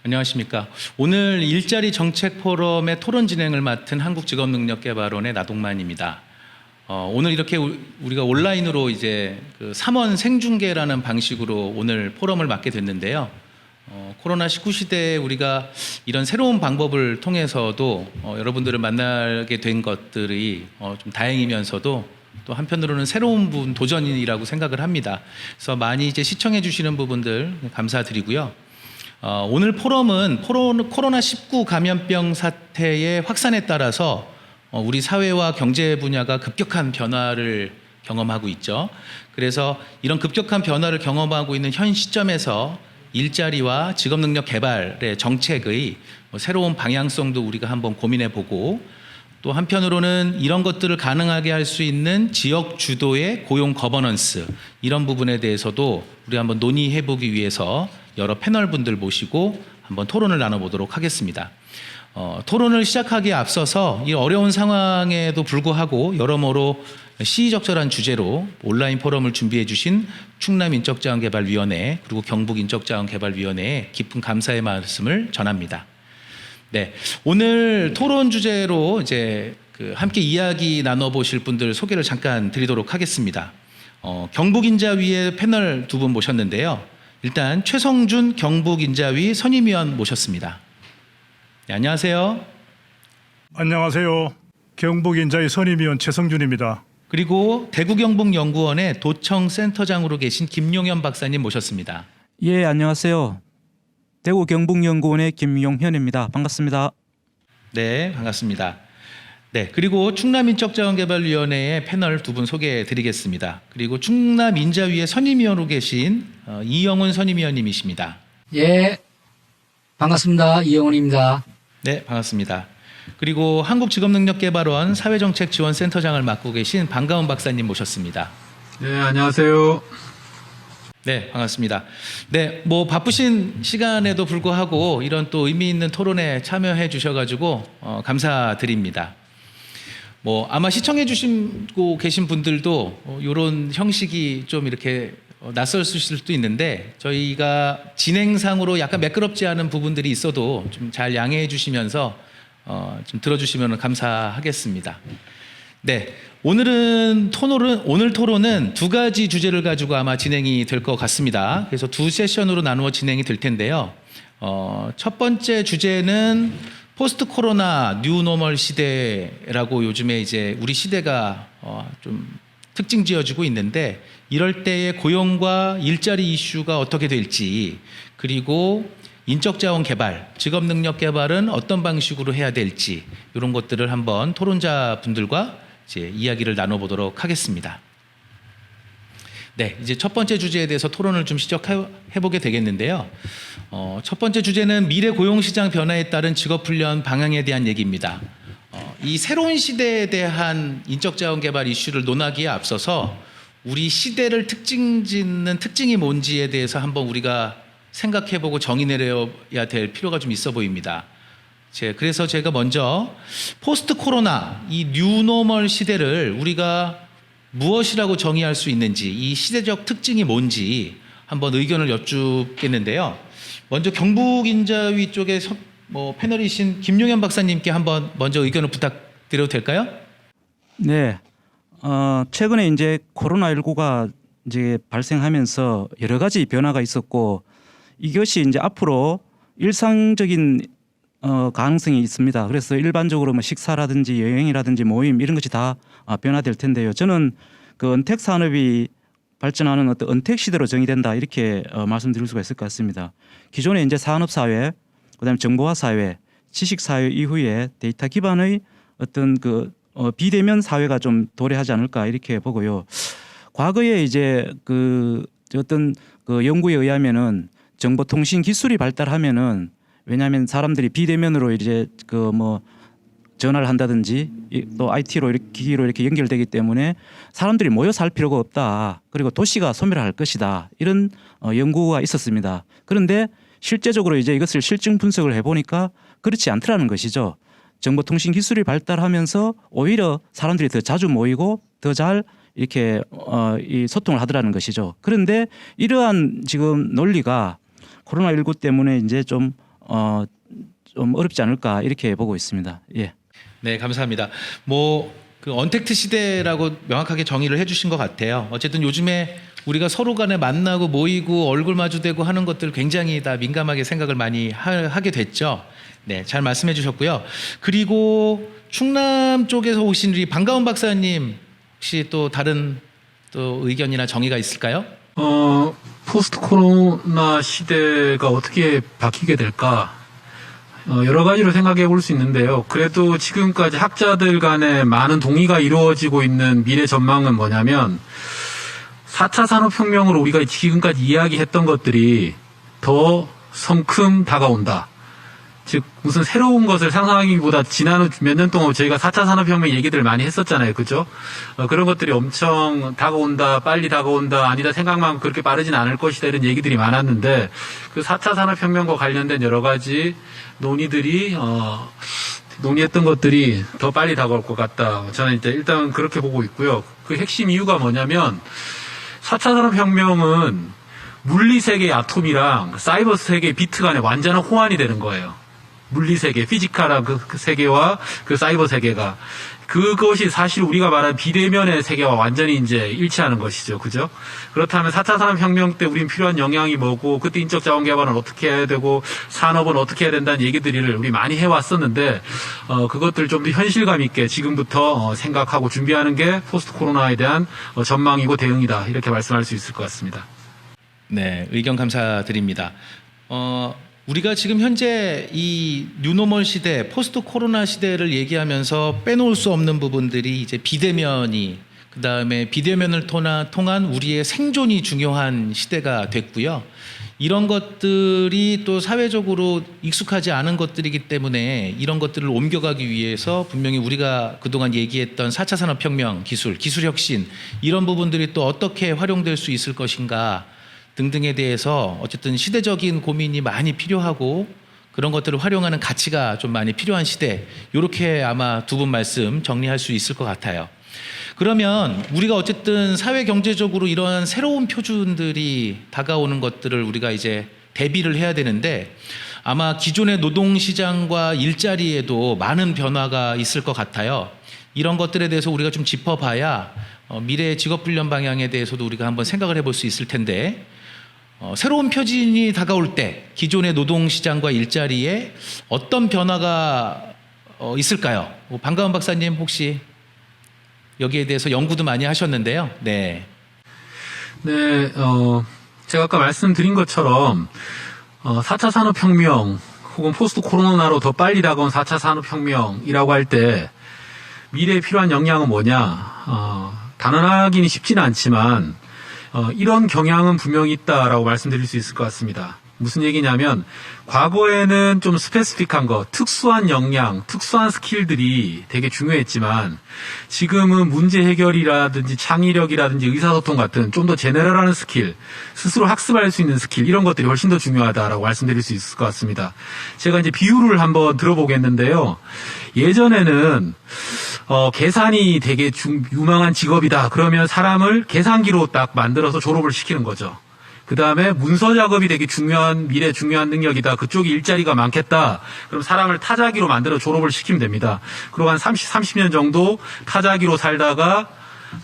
안녕하십니까. 오늘 일자리 정책 포럼의 토론 진행을 맡은 한국직업능력개발원의 나동만입니다. 오늘 이렇게 우리가 온라인으로 이제 그 3원 생중계라는 방식으로 오늘 포럼을 맡게 됐는데요. 코로나19 시대에 우리가 이런 새로운 방법을 통해서도 여러분들을 만나게 된 것들이 좀 다행이면서도 또 한편으로는 새로운 도전이라고 생각을 합니다. 그래서 많이 이제 시청해 주시는 부분들 감사드리고요. 오늘 포럼은 코로나19 감염병 사태의 확산에 따라서 우리 사회와 경제 분야가 급격한 변화를 경험하고 있죠. 그래서 이런 급격한 변화를 경험하고 있는 현 시점에서 일자리와 직업능력 개발의 정책의 새로운 방향성도 우리가 한번 고민해 보고, 또 한편으로는 이런 것들을 가능하게 할 수 있는 지역 주도의 고용 거버넌스, 이런 부분에 대해서도 우리 한번 논의해 보기 위해서 여러 패널 분들 모시고 한번 토론을 나눠보도록 하겠습니다. 토론을 시작하기에 앞서서 이 어려운 상황에도 불구하고 여러모로 시의적절한 주제로 온라인 포럼을 준비해 주신 충남인적자원개발위원회 그리고 경북인적자원개발위원회에 깊은 감사의 말씀을 전합니다. 네, 오늘 토론 주제로 이제 함께 이야기 나눠보실 분들 소개를 잠깐 드리도록 하겠습니다. 경북인자위의 패널 두 분 모셨는데요. 일단 최성준 경북인자위 선임위원 모셨습니다. 네, 안녕하세요. 안녕하세요. 경북인자위 선임위원 최성준입니다. 그리고 대구경북연구원의 도청센터장으로 계신 김용현 박사님 모셨습니다. 예, 안녕하세요. 대구 경북연구원의 김용현입니다. 반갑습니다. 네, 반갑습니다. 네, 그리고 충남인적자원개발위원회의 패널 두 분 소개해 드리겠습니다. 그리고 충남인자위의 선임위원으로 계신 이영훈 선임위원님이십니다. 예, 반갑습니다. 이영훈입니다. 네, 반갑습니다. 그리고 한국직업능력개발원 사회정책지원센터장을 맡고 계신 방가훈 박사님 모셨습니다. 네, 안녕하세요. 네, 반갑습니다. 네, 뭐 바쁘신 시간에도 불구하고 이런 또 의미 있는 토론에 참여해 주셔가지고 감사드립니다. 뭐 아마 시청해 주시고 계신 분들도 이런 형식이 좀 이렇게 낯설으실 수도 있는데 저희가 진행상으로 약간 매끄럽지 않은 부분들이 있어도 좀 잘 양해해 주시면서 좀 들어주시면 감사하겠습니다. 네, 오늘 토론은 두 가지 주제를 가지고 아마 진행이 될 것 같습니다. 그래서 두 세션으로 나누어 진행이 될 텐데요. 첫 번째 주제는 포스트 코로나 뉴노멀 시대라고 요즘에 이제 우리 시대가 좀 특징 지어지고 있는데, 이럴 때의 고용과 일자리 이슈가 어떻게 될지, 그리고 인적자원 개발, 직업능력 개발은 어떤 방식으로 해야 될지, 이런 것들을 한번 토론자 분들과 이제 이야기를 나눠보도록 하겠습니다. 네, 이제 첫 번째 주제에 대해서 토론을 좀 시작해보게 되겠는데요. 첫 번째 주제는 미래 고용시장 변화에 따른 직업훈련 방향에 대한 얘기입니다. 이 새로운 시대에 대한 인적자원 개발 이슈를 논하기에 앞서서 우리 시대를 특징짓는 특징이 뭔지에 대해서 한번 우리가 생각해보고 정의 내려야 될 필요가 좀 있어 보입니다. 그래서 제가 먼저 포스트 코로나 이 뉴노멀 시대를 우리가 무엇이라고 정의할 수 있는지, 이 시대적 특징이 뭔지 한번 의견을 여쭙겠는데요. 먼저 경북인자위 쪽에 패널이신 김용현 박사님께 한번 먼저 의견을 부탁드려도 될까요? 네, 최근에 이제 코로나19가 이제 발생하면서 여러 가지 변화가 있었고, 이것이 이제 앞으로 일상적인 가능성이 있습니다. 그래서 일반적으로 뭐 식사라든지 여행이라든지 모임 이런 것이 다 변화될 텐데요. 저는 그 언택 산업이 발전하는 어떤 언택 시대로 정의된다, 이렇게 말씀드릴 수가 있을 것 같습니다. 기존에 이제 산업 사회, 그다음에 정보화 사회, 지식 사회 이후에 데이터 기반의 어떤 비대면 사회가 좀 도래하지 않을까, 이렇게 보고요. 과거에 이제 어떤 연구에 의하면은 정보통신 기술이 발달하면은, 왜냐하면 사람들이 비대면으로 이제 전화를 한다든지 또 IT로 기기로 이렇게 연결되기 때문에 사람들이 모여 살 필요가 없다. 그리고 도시가 소멸할 것이다. 이런 연구가 있었습니다. 그런데 실제적으로 이제 이것을 실증 분석을 해보니까 그렇지 않더라는 것이죠. 정보통신 기술이 발달하면서 오히려 사람들이 더 자주 모이고 더 잘 이렇게 이 소통을 하더라는 것이죠. 그런데 이러한 지금 논리가 코로나19 때문에 이제 좀 좀 어렵지 않을까 이렇게 보고 있습니다. 예. 네, 감사합니다. 그 언택트 시대라고 명확하게 정의를 해주신 것 같아요. 어쨌든 요즘에 우리가 서로 간에 만나고 모이고 얼굴 마주대고 하는 것들 굉장히 다 민감하게 생각을 많이 하게 됐죠. 네, 잘 말씀해 주셨고요. 그리고 충남 쪽에서 오신 우리 반가운 박사님 혹시 또 다른 또 의견이나 정의가 있을까요? 포스트 코로나 시대가 어떻게 바뀌게 될까? 여러 가지로 생각해 볼 수 있는데요. 그래도 지금까지 학자들 간에 많은 동의가 이루어지고 있는 미래 전망은 뭐냐면 4차 산업혁명으로 우리가 지금까지 이야기했던 것들이 더 성큼 다가온다. 즉 무슨 새로운 것을 상상하기보다 지난 몇 년 동안 저희가 4차 산업혁명 얘기들을 많이 했었잖아요. 그죠? 그런 것들이 엄청 다가온다, 빨리 다가온다, 아니다 생각만 그렇게 빠르진 않을 것이다 이런 얘기들이 많았는데 그 4차 산업혁명과 관련된 여러 가지 논의들이 논의했던 것들이 더 빨리 다가올 것 같다. 저는 이제 일단 그렇게 보고 있고요. 그 핵심 이유가 뭐냐면 4차 산업혁명은 물리 세계의 아톰이랑 사이버 세계의 비트 간의 완전한 호환이 되는 거예요. 물리 세계, 피지컬한 그 세계와 그 사이버 세계가 그것이 사실 우리가 말하는 비대면의 세계와 완전히 이제 일치하는 것이죠. 그죠? 그렇다면 4차 산업혁명 때 우린 필요한 영향이 뭐고 그때 인적 자원 개발은 어떻게 해야 되고 산업은 어떻게 해야 된다는 얘기들을 우리 많이 해왔었는데 그것들 좀 더 현실감 있게 지금부터 생각하고 준비하는 게 포스트 코로나에 대한 전망이고 대응이다. 이렇게 말씀할 수 있을 것 같습니다. 네, 의견 감사드립니다. 우리가 지금 현재 이 뉴노멀 시대, 포스트 코로나 시대를 얘기하면서 빼놓을 수 없는 부분들이 이제 비대면이, 그 다음에 비대면을 통한 우리의 생존이 중요한 시대가 됐고요. 이런 것들이 또 사회적으로 익숙하지 않은 것들이기 때문에 이런 것들을 옮겨가기 위해서 분명히 우리가 그동안 얘기했던 4차 산업혁명 기술 혁신, 이런 부분들이 또 어떻게 활용될 수 있을 것인가 등등에 대해서 어쨌든 시대적인 고민이 많이 필요하고 그런 것들을 활용하는 가치가 좀 많이 필요한 시대, 이렇게 아마 두 분 말씀 정리할 수 있을 것 같아요. 그러면 우리가 어쨌든 사회 경제적으로 이러한 새로운 표준들이 다가오는 것들을 우리가 이제 대비를 해야 되는데 아마 기존의 노동시장과 일자리에도 많은 변화가 있을 것 같아요. 이런 것들에 대해서 우리가 좀 짚어봐야 미래의 직업훈련 방향에 대해서도 우리가 한번 생각을 해볼 수 있을 텐데 새로운 표준이 다가올 때 기존의 노동시장과 일자리에 어떤 변화가 있을까요? 반가운 박사님 혹시 여기에 대해서 연구도 많이 하셨는데요. 네. 네, 제가 아까 말씀드린 것처럼 4차 산업혁명 혹은 포스트 코로나로 더 빨리 다가온 4차 산업혁명이라고 할 때 미래에 필요한 역량은 뭐냐? 단언하기는 쉽지는 않지만 이런 경향은 분명히 있다라고 말씀드릴 수 있을 것 같습니다. 무슨 얘기냐면 과거에는 좀 스페시픽한 거, 특수한 역량, 특수한 스킬들이 되게 중요했지만 지금은 문제 해결이라든지 창의력이라든지 의사소통 같은 좀 더 제너럴한 스킬, 스스로 학습할 수 있는 스킬, 이런 것들이 훨씬 더 중요하다라고 말씀드릴 수 있을 것 같습니다. 제가 이제 비유를 한번 들어보겠는데요. 예전에는 계산이 되게 유망한 직업이다. 그러면 사람을 계산기로 딱 만들어서 졸업을 시키는 거죠. 그 다음에 문서 작업이 되게 미래 중요한 능력이다. 그쪽이 일자리가 많겠다. 그럼 사람을 타자기로 만들어 졸업을 시키면 됩니다. 그리고 한 30년 정도 타자기로 살다가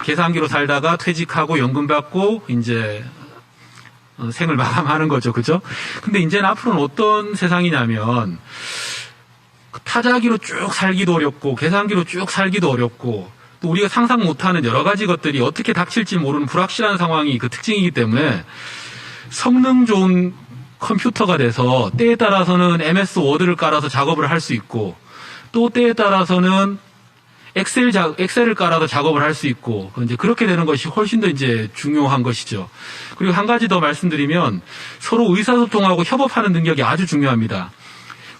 계산기로 살다가 퇴직하고 연금 받고 이제 생을 마감하는 거죠. 그죠? 근데 이제는 앞으로는 어떤 세상이냐면 타자기로 쭉 살기도 어렵고 계산기로 쭉 살기도 어렵고 또 우리가 상상 못하는 여러 가지 것들이 어떻게 닥칠지 모르는 불확실한 상황이 그 특징이기 때문에 성능 좋은 컴퓨터가 돼서 때에 따라서는 MS 워드를 깔아서 작업을 할 수 있고 또 때에 따라서는 엑셀을 깔아서 작업을 할 수 있고 이제 그렇게 되는 것이 훨씬 더 이제 중요한 것이죠. 그리고 한 가지 더 말씀드리면 서로 의사소통하고 협업하는 능력이 아주 중요합니다.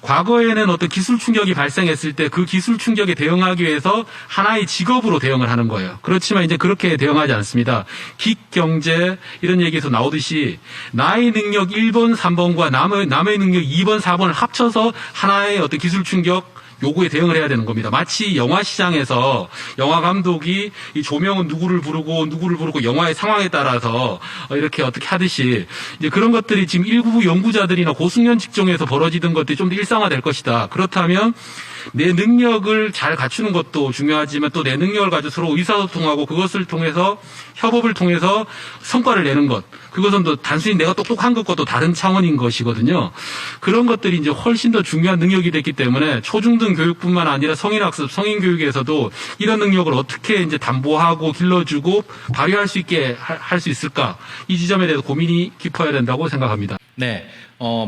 과거에는 어떤 기술 충격이 발생했을 때 그 기술 충격에 대응하기 위해서 하나의 직업으로 대응을 하는 거예요. 그렇지만 이제 그렇게 대응하지 않습니다. 기경제 이런 얘기에서 나오듯이 나의 능력 1번, 3번과 남의 능력 2번, 4번을 합쳐서 하나의 어떤 기술 충격 요구에 대응을 해야 되는 겁니다. 마치 영화 시장에서 영화 감독이 이 조명은 누구를 부르고 영화의 상황에 따라서 이렇게 어떻게 하듯이 이제 그런 것들이 지금 일부 연구자들이나 고숙련 직종에서 벌어지던 것들이 좀 더 일상화될 것이다. 그렇다면 내 능력을 잘 갖추는 것도 중요하지만 또 내 능력을 가지고 서로 의사소통하고 그것을 통해서 협업을 통해서 성과를 내는 것. 그것은 또 단순히 내가 똑똑한 것과 또 다른 차원인 것이거든요. 그런 것들이 이제 훨씬 더 중요한 능력이 됐기 때문에 초중등 교육뿐만 아니라 성인학습, 성인교육에서도 이런 능력을 어떻게 이제 담보하고 길러주고 발휘할 수 있게 할 수 있을까. 이 지점에 대해서 고민이 깊어야 된다고 생각합니다. 네,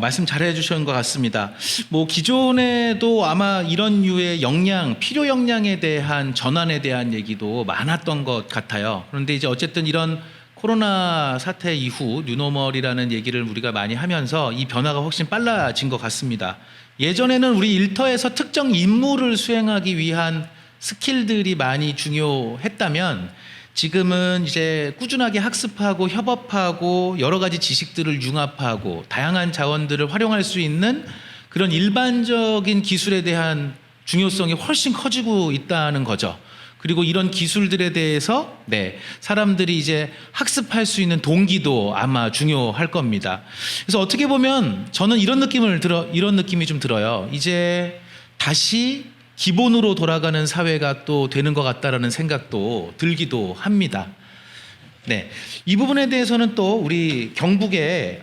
말씀 잘 해주신 것 같습니다. 뭐 기존에도 아마 이런 류의 역량, 필요 역량에 대한 전환에 대한 얘기도 많았던 것 같아요. 그런데 이제 어쨌든 이런 코로나 사태 이후 뉴노멀이라는 얘기를 우리가 많이 하면서 이 변화가 훨씬 빨라진 것 같습니다. 예전에는 우리 일터에서 특정 임무를 수행하기 위한 스킬들이 많이 중요했다면 지금은 이제 꾸준하게 학습하고 협업하고 여러 가지 지식들을 융합하고 다양한 자원들을 활용할 수 있는 그런 일반적인 기술에 대한 중요성이 훨씬 커지고 있다는 거죠. 그리고 이런 기술들에 대해서 사람들이 이제 학습할 수 있는 동기도 아마 중요할 겁니다. 그래서 어떻게 보면 저는 이런 느낌이 좀 들어요. 이제 다시 기본으로 돌아가는 사회가 또 되는 것 같다라는 생각도 들기도 합니다. 네, 이 부분에 대해서는 또 우리 경북의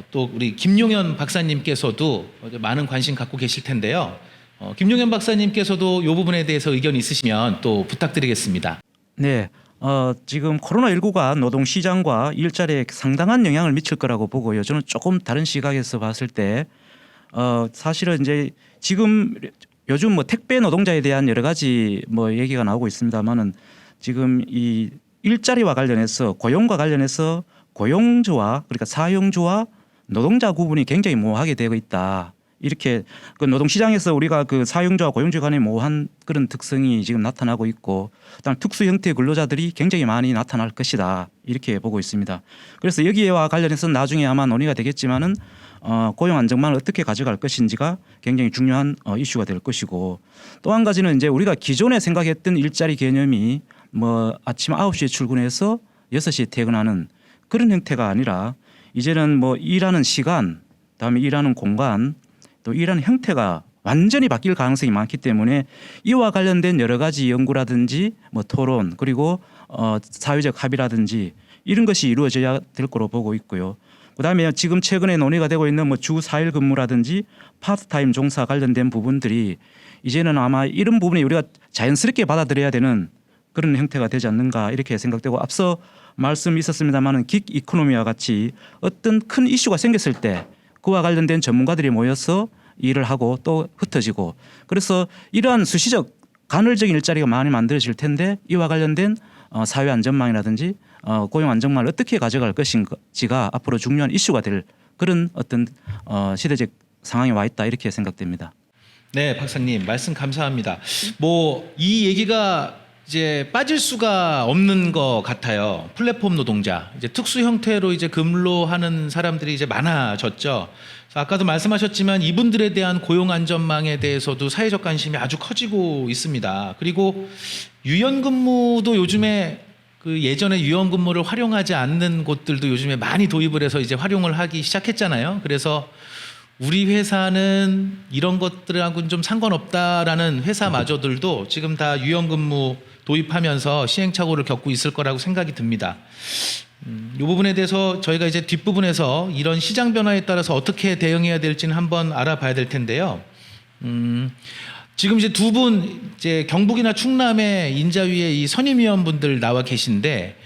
또 우리 김용현 박사님께서도 많은 관심 갖고 계실 텐데요. 김용현 박사님께서도 이 부분에 대해서 의견 있으시면 또 부탁드리겠습니다. 네, 지금 코로나19가 노동시장과 일자리에 상당한 영향을 미칠 거라고 보고요. 저는 조금 다른 시각에서 봤을 때 사실은 이제 지금 요즘 뭐 택배 노동자에 대한 여러 가지 뭐 얘기가 나오고 있습니다만은 지금 이 일자리와 관련해서 고용과 관련해서 고용주와 그러니까 사용주와 노동자 구분이 굉장히 모호하게 되고 있다. 이렇게 그 노동시장에서 우리가 그 사용자와 고용주 간의 모호한 그런 특성이 지금 나타나고 있고 그다음 특수 형태의 근로자들이 굉장히 많이 나타날 것이다. 이렇게 보고 있습니다. 그래서 여기와 관련해서 나중에 아마 논의가 되겠지만은 고용 안정망을 어떻게 가져갈 것인지가 굉장히 중요한 이슈가 될 것이고 또 한 가지는 이제 우리가 기존에 생각했던 일자리 개념이 뭐 아침 9시에 출근해서 6시에 퇴근하는 그런 형태가 아니라 이제는 뭐 일하는 시간, 그다음에 일하는 공간, 또 일하는 형태가 완전히 바뀔 가능성이 많기 때문에 이와 관련된 여러 가지 연구라든지 뭐 토론 그리고 사회적 합의라든지 이런 것이 이루어져야 될 거로 보고 있고요. 그다음에 지금 최근에 논의가 되고 있는 뭐 주 4일 근무라든지 파트타임 종사 관련된 부분들이 이제는 아마 이런 부분에 우리가 자연스럽게 받아들여야 되는 그런 형태가 되지 않는가 이렇게 생각되고 앞서 말씀이 있었습니다마는 긱 이코노미와 같이 어떤 큰 이슈가 생겼을 때 그와 관련된 전문가들이 모여서 일을 하고 또 흩어지고 그래서 이러한 수시적 간헐적인 일자리가 많이 만들어질 텐데 이와 관련된 사회 안전망이라든지 고용 안정망을 어떻게 가져갈 것인지가 앞으로 중요한 이슈가 될 그런 어떤 시대적 상황에 와 있다 이렇게 생각됩니다. 네, 박사님 말씀 감사합니다. 뭐 이 얘기가 이제 빠질 수가 없는 것 같아요. 플랫폼 노동자, 이제 특수 형태로 이제 근로하는 사람들이 이제 많아졌죠. 아까도 말씀하셨지만 이분들에 대한 고용 안전망에 대해서도 사회적 관심이 아주 커지고 있습니다. 그리고 유연근무도 요즘에 그 예전에 유연근무를 활용하지 않는 곳들도 요즘에 많이 도입을 해서 이제 활용을 하기 시작했잖아요. 그래서 우리 회사는 이런 것들하고는 좀 상관없다라는 회사마저들도 지금 다 유연근무 도입하면서 시행착오를 겪고 있을 거라고 생각이 듭니다. 이 부분에 대해서 저희가 이제 뒷부분에서 이런 시장 변화에 따라서 어떻게 대응해야 될지는 한번 알아봐야 될 텐데요. 지금 이제 두 분 이제 경북이나 충남의 인자위에 이 선임위원분들 나와 계신데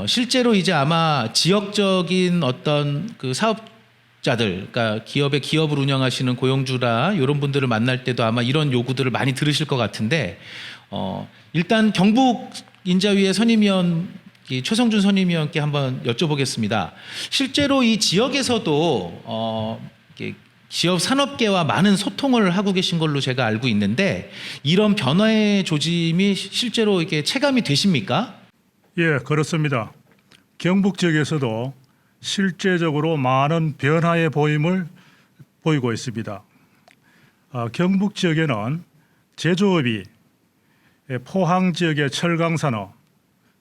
실제로 이제 아마 지역적인 어떤 그 사업자들, 그러니까 기업을 운영하시는 고용주라 이런 분들을 만날 때도 아마 이런 요구들을 많이 들으실 것 같은데 일단 경북 인자위의 선임위원 최성준 선임위원께 한번 여쭤보겠습니다. 실제로 이 지역에서도 기업 산업계와 많은 소통을 하고 계신 걸로 제가 알고 있는데 이런 변화의 조짐이 실제로 이게 체감이 되십니까? 예, 그렇습니다. 경북 지역에서도 실제적으로 많은 변화의 보임을 보이고 있습니다. 경북 지역에는 제조업이 포항 지역의 철강 산업,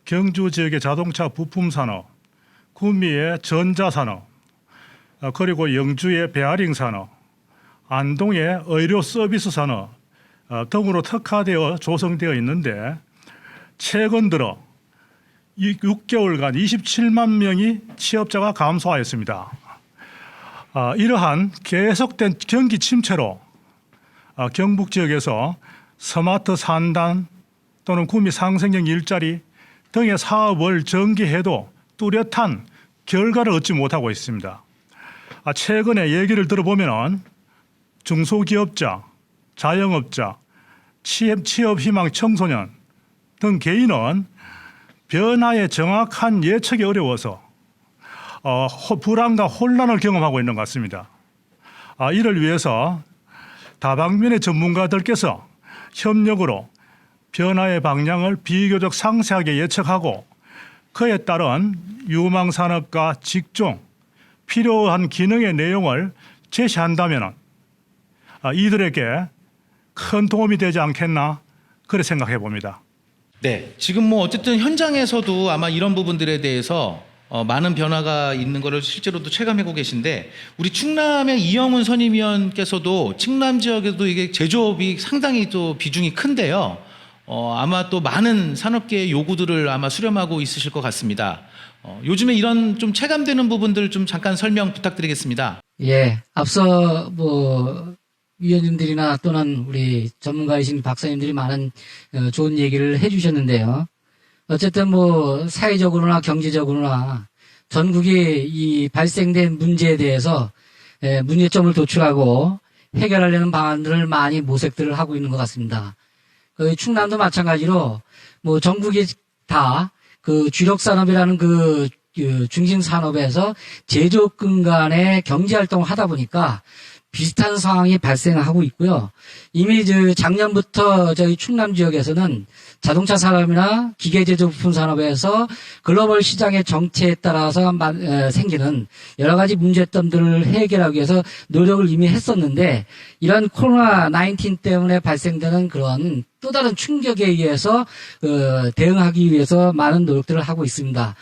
경주 지역의 자동차 부품 산업, 구미의 전자 산업, 그리고 영주의 베어링 산업, 안동의 의료 서비스 산업 등으로 특화되어 조성되어 있는데 최근 들어 6개월간 27만 명이 취업자가 감소하였습니다. 이러한 계속된 경기 침체로 경북 지역에서 스마트 산단 또는 구미 상생형 일자리 등의 사업을 전개해도 뚜렷한 결과를 얻지 못하고 있습니다. 최근에 얘기를 들어보면 중소기업자, 자영업자, 취업희망 청소년 등 개인은 변화의 정확한 예측이 어려워서 불안과 혼란을 경험하고 있는 것 같습니다. 이를 위해서 다방면의 전문가들께서 협력으로 변화의 방향을 비교적 상세하게 예측하고 그에 따른 유망산업과 직종, 필요한 기능의 내용을 제시한다면 이들에게 큰 도움이 되지 않겠나 그렇게 생각해 봅니다. 네, 지금 뭐 어쨌든 현장에서도 아마 이런 부분들에 대해서 많은 변화가 있는 것을 실제로도 체감하고 계신데 우리 충남의 이영훈 선임위원께서도 충남 지역에도 이게 제조업이 상당히 또 비중이 큰데요. 아마 또 많은 산업계의 요구들을 아마 수렴하고 있으실 것 같습니다. 요즘에 이런 좀 체감되는 부분들 좀 잠깐 설명 부탁드리겠습니다. 예, 앞서 위원님들이나 또는 우리 전문가이신 박사님들이 많은 좋은 얘기를 해주셨는데요. 어쨌든 사회적으로나 경제적으로나 전국이 이 발생된 문제에 대해서 문제점을 도출하고 해결하려는 방안들을 많이 모색들을 하고 있는 것 같습니다. 충남도 마찬가지로 전국이 다 그 주력산업이라는 그 중심 산업에서 제조업 간의 경제 활동을 하다 보니까 비슷한 상황이 발생하고 있고요. 이미 작년부터 저희 충남 지역에서는 자동차 산업이나 기계 제조 부품 산업에서 글로벌 시장의 정체에 따라서 생기는 여러 가지 문제점들을 해결하기 위해서 노력을 이미 했었는데 이런 코로나19 때문에 발생되는 그런 또 다른 충격에 의해서 대응하기 위해서 많은 노력들을 하고 있습니다.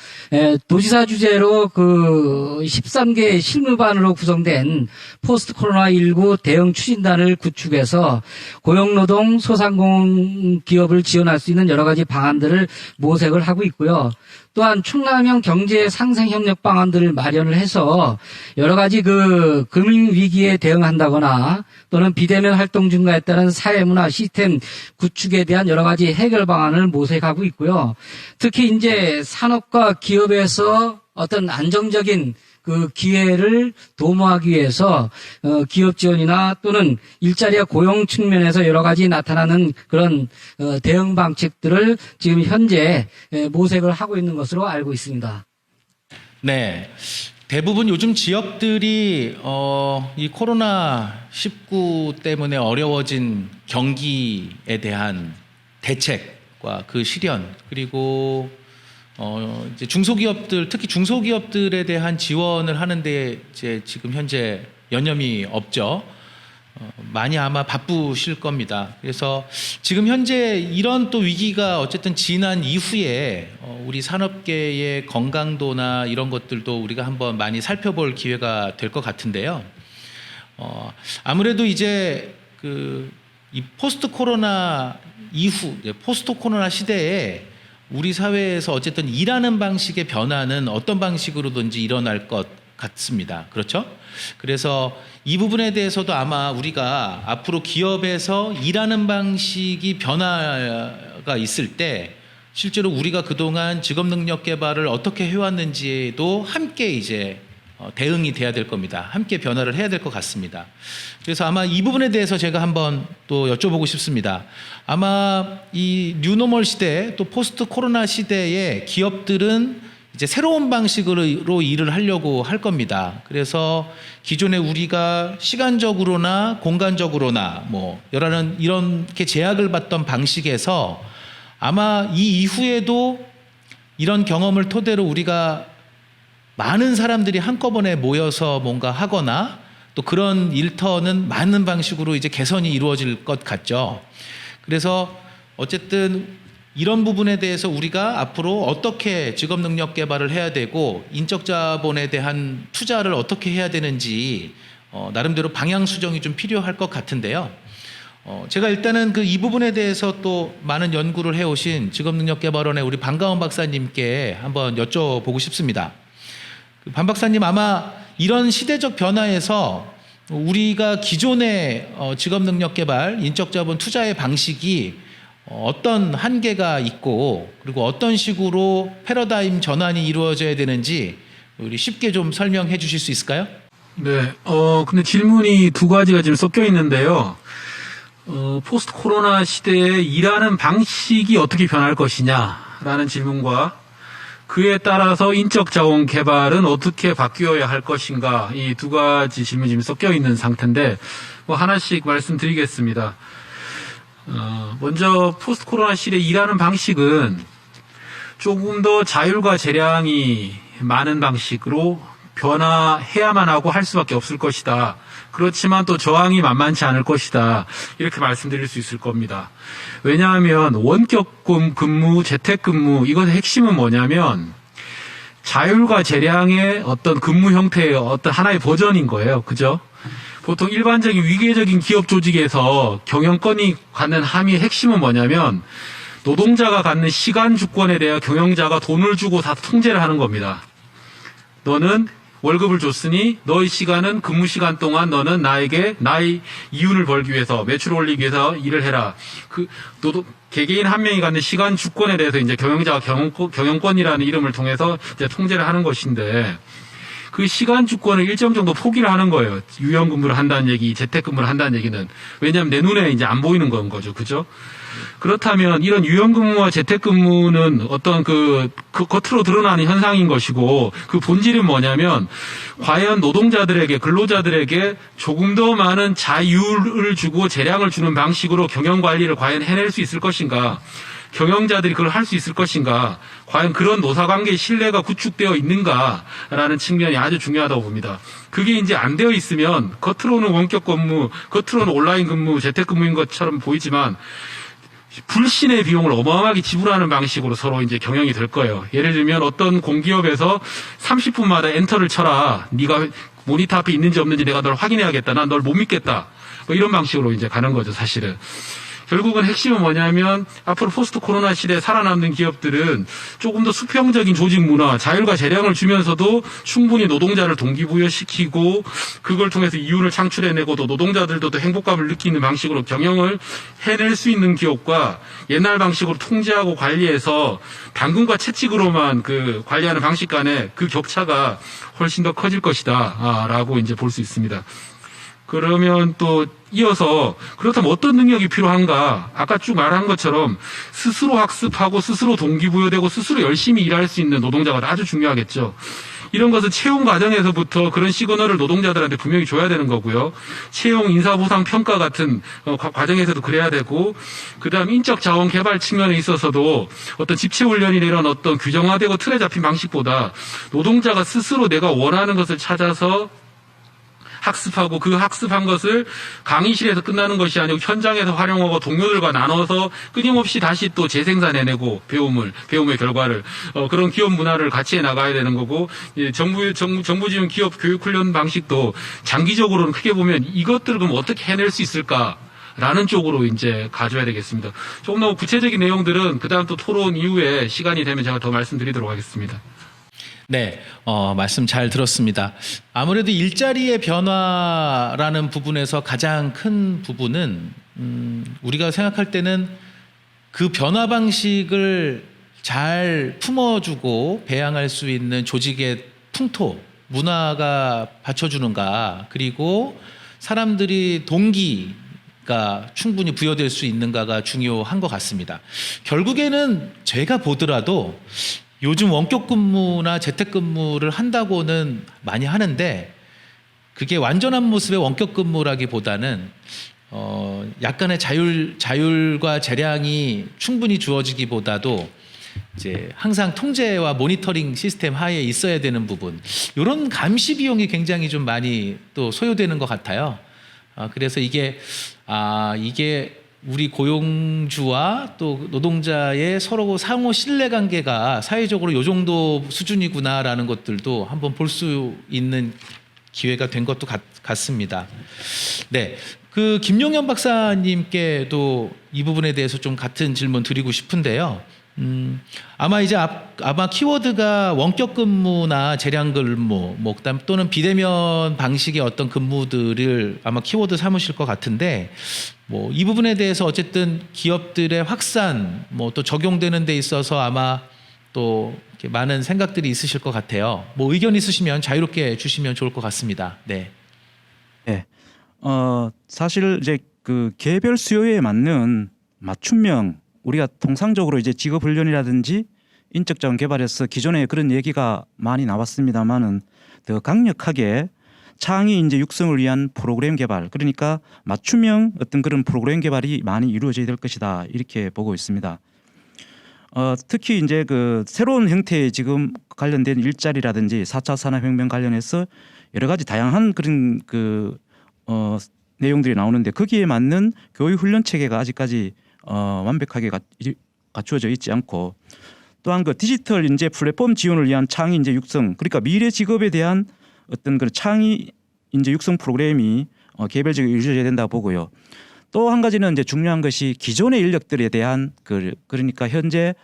도지사 주재로 13개 실무반으로 구성된 포스트 코로나19 대응 추진단을 구축해서 고용노동 소상공기업을 지원할 수 있는 여러 가지 방안들을 모색을 하고 있고요. 또한 충남형 경제 상생 협력 방안들을 마련을 해서 여러 가지 금융 위기에 대응한다거나 또는 비대면 활동 증가에 따른 사회문화 시스템 구축에 대한 여러 가지 해결 방안을 모색하고 있고요. 특히 이제 산업과 기업에서 어떤 안정적인 기회를 도모하기 위해서 기업 지원이나 또는 일자리와 고용 측면에서 여러 가지 나타나는 그런 대응 방책들을 지금 현재 모색을 하고 있는 것으로 알고 있습니다. 네. 대부분 요즘 지역들이 이 코로나19 때문에 어려워진 경기에 대한 대책과 그 실현 그리고 이제 중소기업들 특히 중소기업들에 대한 지원을 하는데 이제 지금 현재 여념이 없죠. 많이 아마 바쁘실 겁니다. 그래서 지금 현재 이런 또 위기가 어쨌든 지난 이후에 우리 산업계의 건강도나 이런 것들도 우리가 한번 많이 살펴볼 기회가 될 것 같은데요. 아무래도 이제 이 포스트 코로나 이후 포스트 코로나 시대에 우리 사회에서 어쨌든 일하는 방식의 변화는 어떤 방식으로든지 일어날 것 같습니다. 그렇죠? 그래서 이 부분에 대해서도 아마 우리가 앞으로 기업에서 일하는 방식이 변화가 있을 때 실제로 우리가 그동안 직업 능력 개발을 어떻게 해왔는지도 함께 이제 대응이 돼야 될 겁니다. 함께 변화를 해야 될 것 같습니다. 그래서 아마 이 부분에 대해서 제가 한번 또 여쭤보고 싶습니다. 아마 이 뉴노멀 시대 또 포스트 코로나 시대에 기업들은 이제 새로운 방식으로 일을 하려고 할 겁니다. 그래서 기존에 우리가 시간적으로나 공간적으로나 이렇게 제약을 받던 방식에서 아마 이 이후에도 이런 경험을 토대로 우리가 많은 사람들이 한꺼번에 모여서 뭔가 하거나 또 그런 일터는 많은 방식으로 이제 개선이 이루어질 것 같죠. 그래서 어쨌든 이런 부분에 대해서 우리가 앞으로 어떻게 직업 능력 개발을 해야 되고 인적 자본에 대한 투자를 어떻게 해야 되는지 나름대로 방향 수정이 좀 필요할 것 같은데요. 제가 일단은 이 부분에 대해서 또 많은 연구를 해오신 직업능력개발원의 우리 반가원 박사님께 한번 여쭤보고 싶습니다. 반 박사님, 아마 이런 시대적 변화에서 우리가 기존의 직업능력개발, 인적자본 투자의 방식이 어떤 한계가 있고 그리고 어떤 식으로 패러다임 전환이 이루어져야 되는지 우리 쉽게 좀 설명해 주실 수 있을까요? 네, 근데 질문이 두 가지가 지금 섞여 있는데요. 포스트 코로나 시대에 일하는 방식이 어떻게 변할 것이냐라는 질문과 그에 따라서 인적 자원 개발은 어떻게 바뀌어야 할 것인가, 이 두 가지 질문이 지금 섞여 있는 상태인데 하나씩 말씀드리겠습니다. 먼저 포스트 코로나 시대에 일하는 방식은 조금 더 자율과 재량이 많은 방식으로 변화해야만 하고 할 수밖에 없을 것이다. 그렇지만 또 저항이 만만치 않을 것이다. 이렇게 말씀드릴 수 있을 겁니다. 왜냐하면 원격 근무, 재택근무, 이것의 핵심은 뭐냐면 자율과 재량의 어떤 근무 형태의 어떤 하나의 버전인 거예요. 그죠? 보통 일반적인 위계적인 기업 조직에서 경영권이 갖는 함의의 핵심은 뭐냐면 노동자가 갖는 시간 주권에 대해 경영자가 돈을 주고 다 통제를 하는 겁니다. 너는 월급을 줬으니 너의 시간은 근무 시간 동안 너는 나에게 나의 이윤을 벌기 위해서, 매출을 올리기 위해서 일을 해라. 개개인 한 명이 갖는 시간 주권에 대해서 이제 경영자가 경영권이라는 이름을 통해서 이제 통제를 하는 것인데, 그 시간 주권을 일정 정도 포기를 하는 거예요. 유연 근무를 한다는 얘기, 재택 근무를 한다는 얘기는. 왜냐하면 내 눈에 이제 안 보이는 건 거죠. 그죠? 그렇다면 이런 유연 근무와 재택 근무는 어떤 그 겉으로 드러나는 현상인 것이고, 그 본질은 뭐냐면 과연 노동자들에게, 근로자들에게 조금 더 많은 자유를 주고 재량을 주는 방식으로 경영 관리를 과연 해낼 수 있을 것인가? 경영자들이 그걸 할 수 있을 것인가? 과연 그런 노사관계의 신뢰가 구축되어 있는가라는 측면이 아주 중요하다고 봅니다. 그게 이제 안 되어 있으면 겉으로는 원격 근무, 겉으로는 온라인 근무, 재택근무인 것처럼 보이지만 불신의 비용을 어마어마하게 지불하는 방식으로 서로 이제 경영이 될 거예요. 예를 들면 어떤 공기업에서 30분마다 엔터를 쳐라. 네가 모니터 앞에 있는지 없는지 내가 널 확인해야겠다. 난 널 못 믿겠다. 뭐 이런 방식으로 이제 가는 거죠, 사실은. 결국은 핵심은 뭐냐면 앞으로 포스트 코로나 시대에 살아남는 기업들은 조금 더 수평적인 조직 문화, 자율과 재량을 주면서도 충분히 노동자를 동기부여시키고 그걸 통해서 이윤을 창출해내고 또 노동자들도 또 행복감을 느끼는 방식으로 경영을 해낼 수 있는 기업과 옛날 방식으로 통제하고 관리해서 당근과 채찍으로만 그 관리하는 방식 간의 그 격차가 훨씬 더 커질 것이다 라고 이제 볼 수 있습니다. 그러면 또 이어서 그렇다면 어떤 능력이 필요한가? 아까 쭉 말한 것처럼 스스로 학습하고 스스로 동기부여되고 스스로 열심히 일할 수 있는 노동자가 아주 중요하겠죠. 이런 것은 채용 과정에서부터 그런 시그널을 노동자들한테 분명히 줘야 되는 거고요. 채용, 인사보상, 평가 같은 과정에서도 그래야 되고, 그다음 인적 자원 개발 측면에 있어서도 어떤 집체 훈련이나 이런 어떤 규정화되고 틀에 잡힌 방식보다 노동자가 스스로 내가 원하는 것을 찾아서 학습하고 그 학습한 것을 강의실에서 끝나는 것이 아니고 현장에서 활용하고 동료들과 나눠서 끊임없이 다시 또 재생산해내고 배움의 결과를 그런 기업 문화를 같이 해나가야 되는 거고, 정부 지원 기업 교육 훈련 방식도 장기적으로는 크게 보면 이것들을 그럼 어떻게 해낼 수 있을까? 라는 쪽으로 이제 가져야 되겠습니다. 조금 더 구체적인 내용들은 그다음 또 토론 이후에 시간이 되면 제가 더 말씀드리도록 하겠습니다. 네, 말씀 잘 들었습니다. 아무래도 일자리의 변화라는 부분에서 가장 큰 부분은 우리가 생각할 때는 그 변화 방식을 잘 품어주고 배양할 수 있는 조직의 풍토, 문화가 받쳐주는가, 그리고 사람들이 동기가 충분히 부여될 수 있는가가 중요한 것 같습니다. 결국에는 제가 보더라도 요즘 원격 근무나 재택 근무를 한다고는 많이 하는데 그게 완전한 모습의 원격 근무라기보다는 약간의 자율과 재량이 충분히 주어지기보다도 이제 항상 통제와 모니터링 시스템 하에 있어야 되는 부분, 이런 감시 비용이 굉장히 좀 많이 또 소요되는 것 같아요. 그래서 이게 우리 고용주와 또 노동자의 서로 상호 신뢰관계가 사회적으로 요 정도 수준이구나라는 것들도 한번 볼 수 있는 기회가 된 것도 같습니다. 네, 그 김용현 박사님께도 이 부분에 대해서 좀 같은 질문 드리고 싶은데요. 아마 이제 아마 키워드가 원격 근무나 재량 근무, 뭐 그다음 또는 비대면 방식의 어떤 근무들을 아마 키워드 삼으실 것 같은데, 뭐 이 부분에 대해서 어쨌든 기업들의 확산, 뭐 또 적용되는 데 있어서 아마 또 이렇게 많은 생각들이 있으실 것 같아요. 뭐 의견 있으시면 자유롭게 주시면 좋을 것 같습니다. 네. 네. 사실 이제 그 개별 수요에 맞는 맞춤형, 우리가 통상적으로 이제 직업 훈련이라든지 인적 자원 개발에서 기존에 그런 얘기가 많이 나왔습니다만은 더 강력하게 창의 인재 육성을 위한 프로그램 개발, 그러니까 맞춤형 어떤 그런 프로그램 개발이 많이 이루어져야 될 것이다, 이렇게 보고 있습니다. 특히 이제 그 새로운 형태의 지금 관련된 일자리라든지 4차 산업혁명 관련해서 여러 가지 다양한 그런 내용들이 나오는데, 거기에 맞는 교육 훈련 체계가 아직까지 완벽하게 갖추어져 있지 않고, 또한 그 디지털 인재 플랫폼 지원을 위한 창의 인재 육성, 그러니까 미래 직업에 대한 어떤 그런 창의 인재 육성 프로그램이 개별적으로 이루어져야 된다고 보고요. 또 한 가지는 이제 중요한 것이 기존의 인력들에 대한 그러니까 현재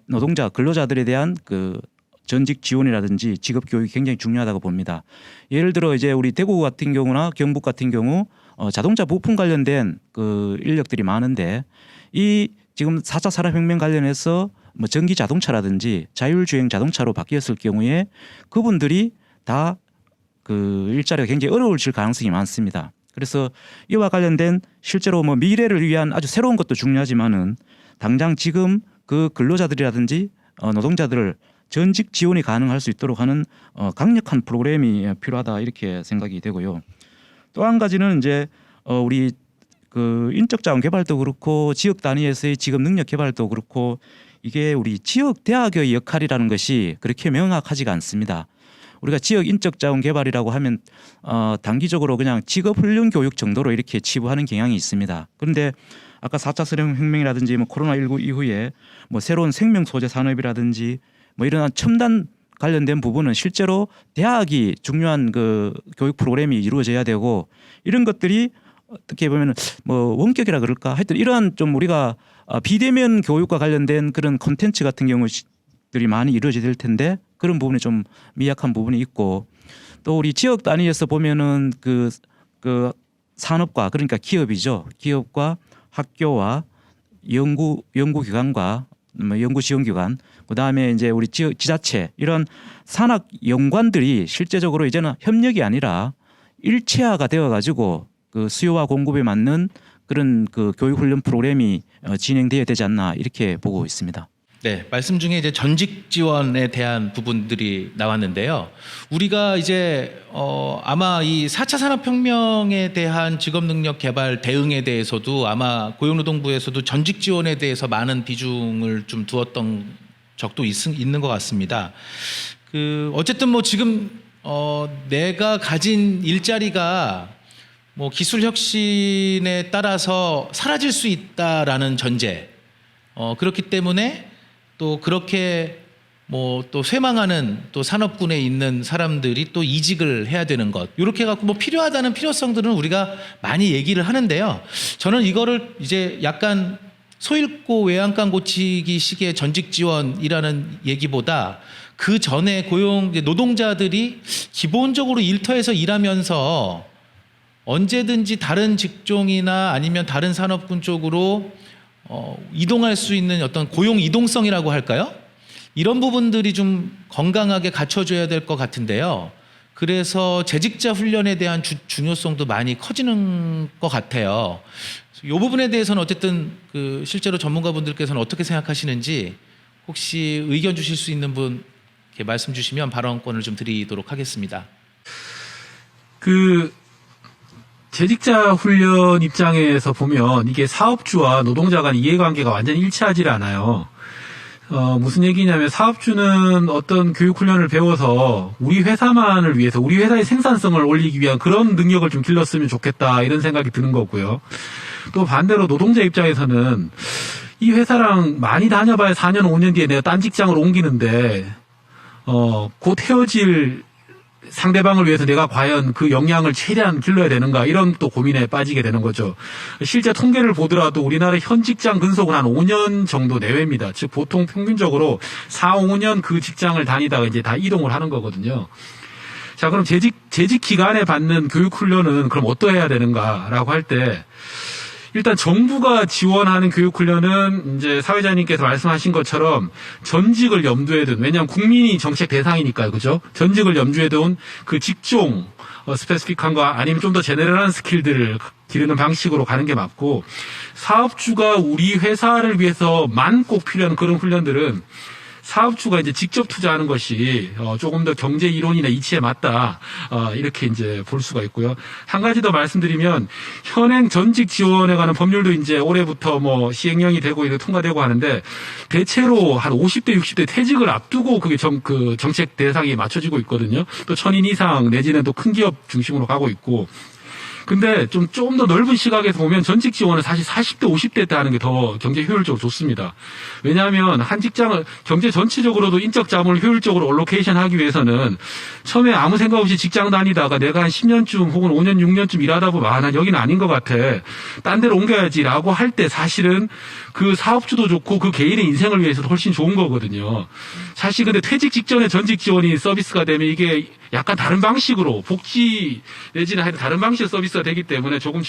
노동자 근로자들에 대한 그 전직 지원이라든지 직업 교육이 굉장히 중요하다고 봅니다. 예를 들어 이제 우리 대구 같은 경우나 경북 같은 경우 자동차 부품 관련된 그 인력들이 많은데, 이 지금 4차 산업혁명 관련해서 뭐 전기 자동차라든지 자율주행 자동차로 바뀌었을 경우에 그분들이 다 그 일자리가 굉장히 어려워질 가능성이 많습니다. 그래서 이와 관련된 실제로 뭐 미래를 위한 아주 새로운 것도 중요하지만은 당장 지금 그 근로자들이라든지 노동자들을 전직 지원이 가능할 수 있도록 하는 강력한 프로그램이 필요하다, 이렇게 생각이 되고요. 또 한 가지는 이제 우리 그 인적 자원 개발도 그렇고 지역 단위에서의 직업 능력 개발도 그렇고, 이게 우리 지역 대학의 역할이라는 것이 그렇게 명확하지가 않습니다. 우리가 지역 인적 자원 개발이라고 하면 단기적으로 그냥 직업 훈련 교육 정도로 이렇게 치부하는 경향이 있습니다. 그런데 아까 4차 산업혁명이라든지 뭐 코로나19 이후에 뭐 새로운 생명 소재 산업이라든지 뭐 이런 첨단 관련된 부분은 실제로 대학이 중요한 그 교육 프로그램이 이루어져야 되고, 이런 것들이 어떻게 보면 뭐 원격이라 그럴까, 하여튼 이러한 좀 우리가 비대면 교육과 관련된 그런 콘텐츠 같은 경우들이 많이 이루어져야 될 텐데, 그런 부분이 좀 미약한 부분이 있고, 또 우리 지역 단위에서 보면은 그 산업과, 그러니까 기업이죠, 기업과 학교와 연구기관과 연구지원기관, 그다음에 이제 우리 지자체, 이런 산학 연관들이 실제적으로 이제는 협력이 아니라 일체화가 되어 가지고 그 수요와 공급에 맞는 그런 그 교육 훈련 프로그램이 진행돼야 되지 않나, 이렇게 보고 있습니다. 네, 말씀 중에 이제 전직 지원에 대한 부분들이 나왔는데요. 우리가 이제 아마 이 4차 산업혁명에 대한 직업 능력 개발 대응에 대해서도 아마 고용노동부에서도 전직 지원에 대해서 많은 비중을 좀 두었던 적도 있는 것 같습니다. 그 어쨌든 뭐 지금 내가 가진 일자리가 뭐 기술 혁신에 따라서 사라질 수 있다라는 전제, 그렇기 때문에 또 그렇게 뭐 또 쇠망하는 또 산업군에 있는 사람들이 또 이직을 해야 되는 것, 이렇게 갖고 뭐 필요하다는 필요성들은 우리가 많이 얘기를 하는데요. 저는 이거를 이제 약간 소잃고 외양간 고치기 식의 전직 지원이라는 얘기보다 그 전에 고용 노동자들이 기본적으로 일터에서 일하면서 언제든지 다른 직종이나 아니면 다른 산업군 쪽으로 이동할 수 있는 어떤 고용 이동성이라고 할까요? 이런 부분들이 좀 건강하게 갖춰져야 될 것 같은데요. 그래서 재직자 훈련에 대한 중요성도 많이 커지는 것 같아요. 이 부분에 대해서는 어쨌든 그 실제로 전문가분들께서는 어떻게 생각하시는지 혹시 의견 주실 수 있는 분 이렇게 말씀 주시면 발언권을 좀 드리도록 하겠습니다. 그 재직자 훈련 입장에서 보면 이게 사업주와 노동자 간 이해관계가 완전히 일치하지 않아요. 무슨 얘기냐면 사업주는 어떤 교육 훈련을 배워서 우리 회사만을 위해서 우리 회사의 생산성을 올리기 위한 그런 능력을 좀 길렀으면 좋겠다, 이런 생각이 드는 거고요. 또 반대로 노동자 입장에서는 이 회사랑 많이 다녀봐야 4년, 5년 뒤에 내가 딴 직장을 옮기는데, 곧 헤어질 상대방을 위해서 내가 과연 그 역량을 최대한 길러야 되는가, 이런 또 고민에 빠지게 되는 거죠. 실제 통계를 보더라도 우리나라 현 직장 근속은 한 5년 정도 내외입니다. 즉 보통 평균적으로 4, 5년 그 직장을 다니다가 이제 다 이동을 하는 거거든요. 자, 그럼 재직 기간에 받는 교육 훈련은 그럼 어떠해야 되는가라고 할 때, 일단 정부가 지원하는 교육 훈련은 이제 사회자님께서 말씀하신 것처럼 전직을 염두에 둔, 왜냐하면 국민이 정책 대상이니까요, 그죠? 전직을 염두에 둔 그 직종 스페시픽한 거 아니면 좀 더 제네럴한 스킬들을 기르는 방식으로 가는 게 맞고, 사업주가 우리 회사를 위해서만 꼭 필요한 그런 훈련들은 사업주가 이제 직접 투자하는 것이 조금 더 경제 이론이나 이치에 맞다, 이렇게 이제 볼 수가 있고요. 한 가지 더 말씀드리면, 현행 전직 지원에 관한 법률도 이제 올해부터 뭐 시행령이 되고 이렇게 통과되고 하는데, 대체로 한 50대, 60대 퇴직을 앞두고 그게 정책 대상이 맞춰지고 있거든요. 또 1000인 이상 내지는 또 큰 기업 중심으로 가고 있고. 근데 좀 더 넓은 시각에서 보면 전직 지원은 사실 40대, 50대 때 하는 게 더 경제 효율적으로 좋습니다. 왜냐하면 한 직장을 경제 전체적으로도 인적 자본을 효율적으로 얼로케이션 하기 위해서는 처음에 아무 생각 없이 직장 다니다가 내가 한 10년쯤 혹은 5년, 6년쯤 일하다 보면 난 여기는 아닌 것 같아, 딴 데로 옮겨야지라고 할 때 사실은 그 사업주도 좋고 그 개인의 인생을 위해서도 훨씬 좋은 거거든요. 사실 근데 퇴직 직전에 전직 지원이 서비스가 되면 이게 약간 다른 방식으로 복지 내지는 하여튼 다른 방식의 서비스가 되기 때문에 조금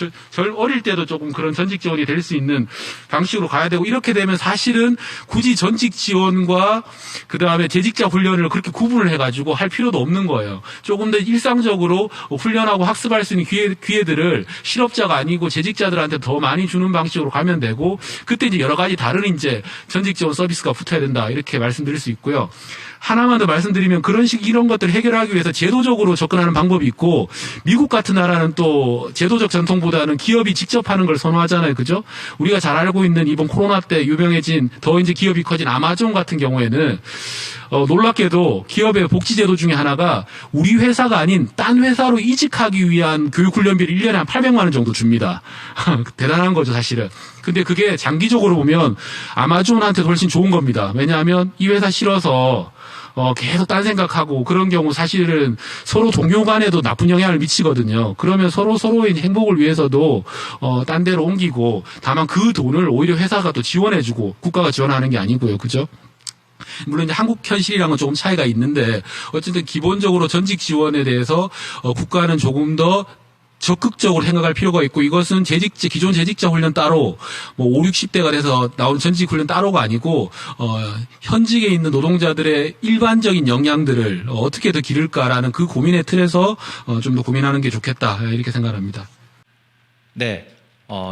어릴 때도 조금 그런 전직 지원이 될 수 있는 방식으로 가야 되고, 이렇게 되면 사실은 굳이 전직 지원과 그다음에 재직자 훈련을 그렇게 구분을 해가지고 할 필요도 없는 거예요. 조금 더 일상적으로 훈련하고 학습할 수 있는 기회들을 실업자가 아니고 재직자들한테 더 많이 주는 방식으로 가면 되고, 그때 이제 여러 가지 다른 이제 전직 지원 서비스가 붙어야 된다, 이렇게 말씀드릴 수 있고요. 하나만 더 말씀드리면, 이런 것들을 해결하기 위해서 제도적으로 접근하는 방법이 있고, 미국 같은 나라는 또 제도적 전통보다는 기업이 직접 하는 걸 선호하잖아요. 그죠? 우리가 잘 알고 있는 이번 코로나 때 유명해진 더 이제 기업이 커진 아마존 같은 경우에는 놀랍게도 기업의 복지제도 중에 하나가 우리 회사가 아닌 딴 회사로 이직하기 위한 교육훈련비를 1년에 한 800만 원 정도 줍니다. 대단한 거죠, 사실은. 근데 그게 장기적으로 보면 아마존한테도 훨씬 좋은 겁니다. 왜냐하면 이 회사 싫어서 계속 딴 생각하고, 그런 경우 사실은 서로 동료 간에도 나쁜 영향을 미치거든요. 그러면 서로의 행복을 위해서도 딴 데로 옮기고, 다만 그 돈을 오히려 회사가 또 지원해주고, 국가가 지원하는 게 아니고요. 그죠? 물론 이제 한국 현실이랑은 조금 차이가 있는데, 어쨌든 기본적으로 전직 지원에 대해서 국가는 조금 더 적극적으로 생각할 필요가 있고, 이것은 기존 재직자 훈련 따로, 뭐 5, 60대가 돼서 나오는 전직 훈련 따로가 아니고, 현직에 있는 노동자들의 일반적인 역량들을 어떻게 더 기를까라는 그 고민의 틀에서 좀 더 고민하는 게 좋겠다, 이렇게 생각합니다. 네.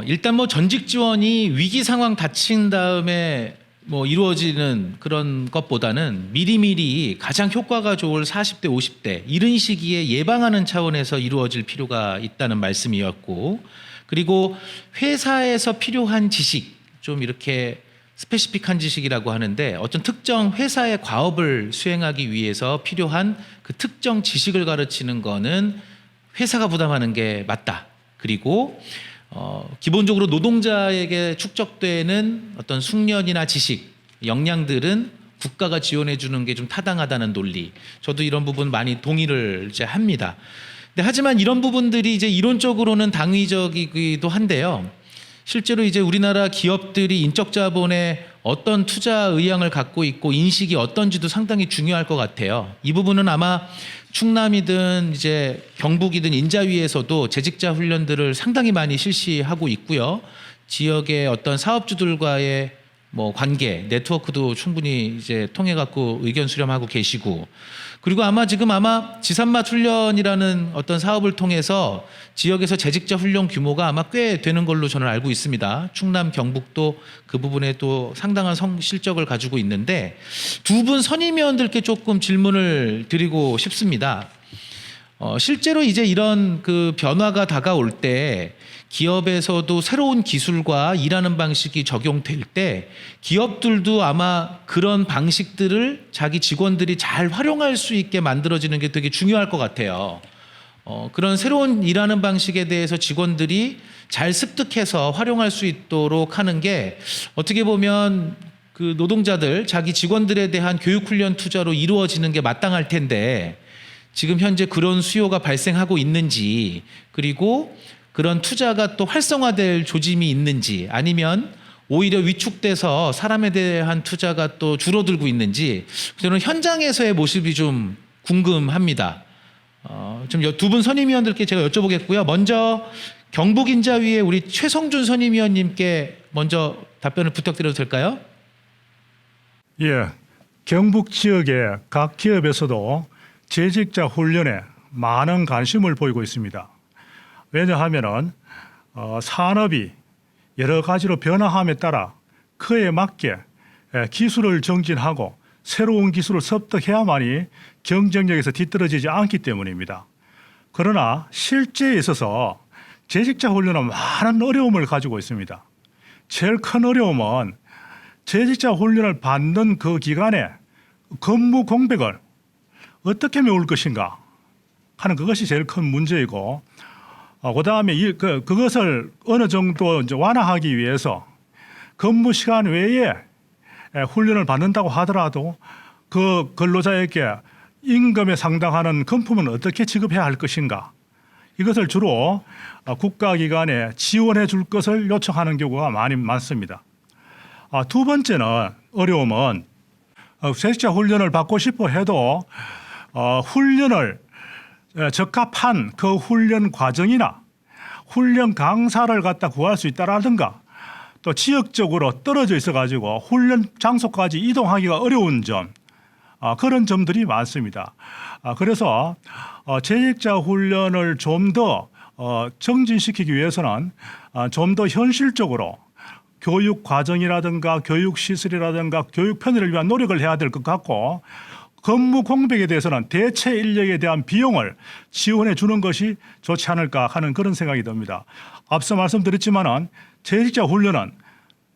일단 뭐 전직 지원이 위기 상황 닥친 다음에 뭐 이루어지는 그런 것보다는 미리미리 가장 효과가 좋을 40대, 50대 이런 시기에 예방하는 차원에서 이루어질 필요가 있다는 말씀이었고, 그리고 회사에서 필요한 지식, 좀 이렇게 스페시픽한 지식이라고 하는데, 어떤 특정 회사의 과업을 수행하기 위해서 필요한 그 특정 지식을 가르치는 거는 회사가 부담하는 게 맞다. 그리고 기본적으로 노동자에게 축적되는 어떤 숙련이나 지식, 역량들은 국가가 지원해 주는 게 좀 타당하다는 논리. 저도 이런 부분 많이 동의를 이제 합니다. 근데 하지만 이런 부분들이 이제 이론적으로는 당위적이기도 한데요. 실제로 이제 우리나라 기업들이 인적 자본에 어떤 투자 의향을 갖고 있고 인식이 어떤지도 상당히 중요할 것 같아요. 이 부분은 아마 충남이든 이제 경북이든 인자위에서도 재직자 훈련들을 상당히 많이 실시하고 있고요. 지역의 어떤 사업주들과의 뭐 관계, 네트워크도 충분히 이제 통해 갖고 의견 수렴하고 계시고, 그리고 지금 지산맛 훈련이라는 어떤 사업을 통해서 지역에서 재직자 훈련 규모가 아마 꽤 되는 걸로 저는 알고 있습니다. 충남, 경북도 그 부분에 또 상당한 실적을 가지고 있는데, 두 분 선임위원들께 조금 질문을 드리고 싶습니다. 실제로 이제 이런 그 변화가 다가올 때 기업에서도 새로운 기술과 일하는 방식이 적용될 때 기업들도 아마 그런 방식들을 자기 직원들이 잘 활용할 수 있게 만들어지는 게 되게 중요할 것 같아요. 그런 새로운 일하는 방식에 대해서 직원들이 잘 습득해서 활용할 수 있도록 하는 게 어떻게 보면 그 노동자들, 자기 직원들에 대한 교육훈련 투자로 이루어지는 게 마땅할 텐데 지금 현재 그런 수요가 발생하고 있는지, 그리고 그런 투자가 또 활성화될 조짐이 있는지, 아니면 오히려 위축돼서 사람에 대한 투자가 또 줄어들고 있는지, 저는 현장에서의 모습이 좀 궁금합니다. 좀 두 분 선임위원들께 제가 여쭤보겠고요. 먼저 경북인자위의 우리 최성준 선임위원님께 먼저 답변을 부탁드려도 될까요? 예, 경북 지역의 각 기업에서도 재직자 훈련에 많은 관심을 보이고 있습니다. 왜냐하면은 산업이 여러 가지로 변화함에 따라 그에 맞게 기술을 정진하고 새로운 기술을 습득해야만이 경쟁력에서 뒤떨어지지 않기 때문입니다. 그러나 실제에 있어서 재직자 훈련은 많은 어려움을 가지고 있습니다. 제일 큰 어려움은 재직자 훈련을 받는 그 기간에 근무 공백을 어떻게 메울 것인가 하는 그것이 제일 큰 문제이고, 그다음에 그것을 어느 정도 이제 완화하기 위해서 근무 시간 외에 훈련을 받는다고 하더라도 그 근로자에게 임금에 상당하는 금품은 어떻게 지급해야 할 것인가, 이것을 주로 국가기관에 지원해 줄 것을 요청하는 경우가 많습니다. 두 번째는 어려움은 재직자 훈련을 받고 싶어 해도 훈련을 적합한 그 훈련 과정이나 훈련 강사를 갖다 구할 수 있다라든가, 또 지역적으로 떨어져 있어 가지고 훈련 장소까지 이동하기가 어려운 점, 그런 점들이 많습니다. 그래서 재직자 훈련을 좀 더 정진시키기 위해서는 좀 더 현실적으로 교육 과정이라든가 교육 시설이라든가 교육 편의를 위한 노력을 해야 될 것 같고, 근무 공백에 대해서는 대체 인력에 대한 비용을 지원해 주는 것이 좋지 않을까 하는 그런 생각이 듭니다. 앞서 말씀드렸지만은 재직자 훈련은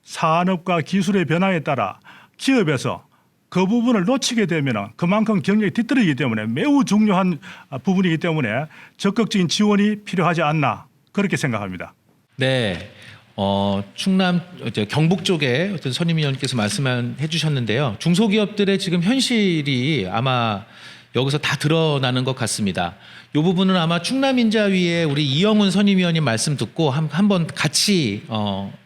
산업과 기술의 변화에 따라 기업에서 그 부분을 놓치게 되면 그만큼 경력이 뒤떨어지기 때문에 매우 중요한 부분이기 때문에 적극적인 지원이 필요하지 않나, 그렇게 생각합니다. 네. 충남 경북 쪽에 어떤 선임위원께서 말씀해 주셨는데요. 중소기업들의 지금 현실이 아마 여기서 다 드러나는 것 같습니다. 이 부분은 아마 충남인자위의 우리 이영훈 선임위원님 말씀 듣고 한번 같이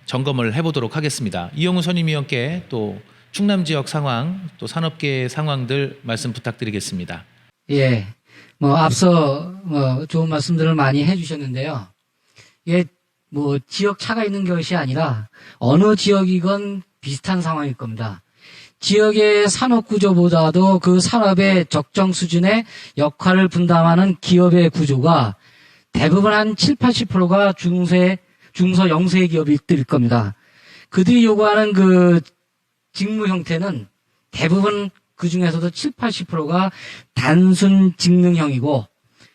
점검을 해보도록 하겠습니다. 이영훈 선임위원께 또 충남 지역 상황, 또 산업계 상황들 말씀 부탁드리겠습니다. 예, 앞서 좋은 말씀들을 많이 해주셨는데요. 예, 지역 차가 있는 것이 아니라 어느 지역이건 비슷한 상황일 겁니다. 지역의 산업 구조보다도 그 산업의 적정 수준의 역할을 분담하는 기업의 구조가 대부분 한 7, 80%가 중소 영세 기업일 겁니다. 그들이 요구하는 그 직무 형태는 대부분 그 중에서도 7, 80%가 단순 직능형이고,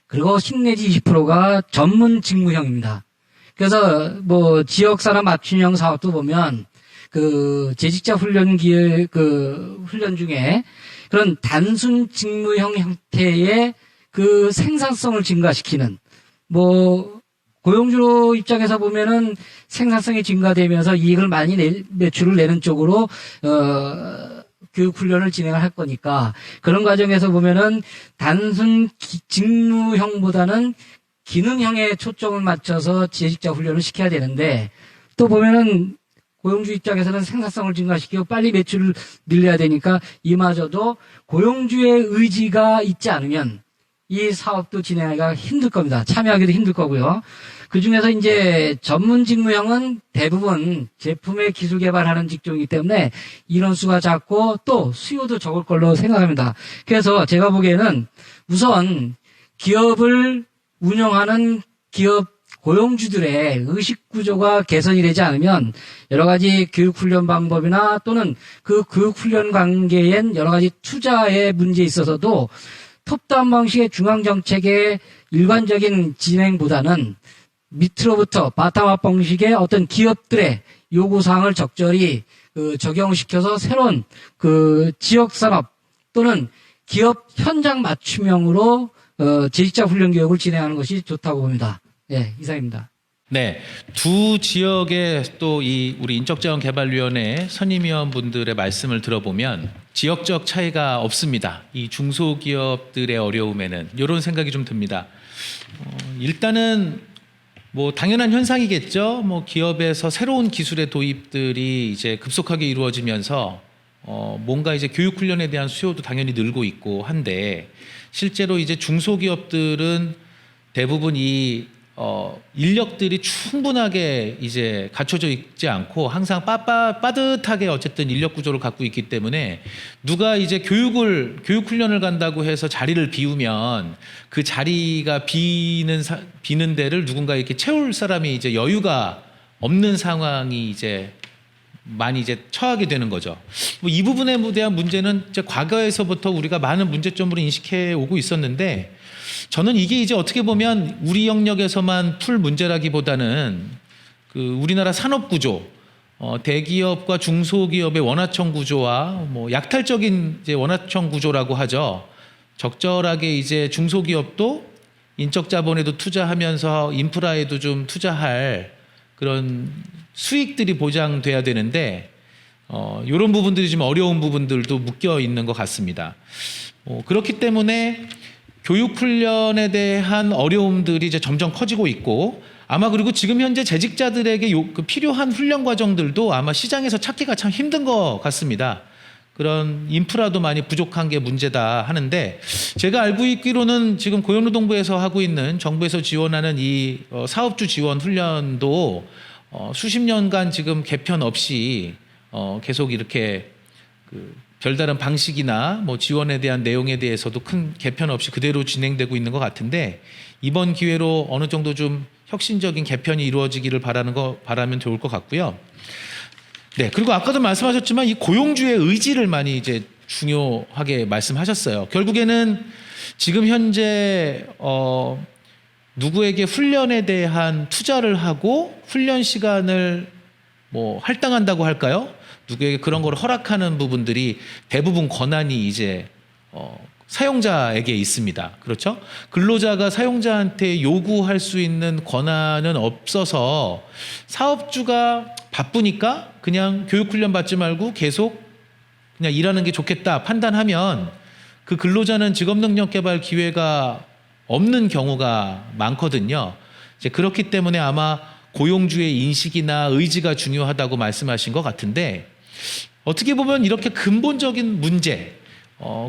그리고 10 내지 20%가 전문 직무형입니다. 그래서 지역 산업 맞춤형 사업도 보면 그 재직자 훈련 훈련 중에 그런 단순 직무형 형태의 그 생산성을 증가시키는, 고용주 입장에서 보면은 생산성이 증가되면서 이익을 많이 매출을 내는 쪽으로 교육 훈련을 진행을 할 거니까, 그런 과정에서 보면은 단순 직무형보다는 기능형에 초점을 맞춰서 재직자 훈련을 시켜야 되는데, 또 보면은 고용주 입장에서는 생산성을 증가시키고 빨리 매출을 늘려야 되니까 이마저도 고용주의 의지가 있지 않으면 이 사업도 진행하기가 힘들 겁니다. 참여하기도 힘들 거고요. 그 중에서 이제 전문 직무형은 대부분 제품의 기술 개발하는 직종이기 때문에 인원수가 작고 또 수요도 적을 걸로 생각합니다. 그래서 제가 보기에는 우선 기업을 운영하는 기업 고용주들의 의식 구조가 개선이 되지 않으면 여러 가지 교육훈련 방법이나 또는 그 교육훈련 관계엔 여러 가지 투자의 문제에 있어서도 톱다운 방식의 중앙정책의 일관적인 진행보다는 밑으로부터 바텀업 방식의 어떤 기업들의 요구사항을 적절히 적용시켜서 새로운 지역산업 또는 기업 현장 맞춤형으로 재직자 훈련 교육을 진행하는 것이 좋다고 봅니다. 예, 이상입니다. 네, 두 지역의 또 이 우리 인적자원개발위원회 선임위원분들의 말씀을 들어보면 지역적 차이가 없습니다. 이 중소기업들의 어려움에는 이런 생각이 좀 듭니다. 일단은 뭐 당연한 현상이겠죠. 뭐 기업에서 새로운 기술의 도입들이 이제 급속하게 이루어지면서 뭔가 이제 교육 훈련에 대한 수요도 당연히 늘고 있고 한데 실제로 이제 중소기업들은 대부분 이 인력들이 충분하게 이제 갖춰져 있지 않고 항상 빠듯하게 어쨌든 인력 구조를 갖고 있기 때문에 누가 이제 교육 훈련을 간다고 해서 자리를 비우면 그 자리가 비는 데를 누군가 이렇게 채울 사람이 이제 여유가 없는 상황이 이제 많이 이제 처하게 되는 거죠. 뭐 이 부분에 대한 문제는 이제 과거에서부터 우리가 많은 문제점으로 인식해 오고 있었는데 저는 이게 이제 어떻게 보면 우리 영역에서만 풀 문제라기보다는 그 우리나라 산업 구조, 대기업과 중소기업의 원하청 구조와 뭐 약탈적인 이제 원하청 구조라고 하죠. 적절하게 이제 중소기업도 인적 자본에도 투자하면서 인프라에도 좀 투자할 그런 수익들이 보장돼야 되는데 이런 부분들이 좀 어려운 부분들도 묶여 있는 것 같습니다. 그렇기 때문에 교육 훈련에 대한 어려움들이 이제 점점 커지고 있고 아마 그리고 지금 현재 재직자들에게 그 필요한 훈련 과정들도 아마 시장에서 찾기가 참 힘든 것 같습니다. 그런 인프라도 많이 부족한 게 문제다 하는데 제가 알고 있기로는 지금 고용노동부에서 하고 있는 정부에서 지원하는 이 사업주 지원 훈련도 수십 년간 지금 개편 없이 계속 이렇게 그 별다른 방식이나 뭐 지원에 대한 내용에 대해서도 큰 개편 없이 그대로 진행되고 있는 것 같은데 이번 기회로 어느 정도 좀 혁신적인 개편이 이루어지기를 바라면 좋을 것 같고요. 네, 그리고 아까도 말씀하셨지만 이 고용주의 의지를 많이 이제 중요하게 말씀하셨어요. 결국에는 지금 현재 누구에게 훈련에 대한 투자를 하고 훈련 시간을 뭐 할당한다고 할까요? 누구에게 그런 걸 허락하는 부분들이 대부분 권한이 이제 사용자에게 있습니다. 그렇죠? 근로자가 사용자한테 요구할 수 있는 권한은 없어서 사업주가 바쁘니까 그냥 교육훈련 받지 말고 계속 그냥 일하는 게 좋겠다 판단하면 그 근로자는 직업능력 개발 기회가 없는 경우가 많거든요. 이제 그렇기 때문에 아마 고용주의 인식이나 의지가 중요하다고 말씀하신 것 같은데 어떻게 보면 이렇게 근본적인 문제,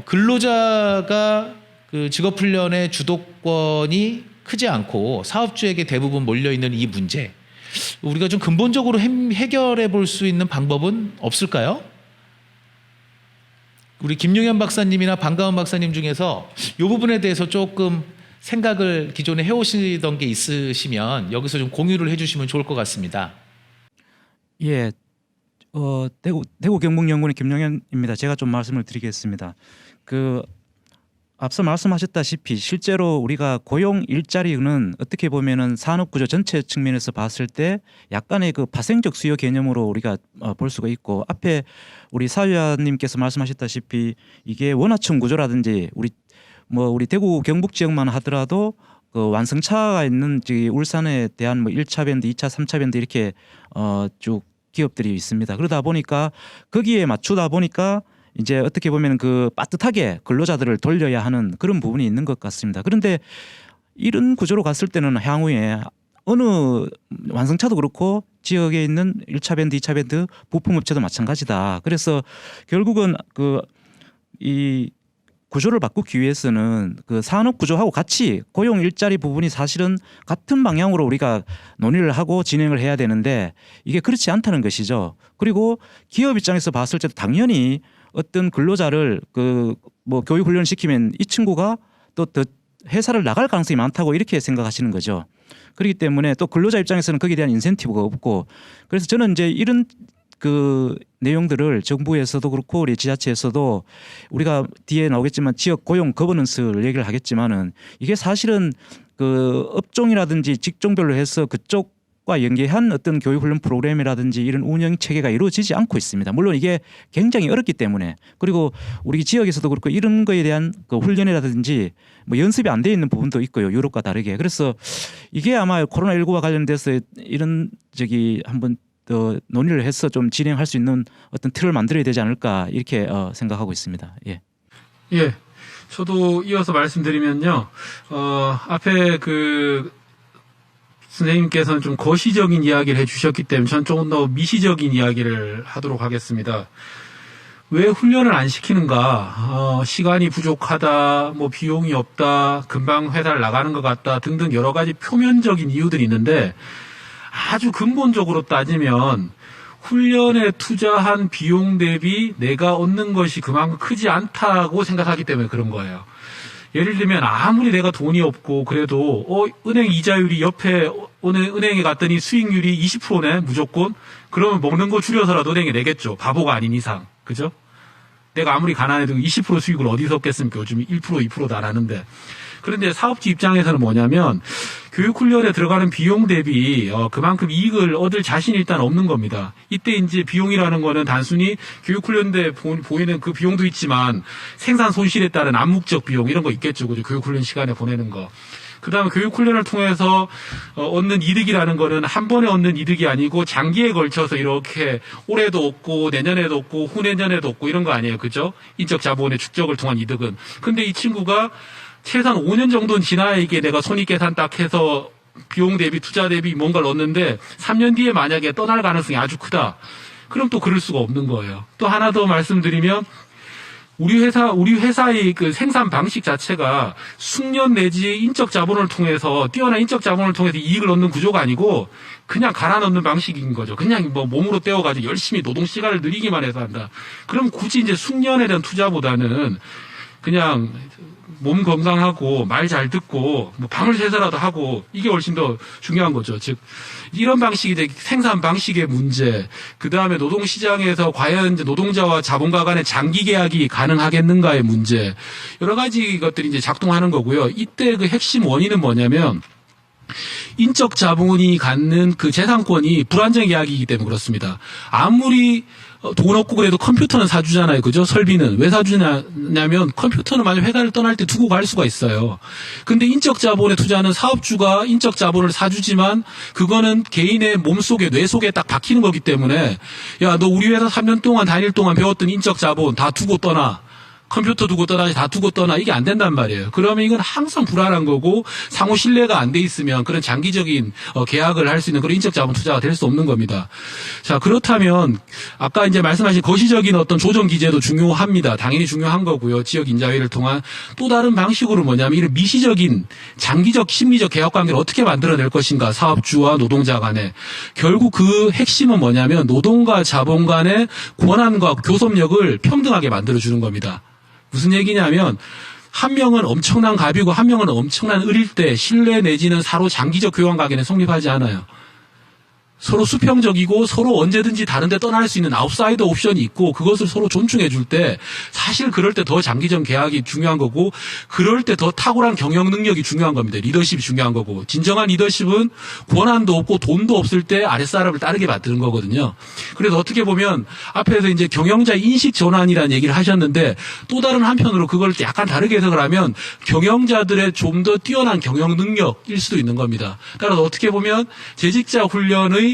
근로자가 그 직업훈련의 주도권이 크지 않고 사업주에게 대부분 몰려있는 이 문제, 우리가 좀 근본적으로 해결해 볼 수 있는 방법은 없을까요? 우리 김용현 박사님이나 방가은 박사님 중에서 이 부분에 대해서 조금 생각을 기존에 해오시던 게 있으시면 여기서 좀 공유를 해주시면 좋을 것 같습니다. 예, 대구 경북연구원의 김용현입니다. 제가 좀 말씀을 드리겠습니다. 그 앞서 말씀하셨다시피 실제로 우리가 고용 일자리는 어떻게 보면은 산업 구조 전체 측면에서 봤을 때 약간의 그 파생적 수요 개념으로 우리가 볼 수가 있고 앞에 우리 사위원님께서 말씀하셨다시피 이게 원하청 구조라든지 우리 대구 경북 지역만 하더라도 그 완성차가 있는 울산에 대한 뭐 1차 밴드, 2차, 3차 밴드 이렇게 쭉 기업들이 있습니다. 그러다 보니까 거기에 맞추다 보니까 이제 어떻게 보면 그 빠듯하게 근로자들을 돌려야 하는 그런 부분이 있는 것 같습니다. 그런데 이런 구조로 갔을 때는 향후에 어느 완성차도 그렇고 지역에 있는 1차 밴드, 2차 밴드 부품업체도 마찬가지다. 그래서 결국은 이 구조를 바꾸기 위해서는 그 산업 구조하고 같이 고용 일자리 부분이 사실은 같은 방향으로 우리가 논의를 하고 진행을 해야 되는데 이게 그렇지 않다는 것이죠. 그리고 기업 입장에서 봤을 때도 당연히 어떤 근로자를 교육 훈련 시키면 이 친구가 또 더 회사를 나갈 가능성이 많다고 이렇게 생각하시는 거죠. 그렇기 때문에 또 근로자 입장에서는 거기에 대한 인센티브가 없고 그래서 저는 이제 이런 그 내용들을 정부에서도 그렇고 우리 지자체에서도 우리가 뒤에 나오겠지만 지역 고용 거버넌스를 얘기를 하겠지만은 이게 사실은 그 업종이라든지 직종별로 해서 그쪽과 교육과 연계한 어떤 교육훈련 프로그램이라든지 이런 운영 체계가 이루어지지 않고 있습니다. 물론 이게 굉장히 어렵기 때문에 그리고 우리 지역에서도 그렇고 이런 거에 대한 그 훈련이라든지 뭐 연습이 안 돼 있는 부분도 있고요. 유럽과 다르게. 그래서 이게 아마 코로나19와 관련돼서 이런 한번 논의를 해서 좀 진행할 수 있는 어떤 틀을 만들어야 되지 않을까 이렇게 생각하고 있습니다. 예. 예. 저도 이어서 말씀드리면요. 앞에 선생님께서는 좀 거시적인 이야기를 해주셨기 때문에 저는 조금 더 미시적인 이야기를 하도록 하겠습니다. 왜 훈련을 안 시키는가? 시간이 부족하다, 뭐 비용이 없다, 금방 회사를 나가는 것 같다 등등 여러 가지 표면적인 이유들이 있는데 아주 근본적으로 따지면 훈련에 투자한 비용 대비 내가 얻는 것이 그만큼 크지 않다고 생각하기 때문에 그런 거예요. 예를 들면 아무리 내가 돈이 없고 그래도 은행 이자율이 옆에 은행에 갔더니 수익률이 20%네 무조건. 그러면 먹는 거 줄여서라도 은행에 내겠죠. 바보가 아닌 이상. 그죠? 내가 아무리 가난해도 20% 수익을 어디서 얻겠습니까? 요즘 1% 2%도 안 하는데. 그런데 사업주 입장에서는 뭐냐면 교육훈련에 들어가는 비용 대비 그만큼 이익을 얻을 자신이 일단 없는 겁니다. 이때 이제 비용이라는 거는 단순히 교육훈련대 보이는 그 비용도 있지만 생산 손실에 따른 암묵적 비용 이런 거 있겠죠. 그죠? 교육훈련 시간에 보내는 거. 그 다음에 교육훈련을 통해서 얻는 이득이라는 거는 한 번에 얻는 이득이 아니고 장기에 걸쳐서 이렇게 올해도 얻고 내년에도 얻고 후내년에도 얻고 이런 거 아니에요. 그죠? 인적 자본의 축적을 통한 이득은. 근데 이 친구가 최소한 5년 정도는 지나야 이게 내가 손익계산 딱 해서 비용 대비 투자 대비 뭔가를 얻는데 3년 뒤에 만약에 떠날 가능성이 아주 크다. 그럼 또 그럴 수가 없는 거예요. 또 하나 더 말씀드리면 우리 회사의 그 생산 방식 자체가 숙련 내지 인적 자본을 통해서 뛰어난 인적 자본을 통해서 이익을 얻는 구조가 아니고 그냥 갈아 넣는 방식인 거죠. 그냥 뭐 몸으로 떼어가지고 열심히 노동 시간을 늘리기만 해서 한다. 그럼 굳이 이제 숙련에 대한 투자보다는 그냥 몸 건강하고 말 잘 듣고 뭐 밤을 새서라도 하고 이게 훨씬 더 중요한 거죠. 즉 이런 방식이 이제 생산 방식의 문제, 그 다음에 노동 시장에서 과연 이제 노동자와 자본가 간의 장기 계약이 가능하겠는가의 문제, 여러 가지 것들이 이제 작동하는 거고요. 이때 그 핵심 원인은 뭐냐면 인적 자본이 갖는 그 재산권이 불안정 계약이기 때문에 그렇습니다. 아무리 돈 없고 그래도 컴퓨터는 사주잖아요. 그죠? 설비는. 왜 사주냐면 컴퓨터는 만약 회사를 떠날 때 두고 갈 수가 있어요. 근데 인적 자본에 투자하는 사업주가 인적 자본을 사주지만 그거는 개인의 몸속에 뇌 속에 딱 박히는 거기 때문에 야, 너 우리 회사 3년 동안 다닐 동안 배웠던 인적 자본 다 두고 떠나. 컴퓨터 두고 떠나, 다 두고 떠나, 이게 안 된단 말이에요. 그러면 이건 항상 불안한 거고, 상호 신뢰가 안 돼 있으면 그런 장기적인 계약을 할 수 있는 그런 인적 자본 투자가 될 수 없는 겁니다. 자, 그렇다면, 아까 이제 말씀하신 거시적인 어떤 조정 기제도 중요합니다. 당연히 중요한 거고요. 지역 인자회를 통한 또 다른 방식으로 뭐냐면, 이런 미시적인, 장기적, 심리적 계약 관계를 어떻게 만들어낼 것인가, 사업주와 노동자 간에. 결국 그 핵심은 뭐냐면, 노동과 자본 간의 권한과 교섭력을 평등하게 만들어주는 겁니다. 무슨 얘기냐면 한 명은 엄청난 갑이고 한 명은 엄청난 을일 때 신뢰 내지는 서로 장기적 교환 관계는 성립하지 않아요. 서로 수평적이고 서로 언제든지 다른 데 떠날 수 있는 아웃사이더 옵션이 있고 그것을 서로 존중해 줄 때 사실 그럴 때 더 장기적 계약이 중요한 거고 그럴 때 더 탁월한 경영 능력이 중요한 겁니다. 리더십이 중요한 거고 진정한 리더십은 권한도 없고 돈도 없을 때 아랫사람을 따르게 만드는 거거든요. 그래서 어떻게 보면 앞에서 이제 경영자 인식 전환이라는 얘기를 하셨는데 또 다른 한편으로 그걸 약간 다르게 해석을 하면 경영자들의 좀 더 뛰어난 경영 능력일 수도 있는 겁니다. 따라서 어떻게 보면 재직자 훈련의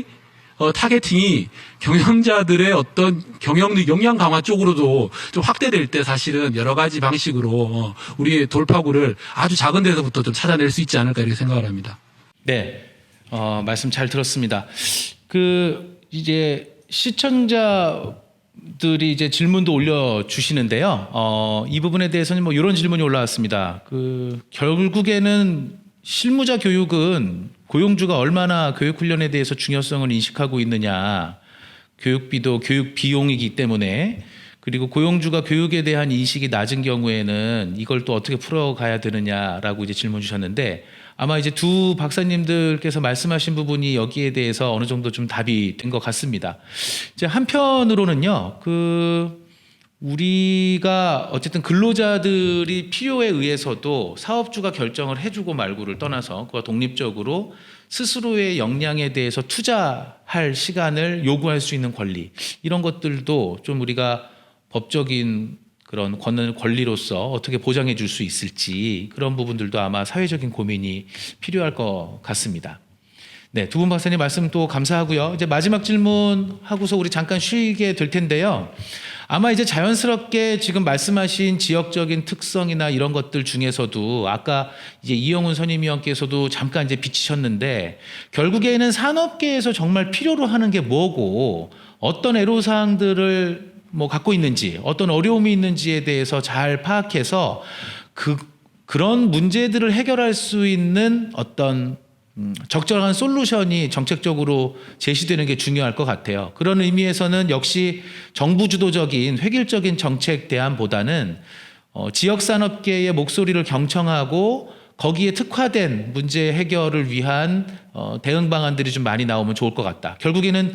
타겟팅이 경영자들의 어떤 경영 역량 강화 쪽으로도 좀 확대될 때 사실은 여러 가지 방식으로 우리의 돌파구를 아주 작은 데서부터 좀 찾아낼 수 있지 않을까 이렇게 생각을 합니다. 네, 말씀 잘 들었습니다. 이제 시청자들이 이제 질문도 올려주시는데요. 이 부분에 대해서는 뭐 이런 질문이 올라왔습니다. 결국에는 실무자 교육은 고용주가 얼마나 교육훈련에 대해서 중요성을 인식하고 있느냐, 교육비도 교육 비용이기 때문에, 그리고 고용주가 교육에 대한 인식이 낮은 경우에는 이걸 또 어떻게 풀어가야 되느냐라고 이제 질문 주셨는데, 아마 이제 두 박사님들께서 말씀하신 부분이 여기에 대해서 어느 정도 좀 답이 된 것 같습니다. 이제 한편으로는요, 우리가 어쨌든 근로자들이 필요에 의해서도 사업주가 결정을 해주고 말고를 떠나서 그가 독립적으로 스스로의 역량에 대해서 투자할 시간을 요구할 수 있는 권리, 이런 것들도 좀 우리가 법적인 그런 권리로서 어떻게 보장해 줄 수 있을지, 그런 부분들도 아마 사회적인 고민이 필요할 것 같습니다. 네, 두 분 박사님 말씀 또 감사하고요. 이제 마지막 질문 하고서 우리 잠깐 쉬게 될 텐데요. 아마 이제 자연스럽게 지금 말씀하신 지역적인 특성이나 이런 것들 중에서도 아까 이제 이영훈 선임위원께서도 잠깐 이제 비치셨는데, 결국에는 산업계에서 정말 필요로 하는 게 뭐고 어떤 애로사항들을 뭐 갖고 있는지, 어떤 어려움이 있는지에 대해서 잘 파악해서 그런 문제들을 해결할 수 있는 어떤 적절한 솔루션이 정책적으로 제시되는 게 중요할 것 같아요. 그런 의미에서는 역시 정부 주도적인 획일적인 정책 대안보다는 지역산업계의 목소리를 경청하고 거기에 특화된 문제 해결을 위한 대응 방안들이 좀 많이 나오면 좋을 것 같다. 결국에는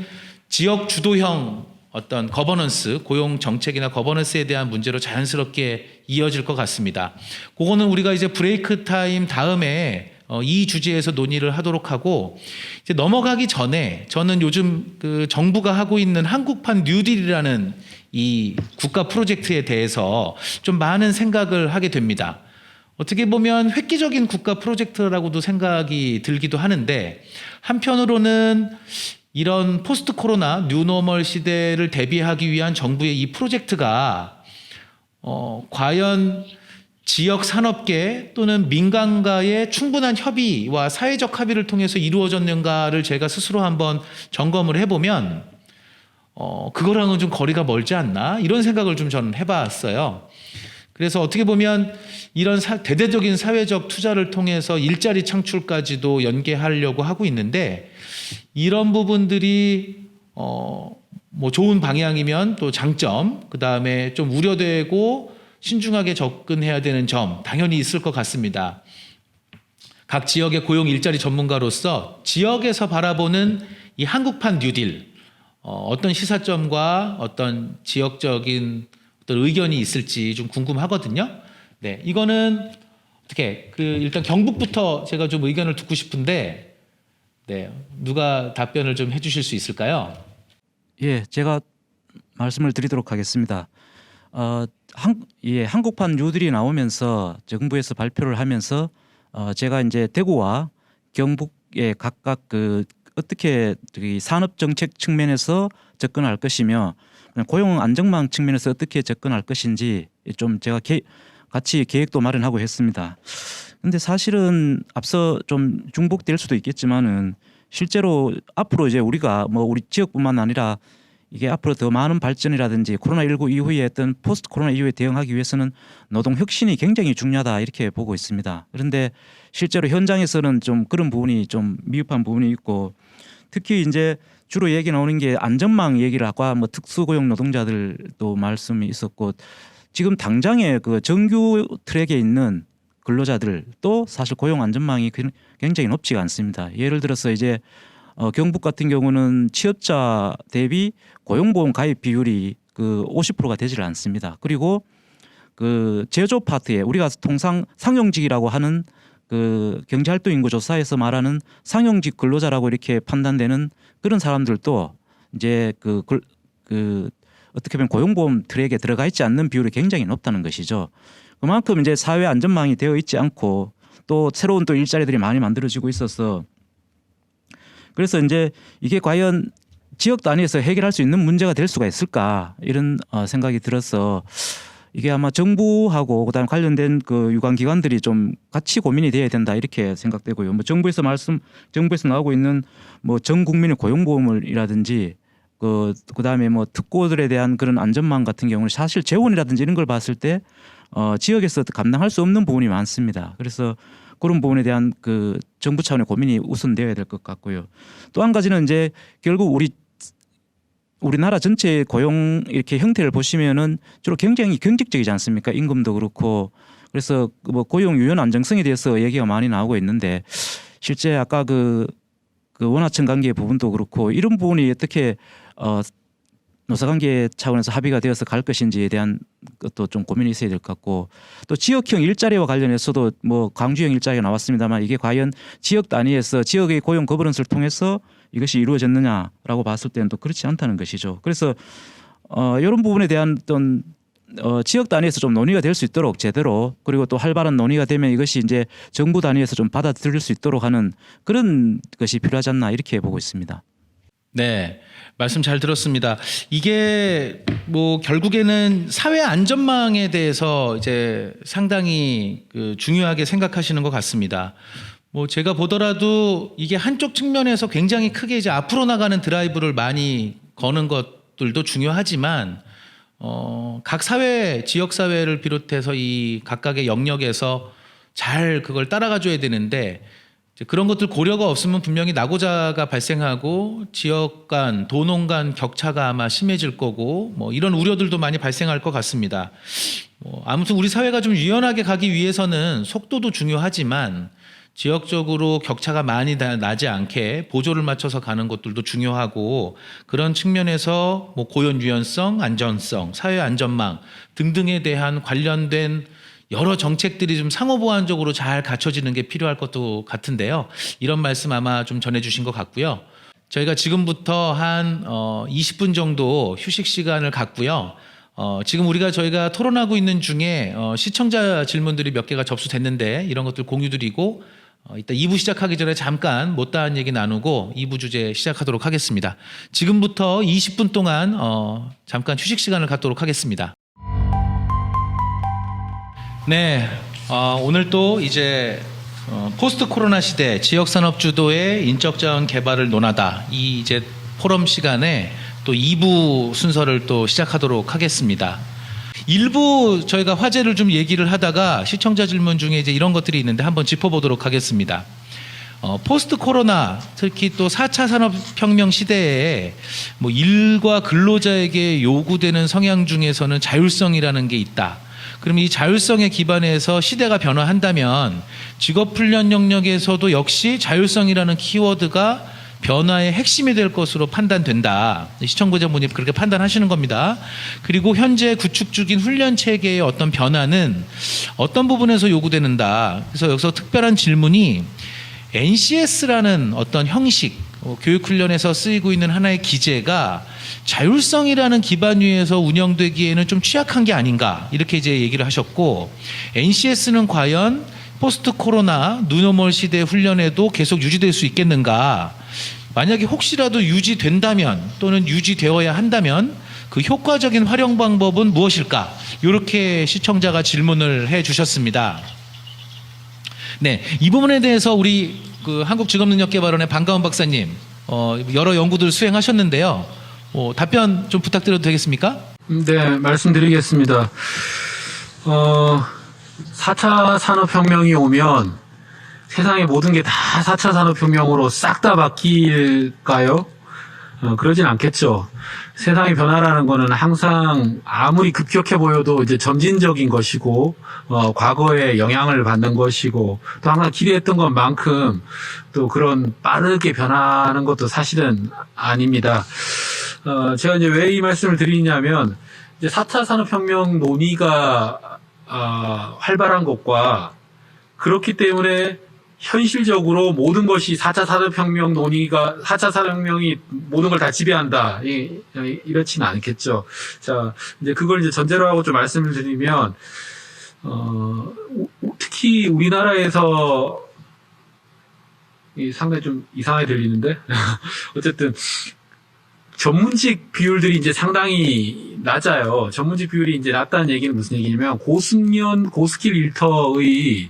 지역 주도형 어떤 거버넌스, 고용 정책이나 거버넌스에 대한 문제로 자연스럽게 이어질 것 같습니다. 그거는 우리가 이제 브레이크 타임 다음에 이 주제에서 논의를 하도록 하고, 이제 넘어가기 전에 저는 요즘 그 정부가 하고 있는 한국판 뉴딜이라는 이 국가 프로젝트에 대해서 좀 많은 생각을 하게 됩니다. 어떻게 보면 획기적인 국가 프로젝트라고도 생각이 들기도 하는데, 한편으로는 이런 포스트 코로나 뉴노멀 시대를 대비하기 위한 정부의 이 프로젝트가 과연 지역 산업계 또는 민간과의 충분한 협의와 사회적 합의를 통해서 이루어졌는가를 제가 스스로 한번 점검을 해보면 그거랑은 좀 거리가 멀지 않나, 이런 생각을 좀 저는 해봤어요. 그래서 어떻게 보면 이런 대대적인 사회적 투자를 통해서 일자리 창출까지도 연계하려고 하고 있는데, 이런 부분들이 뭐 좋은 방향이면 또 장점, 그 다음에 좀 우려되고 신중하게 접근해야 되는 점 당연히 있을 것 같습니다. 각 지역의 고용 일자리 전문가로서 지역에서 바라보는 이 한국판 뉴딜, 어떤 시사점과 어떤 지역적인 어떤 의견이 있을지 좀 궁금하거든요. 네, 이거는 어떻게 일단 경북부터 제가 좀 의견을 듣고 싶은데, 네, 누가 답변을 좀 해주실 수 있을까요? 예, 제가 말씀을 드리도록 하겠습니다. 한국판 뉴딜이 나오면서 정부에서 발표를 하면서 제가 이제 대구와 경북에 각각 어떻게 산업 정책 측면에서 접근할 것이며 고용 안정망 측면에서 어떻게 접근할 것인지 좀 제가 같이 계획도 마련하고 했습니다. 근데 사실은 앞서 좀 중복될 수도 있겠지만은 실제로 앞으로 이제 우리가 뭐 우리 지역뿐만 아니라 이게 앞으로 더 많은 발전이라든지 코로나19 이후에 어떤 포스트 코로나 이후에 대응하기 위해서는 노동 혁신이 굉장히 중요하다, 이렇게 보고 있습니다. 그런데 실제로 현장에서는 좀 그런 부분이 좀 미흡한 부분이 있고, 특히 이제 주로 얘기 나오는 게 안전망 얘기를 아까 뭐 특수고용 노동자들도 말씀이 있었고, 지금 당장에 그 정규 트랙에 있는 근로자들도 사실 고용 안전망이 굉장히 높지가 않습니다. 예를 들어서 이제 경북 같은 경우는 취업자 대비 고용보험 가입 비율이 50%가 되질 않습니다. 그리고 그 제조 파트에 우리가 통상 상용직이라고 하는 그 경제활동인구조사에서 말하는 상용직 근로자라고 이렇게 판단되는 그런 사람들도 이제 어떻게 보면 고용보험 트랙에 들어가 있지 않는 비율이 굉장히 높다는 것이죠. 그만큼 이제 사회 안전망이 되어 있지 않고 또 새로운 또 일자리들이 많이 만들어지고 있어서, 그래서 이제 이게 과연 지역 단위에서 해결할 수 있는 문제가 될 수가 있을까, 이런 생각이 들어서 이게 아마 정부하고 그다음 관련된 그 유관기관들이 좀 같이 고민이 돼야 된다, 이렇게 생각되고요. 뭐 정부에서 나오고 있는 뭐 전 국민의 고용보험을이라든지 그다음에 뭐 특고들에 대한 그런 안전망 같은 경우는 사실 재원이라든지 이런 걸 봤을 때 지역에서 감당할 수 없는 부분이 많습니다. 그래서 그런 부분에 대한 그 정부 차원의 고민이 우선되어야 될 것 같고요. 또 한 가지는 이제 결국 우리나라 전체 고용 이렇게 형태를 보시면은 주로 굉장히 경직적이지 않습니까? 임금도 그렇고. 그래서 뭐 고용 유연 안정성에 대해서 얘기가 많이 나오고 있는데, 실제 아까 그 원하청 관계 부분도 그렇고 이런 부분이 어떻게 노사관계 차원에서 합의가 되어서 갈 것인지에 대한 것도 좀 고민이 있어야 될 것 같고, 또 지역형 일자리와 관련해서도 뭐 광주형 일자리가 나왔습니다만 이게 과연 지역 단위에서 지역의 고용 거버넌스를 통해서 이것이 이루어졌느냐라고 봤을 때는 또 그렇지 않다는 것이죠. 그래서 이런 부분에 대한 어떤 지역 단위에서 좀 논의가 될 수 있도록 제대로, 그리고 또 활발한 논의가 되면 이것이 이제 정부 단위에서 좀 받아들일 수 있도록 하는 그런 것이 필요하지 않나 이렇게 보고 있습니다. 네, 말씀 잘 들었습니다. 이게 뭐 결국에는 사회 안전망에 대해서 이제 상당히 중요하게 생각하시는 것 같습니다. 뭐 제가 보더라도 이게 한쪽 측면에서 굉장히 크게 이제 앞으로 나가는 드라이브를 많이 거는 것들도 중요하지만 각 사회, 지역 사회를 비롯해서 이 각각의 영역에서 잘 그걸 따라가 줘야 되는데, 이제 그런 것들 고려가 없으면 분명히 낙오자가 발생하고 지역 간, 도농 간 격차가 아마 심해질 거고, 뭐 이런 우려들도 많이 발생할 것 같습니다. 아무튼 우리 사회가 좀 유연하게 가기 위해서는 속도도 중요하지만 지역적으로 격차가 많이 나지 않게 보조를 맞춰서 가는 것들도 중요하고, 그런 측면에서 뭐 고용 유연성, 안전성, 사회 안전망 등등에 대한 관련된 여러 정책들이 좀 상호보완적으로 잘 갖춰지는 게 필요할 것도 같은데요. 이런 말씀 아마 좀 전해주신 것 같고요. 저희가 지금부터 한 20분 정도 휴식 시간을 갖고요. 지금 저희가 토론하고 있는 중에 시청자 질문들이 몇 개가 접수됐는데 이런 것들 공유드리고 이따 2부 시작하기 전에 잠깐 못다한 얘기 나누고 2부 주제 시작하도록 하겠습니다. 지금부터 20분 동안 잠깐 휴식 시간을 갖도록 하겠습니다. 네, 오늘 또 이제 포스트 코로나 시대 지역산업 주도의 인적자원 개발을 논하다, 이 이제 포럼 시간에 또 2부 순서를 또 시작하도록 하겠습니다. 일부 저희가 화제를 좀 얘기를 하다가 시청자 질문 중에 이제 이런 것들이 있는데 한번 짚어보도록 하겠습니다. 포스트 코로나, 특히 또 4차 산업혁명 시대에 뭐 일과 근로자에게 요구되는 성향 중에서는 자율성이라는 게 있다. 그럼 이 자율성에 기반해서 시대가 변화한다면 직업훈련 영역에서도 역시 자율성이라는 키워드가 변화의 핵심이 될 것으로 판단된다. 시청자분이 그렇게 판단하시는 겁니다. 그리고 현재 구축 중인 훈련 체계의 어떤 변화는 어떤 부분에서 요구되는다. 그래서 여기서 특별한 질문이 NCS라는 어떤 형식, 교육훈련에서 쓰이고 있는 하나의 기제가 자율성이라는 기반 위에서 운영되기에는 좀 취약한 게 아닌가, 이렇게 이제 얘기를 하셨고, NCS는 과연 포스트 코로나 뉴노멀 시대 훈련에도 계속 유지될 수 있겠는가, 만약에 혹시라도 유지된다면 또는 유지되어야 한다면 그 효과적인 활용 방법은 무엇일까, 이렇게 시청자가 질문을 해 주셨습니다. 네, 이 부분에 대해서 우리 한국직업능력개발원의 반가운 박사님 여러 연구들 수행하셨는데요. 답변 좀 부탁드려도 되겠습니까? 네, 말씀드리겠습니다. 4차 산업혁명이 오면 세상의 모든 게 다 4차 산업혁명으로 싹 다 바뀔까요? 그러진 않겠죠. 세상의 변화라는 거는 항상 아무리 급격해 보여도 이제 점진적인 것이고, 과거에 영향을 받는 것이고, 또 항상 기대했던 것만큼 또 그런 빠르게 변하는 것도 사실은 아닙니다. 제가 이제 왜 이 말씀을 드리냐면, 이제 4차 산업혁명 논의가, 활발한 것과 그렇기 때문에 현실적으로 모든 것이 4차 산업혁명 논의가, 4차 산업혁명이 모든 걸 다 지배한다. 이렇지는 않겠죠. 자, 이제 그걸 이제 전제로 하고 좀 말씀을 드리면, 특히 우리나라에서, 상당히 좀 이상하게 들리는데? 어쨌든, 전문직 비율들이 이제 상당히 낮아요. 전문직 비율이 이제 낮다는 얘기는 무슨 얘기냐면, 고숙련, 고스킬 일터의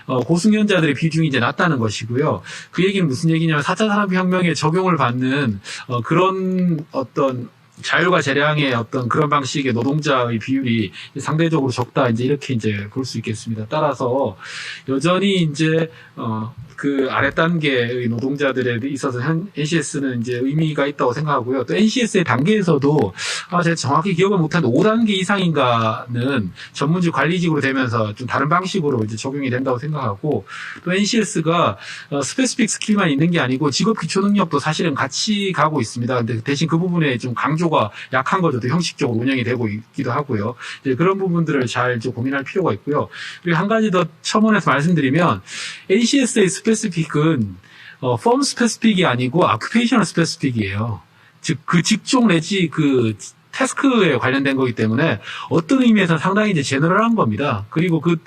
고숙련자들의 비중이 이제 낮다는 것이고요. 그 얘기는 무슨 얘기냐면 4차 산업혁명에 적용을 받는 그런 어떤 자율과 재량의 어떤 그런 방식의 노동자의 비율이 상대적으로 적다, 이제 이렇게 이제 볼 수 있겠습니다. 따라서 여전히 이제 그 아래 단계의 노동자들에 있어서 NCS는 이제 의미가 있다고 생각하고요. 또 NCS의 단계에서도 제가 정확히 기억을 못하는데 5단계 이상인가는 전문직 관리직으로 되면서 좀 다른 방식으로 이제 적용이 된다고 생각하고, 또 NCS가 스페시픽 스킬만 있는 게 아니고 직업 기초 능력도 사실은 같이 가고 있습니다. 근데 대신 그 부분에 좀 강조 구조가 약한 거죠. 또 형식적으로 운영이 되고 있기도 하고요. 이제 그런 부분들을 잘 이제 고민할 필요가 있고요. 그리고 한 가지 더 첨언해서 말씀드리면 NCSA 스페시픽은 펌 스페시픽이 아니고 아큐페이셔널 스페시픽이에요. 즉 그 직종 내지 그 태스크에 관련된 거기 때문에 어떤 의미에서는 상당히 이제 제너럴한 겁니다. 그리고 그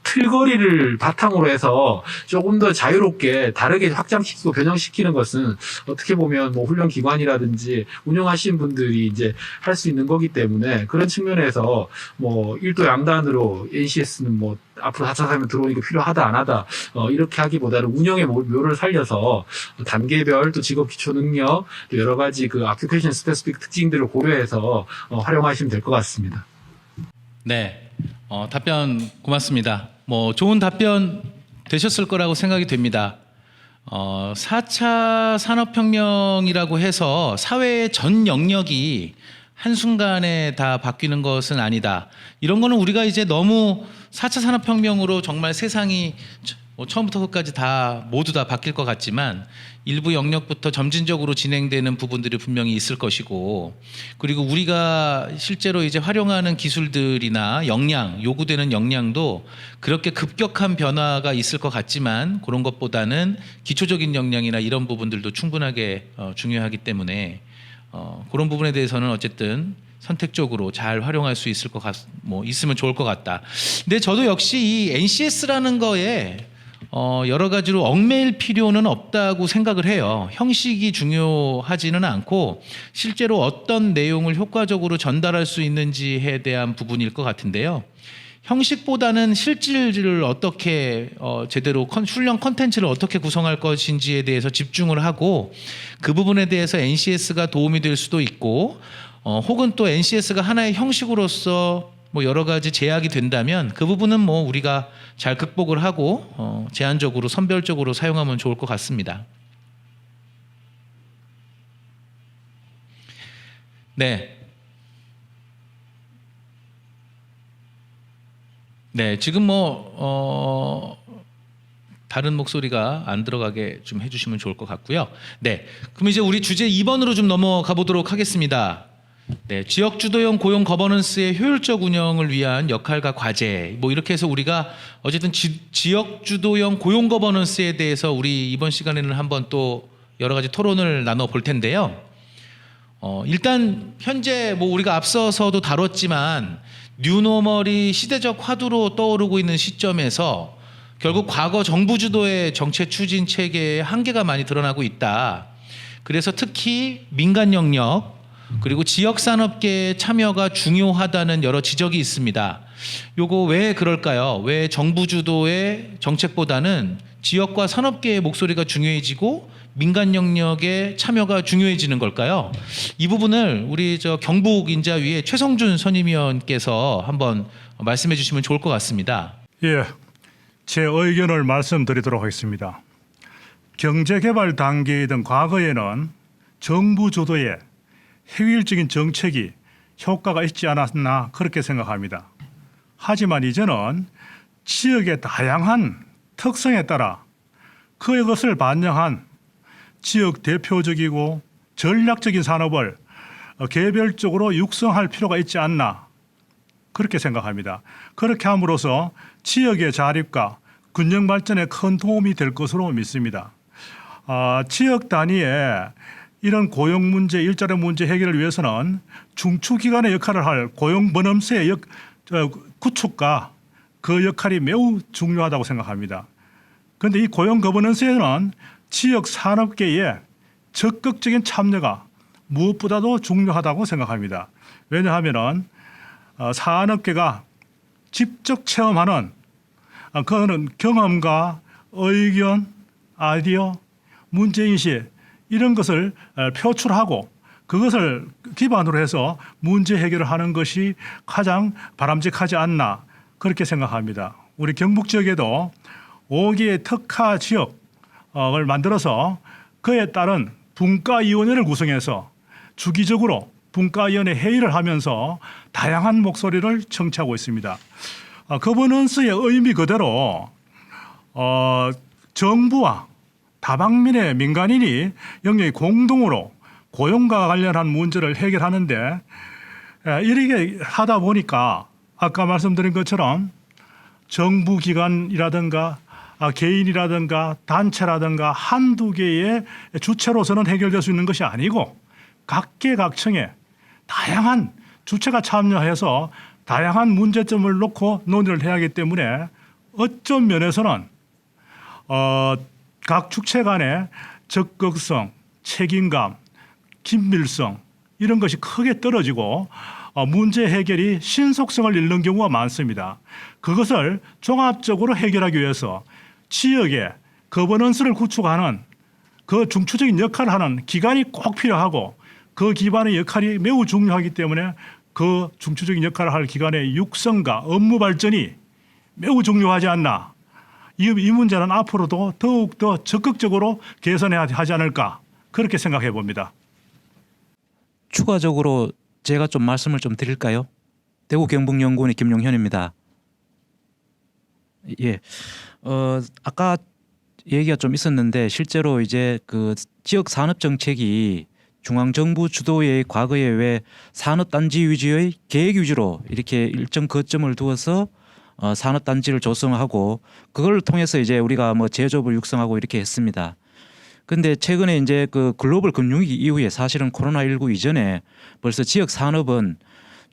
틀거리를 바탕으로 해서 조금 더 자유롭게 다르게 확장시키고 변형시키는 것은 어떻게 보면 뭐 훈련 기관이라든지 운영하시는 분들이 이제 할 수 있는 거기 때문에 그런 측면에서 뭐 일도 양단으로 NCS는 뭐 앞으로 4차 사면 들어오니까 필요하다 안 하다 이렇게 하기보다는 운영의 묘를 살려서 단계별 또 직업 기초 능력 또 여러 가지 그 아큐페이션 스페시픽 특징들을 고려해서 활용하시면 될 것 같습니다. 네, 답변 고맙습니다. 뭐 좋은 답변 되셨을 거라고 생각이 됩니다. 4차 산업혁명이라고 해서 사회의 전 영역이 한순간에 다 바뀌는 것은 아니다. 이런 거는 우리가 이제 너무 4차 산업혁명으로 정말 세상이 처음부터 끝까지 모두 다 바뀔 것 같지만 일부 영역부터 점진적으로 진행되는 부분들이 분명히 있을 것이고, 그리고 우리가 실제로 이제 활용하는 기술들이나 요구되는 역량도 그렇게 급격한 변화가 있을 것 같지만 그런 것보다는 기초적인 역량이나 이런 부분들도 충분하게 중요하기 때문에 그런 부분에 대해서는 어쨌든 선택적으로 잘 활용할 수 있을 있으면 좋을 것 같다. 근데 저도 역시 이 NCS라는 거에 여러 가지로 얽매일 필요는 없다고 생각을 해요. 형식이 중요하지는 않고 실제로 어떤 내용을 효과적으로 전달할 수 있는지에 대한 부분일 것 같은데요. 형식보다는 실질을 어떻게 제대로 훈련 컨텐츠를 어떻게 구성할 것인지에 대해서 집중을 하고 그 부분에 대해서 NCS가 도움이 될 수도 있고 혹은 또 NCS가 하나의 형식으로서 뭐 여러 가지 제약이 된다면 그 부분은 뭐 우리가 잘 극복을 하고 제한적으로 선별적으로 사용하면 좋을 것 같습니다. 네. 네, 지금 다른 목소리가 안 들어가게 좀 해주시면 좋을 것 같고요. 네, 그럼 이제 우리 주제 2번으로 좀 넘어가 보도록 하겠습니다. 네, 지역 주도형 고용 거버넌스의 효율적 운영을 위한 역할과 과제. 뭐 이렇게 해서 우리가 어쨌든 지역 주도형 고용 거버넌스에 대해서 우리 이번 시간에는 한번 또 여러 가지 토론을 나눠 볼 텐데요. 일단 현재 뭐 우리가 앞서서도 다뤘지만 뉴노멀이 시대적 화두로 떠오르고 있는 시점에서 결국 과거 정부 주도의 정책 추진 체계의 한계가 많이 드러나고 있다. 그래서 특히 민간 영역 그리고 지역 산업계의 참여가 중요하다는 여러 지적이 있습니다. 요거 왜 그럴까요? 왜 정부 주도의 정책보다는 지역과 산업계의 목소리가 중요해지고 민간 영역의 참여가 중요해지는 걸까요? 이 부분을 우리 경북인자위의 최성준 선임위원께서 한번 말씀해 주시면 좋을 것 같습니다. 예, 제 의견을 말씀드리도록 하겠습니다. 경제개발 단계이던 과거에는 정부 주도의 효율적인 정책이 효과가 있지 않았나 그렇게 생각합니다. 하지만 이제는 지역의 다양한 특성에 따라 그것을 반영한 지역 대표적이고 전략적인 산업을 개별적으로 육성할 필요가 있지 않나 그렇게 생각합니다. 그렇게 함으로써 지역의 자립과 균형 발전에 큰 도움이 될 것으로 믿습니다. 지역 단위의 이런 고용 문제, 일자리 문제 해결을 위해서는 중추기관의 역할을 할 고용 번음세의 구축과 그 역할이 매우 중요하다고 생각합니다. 그런데 이 고용 거버넌스에는 지역 산업계의 적극적인 참여가 무엇보다도 중요하다고 생각합니다. 왜냐하면 산업계가 직접 체험하는 그런 경험과 의견, 아이디어, 문제인식 이런 것을 표출하고 그것을 기반으로 해서 문제 해결을 하는 것이 가장 바람직하지 않나 그렇게 생각합니다. 우리 경북 지역에도 5개의 특화 지역을 만들어서 그에 따른 분과위원회를 구성해서 주기적으로 분과위원회 회의를 하면서 다양한 목소리를 청취하고 있습니다. 거버넌스의 의미 그대로 정부와 다방면의 민간인이 영역이 공동으로 고용과 관련한 문제를 해결하는데 이렇게 하다 보니까 아까 말씀드린 것처럼 정부 기관이라든가 개인이라든가 단체라든가 한두 개의 주체로서는 해결될 수 있는 것이 아니고 각계각층의 다양한 주체가 참여해서 다양한 문제점을 놓고 논의를 해야 하기 때문에 어떤 면에서는 각 주체 간의 적극성, 책임감, 긴밀성 이런 것이 크게 떨어지고 문제 해결이 신속성을 잃는 경우가 많습니다. 그것을 종합적으로 해결하기 위해서 지역에 거버넌스를 구축하는 그 중추적인 역할을 하는 기관이 꼭 필요하고 그 기관의 역할이 매우 중요하기 때문에 그 중추적인 역할을 할 기관의 육성과 업무 발전이 매우 중요하지 않나. 이 문제는 앞으로도 더욱 더 적극적으로 개선해야 하지 않을까 그렇게 생각해 봅니다. 추가적으로 제가 좀 말씀을 좀 드릴까요? 대구경북연구원의 김용현입니다. 예, 아까 얘기가 좀 있었는데 실제로 이제 그 지역 산업 정책이 중앙 정부 주도의 과거에 왜 산업 단지 위주의 계획 위주로 이렇게 일정 거점을 두어서 산업 단지를 조성하고 그걸 통해서 이제 우리가 뭐 제조업을 육성하고 이렇게 했습니다. 근데 최근에 이제 그 글로벌 금융위기 이후에 사실은 코로나19 이전에 벌써 지역 산업은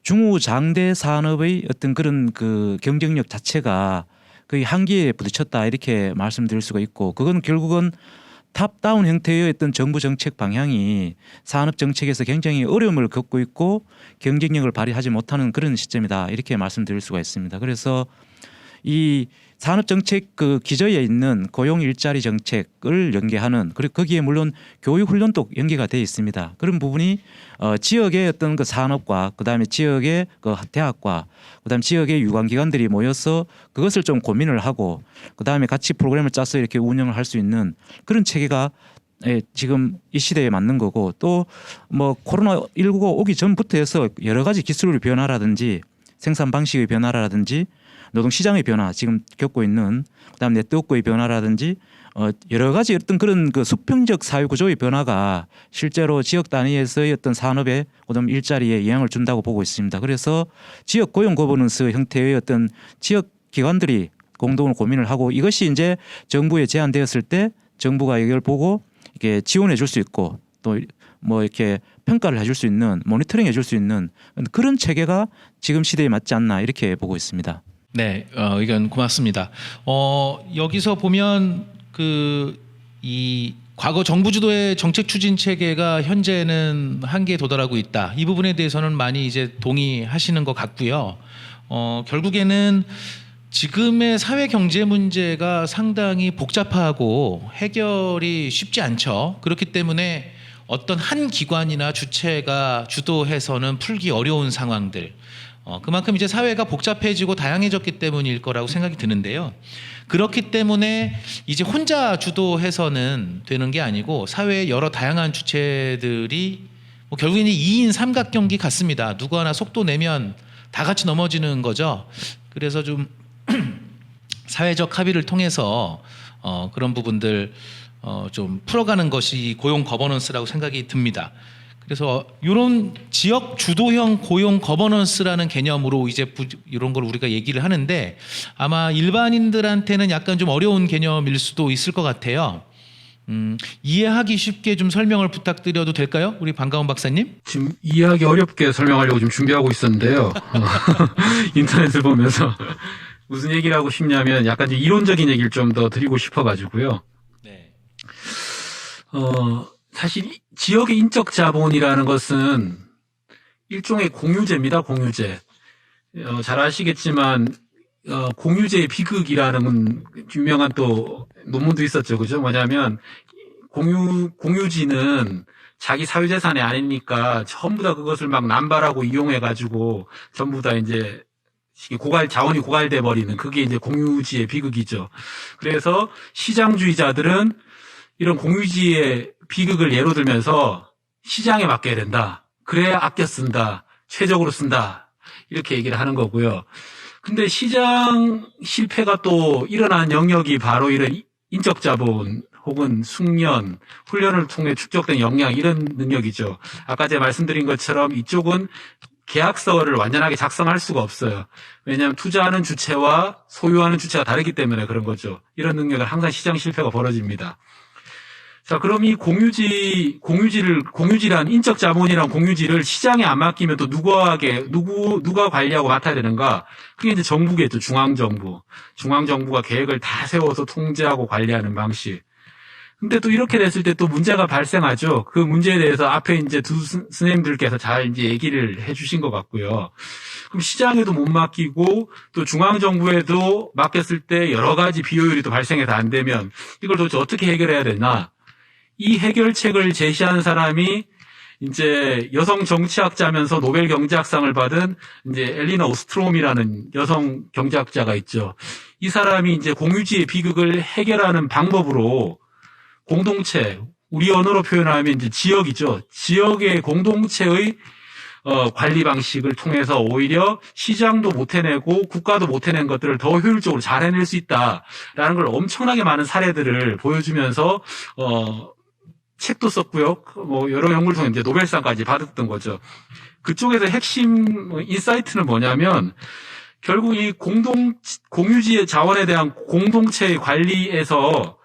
중우장대 산업의 어떤 그런 그 경쟁력 자체가 거의 한계에 부딪혔다 이렇게 말씀드릴 수가 있고 그건 결국은 탑다운 형태의 어떤 정부 정책 방향이 산업 정책에서 굉장히 어려움을 겪고 있고 경쟁력을 발휘하지 못하는 그런 시점이다 이렇게 말씀드릴 수가 있습니다. 그래서 이 산업 정책 그 기저에 있는 고용 일자리 정책을 연계하는 그리고 거기에 물론 교육 훈련도 연계가 되어 있습니다. 그런 부분이 지역의 어떤 그 산업과 그다음에 지역의 그 대학과 그다음에 지역의 유관기관들이 모여서 그것을 좀 고민을 하고 그다음에 같이 프로그램을 짜서 이렇게 운영을 할 수 있는 그런 체계가 지금 이 시대에 맞는 거고 또 뭐 코로나19가 오기 전부터 해서 여러 가지 기술의 변화라든지 생산 방식의 변화라든지 노동시장의 변화 지금 겪고 있는 그다음에 네트워크의 변화라든지 여러 가지 어떤 그런 그 수평적 사회구조의 변화가 실제로 지역 단위에서의 어떤 산업에 그다음 일자리에 영향을 준다고 보고 있습니다. 그래서 지역 고용 거버넌스 형태의 어떤 지역 기관들이 공동으로 고민을 하고 이것이 이제 정부에 제안되었을 때 정부가 이걸 보고 이렇게 지원해 줄 수 있고 또 뭐 이렇게 평가를 해줄 수 있는 모니터링 해줄 수 있는 그런 체계가 지금 시대에 맞지 않나 이렇게 보고 있습니다. 네, 의견 고맙습니다. 여기서 보면 이 과거 정부 주도의 정책 추진 체계가 현재는 한계에 도달하고 있다. 이 부분에 대해서는 많이 이제 동의하시는 것 같고요. 결국에는 지금의 사회 경제 문제가 상당히 복잡하고 해결이 쉽지 않죠. 그렇기 때문에 어떤 한 기관이나 주체가 주도해서는 풀기 어려운 상황들. 그만큼 이제 사회가 복잡해지고 다양해졌기 때문일 거라고 생각이 드는데요. 그렇기 때문에 이제 혼자 주도해서는 되는 게 아니고 사회의 여러 다양한 주체들이 뭐 결국에는 2인 삼각경기 같습니다. 누구 하나 속도 내면 다 같이 넘어지는 거죠. 그래서 좀 사회적 합의를 통해서 그런 부분들 좀 풀어가는 것이 고용 거버넌스라고 생각이 듭니다. 그래서 이런 지역 주도형 고용 거버넌스라는 개념으로 이제 이런 걸 우리가 얘기를 하는데 아마 일반인들한테는 약간 좀 어려운 개념일 수도 있을 것 같아요. 이해하기 쉽게 좀 설명을 부탁드려도 될까요? 우리 반가운 박사님. 지금 이해하기 어렵게 설명하려고 좀 준비하고 있었는데요. 인터넷을 보면서 무슨 얘기를 하고 싶냐면 약간 이제 이론적인 얘기를 좀 더 드리고 싶어가지고요. 네. 사실 지역의 인적 자본이라는 것은 일종의 공유제입니다. 공유제. 잘 아시겠지만 공유제의 비극이라는 유명한 또 논문도 있었죠. 그죠? 뭐냐면 공유지는 자기 사유재산이 아니니까 전부 다 그것을 막 남발하고 이용해가지고 전부 다 이제 자원이 고갈돼 버리는 그게 이제 공유지의 비극이죠. 그래서 시장주의자들은 이런 공유지의 비극을 예로 들면서 시장에 맡겨야 된다. 그래야 아껴 쓴다. 최적으로 쓴다. 이렇게 얘기를 하는 거고요. 근데 시장 실패가 또 일어난 영역이 바로 이런 인적 자본 혹은 숙련, 훈련을 통해 축적된 역량 이런 능력이죠. 아까 제가 말씀드린 것처럼 이쪽은 계약서를 완전하게 작성할 수가 없어요. 왜냐하면 투자하는 주체와 소유하는 주체가 다르기 때문에 그런 거죠. 이런 능력은 항상 시장 실패가 벌어집니다. 자, 그럼 이 공유지란 인적 자본이란 공유지를 시장에 안 맡기면 또 누가 관리하고 맡아야 되는가? 그게 이제 정부겠죠. 중앙정부. 중앙정부가 계획을 다 세워서 통제하고 관리하는 방식. 근데 또 이렇게 됐을 때 또 문제가 발생하죠. 그 문제에 대해서 앞에 이제 두 스님들께서 잘 이제 얘기를 해주신 것 같고요. 그럼 시장에도 못 맡기고 또 중앙정부에도 맡겼을 때 여러 가지 비효율이 또 발생해서 안 되면 이걸 도대체 어떻게 해결해야 되나? 이 해결책을 제시한 사람이 이제 여성 정치학자면서 노벨 경제학상을 받은 이제 엘리나 오스트롬이라는 여성 경제학자가 있죠. 이 사람이 이제 공유지의 비극을 해결하는 방법으로 공동체, 우리 언어로 표현하면 이제 지역이죠. 지역의 공동체의 관리 방식을 통해서 오히려 시장도 못 해내고 국가도 못 해낸 것들을 더 효율적으로 잘 해낼 수 있다라는 걸 엄청나게 많은 사례들을 보여주면서 책도 썼고요. 뭐 여러 연구를 통해 이제 노벨상까지 받았던 거죠. 그쪽에서 핵심 인사이트는 뭐냐면 결국 이 공유지의 자원에 대한 공동체의 관리에서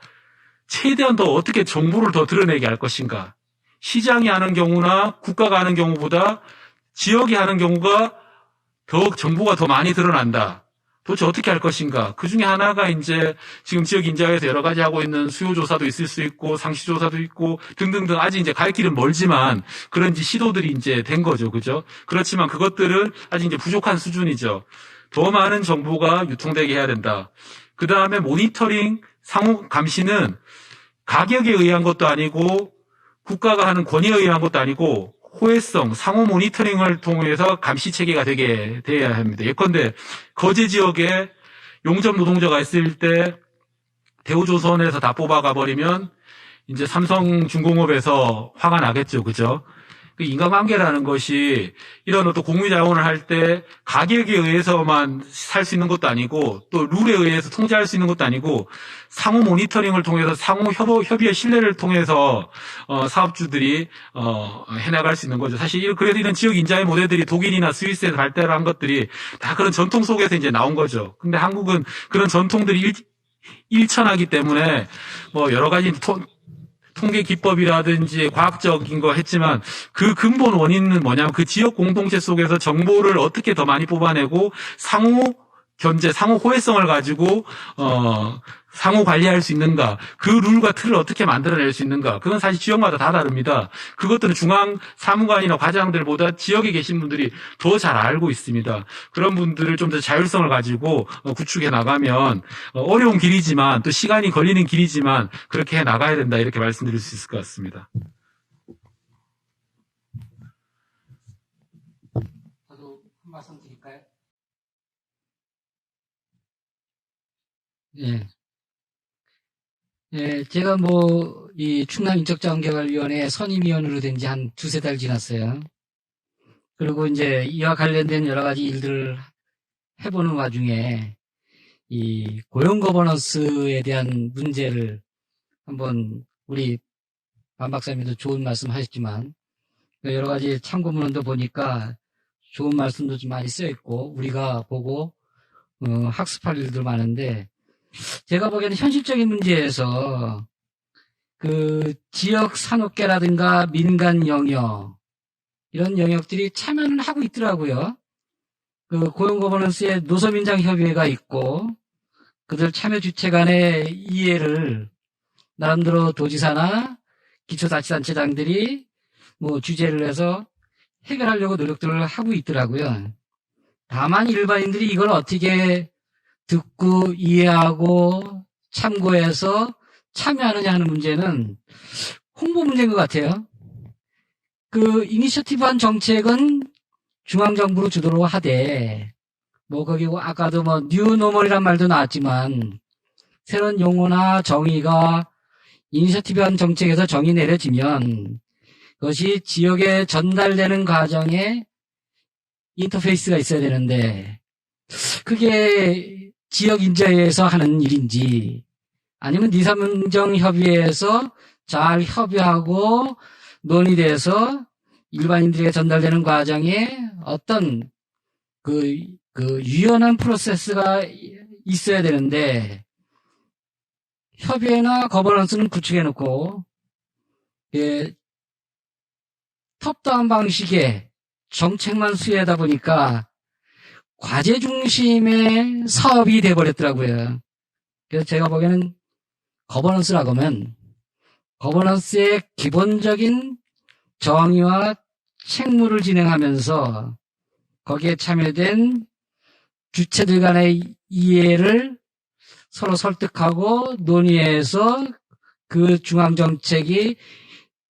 최대한 더 어떻게 정보를 더 드러내게 할 것인가. 시장이 하는 경우나 국가가 하는 경우보다 지역이 하는 경우가 더 정보가 더 많이 드러난다. 도대체 어떻게 할 것인가. 그 중에 하나가 이제 지금 지역 인자에서 여러 가지 하고 있는 수요조사도 있을 수 있고 상시조사도 있고 등등등 아직 이제 갈 길은 멀지만 그런 시도들이 이제 된 거죠. 그죠? 그렇지만 그것들은 아직 이제 부족한 수준이죠. 더 많은 정보가 유통되게 해야 된다. 그 다음에 모니터링, 상호 감시는 가격에 의한 것도 아니고 국가가 하는 권위에 의한 것도 아니고 호혜성, 상호 모니터링을 통해서 감시 체계가 되게 돼야 합니다. 예컨대 거제 지역에 용접 노동자가 있을 때 대우조선에서 다 뽑아가 버리면 이제 삼성중공업에서 화가 나겠죠, 그죠? 그 인간관계라는 것이 이런 어떤 공유자원을 할 때 가격에 의해서만 살 수 있는 것도 아니고 또 룰에 의해서 통제할 수 있는 것도 아니고 상호 모니터링을 통해서 상호 협의의 신뢰를 통해서 사업주들이 해나갈 수 있는 거죠. 사실 그래서 이런 지역 인자의 모델들이 독일이나 스위스에서 발달한 것들이 다 그런 전통 속에서 이제 나온 거죠. 근데 한국은 그런 전통들이 일천하기 때문에 뭐 여러 가지 통계 기법이라든지 과학적인 거 했지만 그 근본 원인은 뭐냐면 그 지역 공동체 속에서 정보를 어떻게 더 많이 뽑아내고 상호 견제, 상호 호혜성을 가지고 상호 관리할 수 있는가, 그 룰과 틀을 어떻게 만들어낼 수 있는가, 그건 사실 지역마다 다 다릅니다. 그것들은 중앙 사무관이나 과장들보다 지역에 계신 분들이 더 잘 알고 있습니다. 그런 분들을 좀 더 자율성을 가지고 구축해 나가면 어려운 길이지만 또 시간이 걸리는 길이지만 그렇게 해 나가야 된다, 이렇게 말씀드릴 수 있을 것 같습니다. 저도 한 말씀 드릴까요? 예. 예, 제가 이 충남인적자원개발위원회 선임위원으로 된 지 한 두세 달 지났어요. 그리고 이제 이와 관련된 여러 가지 일들을 해보는 와중에 이 고용 거버넌스에 대한 문제를 한번 우리 반 박사님도 좋은 말씀 하셨지만 여러 가지 참고문헌도 보니까 좋은 말씀도 좀 많이 써있고 우리가 보고 학습할 일도 많은데 제가 보기에는 현실적인 문제에서 그 지역 산업계라든가 민간 영역 이런 영역들이 참여를 하고 있더라고요. 그 고용 거버넌스에 노서민장협의회가 있고 그들 참여 주체 간의 이해를 나름대로 도지사나 기초자치단체장들이 주재를 해서 해결하려고 노력들을 하고 있더라고요. 다만 일반인들이 이걸 어떻게 듣고 이해하고 참고해서 참여하느냐 하는 문제는 홍보 문제인 것 같아요. 그 이니셔티브한 정책은 중앙정부로 주도로 하되 거기 아까도 뉴노멀이란 말도 나왔지만 새로운 용어나 정의가 이니셔티브한 정책에서 정의 내려지면 그것이 지역에 전달되는 과정에 인터페이스가 있어야 되는데 그게 지역 인자에서 하는 일인지 아니면 니삼정 협의회에서 잘 협의하고 논의돼서 일반인들에게 전달되는 과정에 어떤 그 유연한 프로세스가 있어야 되는데, 협의회나 거버넌스는 구축해 놓고 톱다운 방식의 정책만 수행하다 보니까 과제 중심의 사업이 돼버렸더라고요. 그래서 제가 보기에는 거버넌스라고 하면 거버넌스의 기본적인 정의와 책무를 진행하면서 거기에 참여된 주체들 간의 이해를 서로 설득하고 논의해서 그 중앙정책이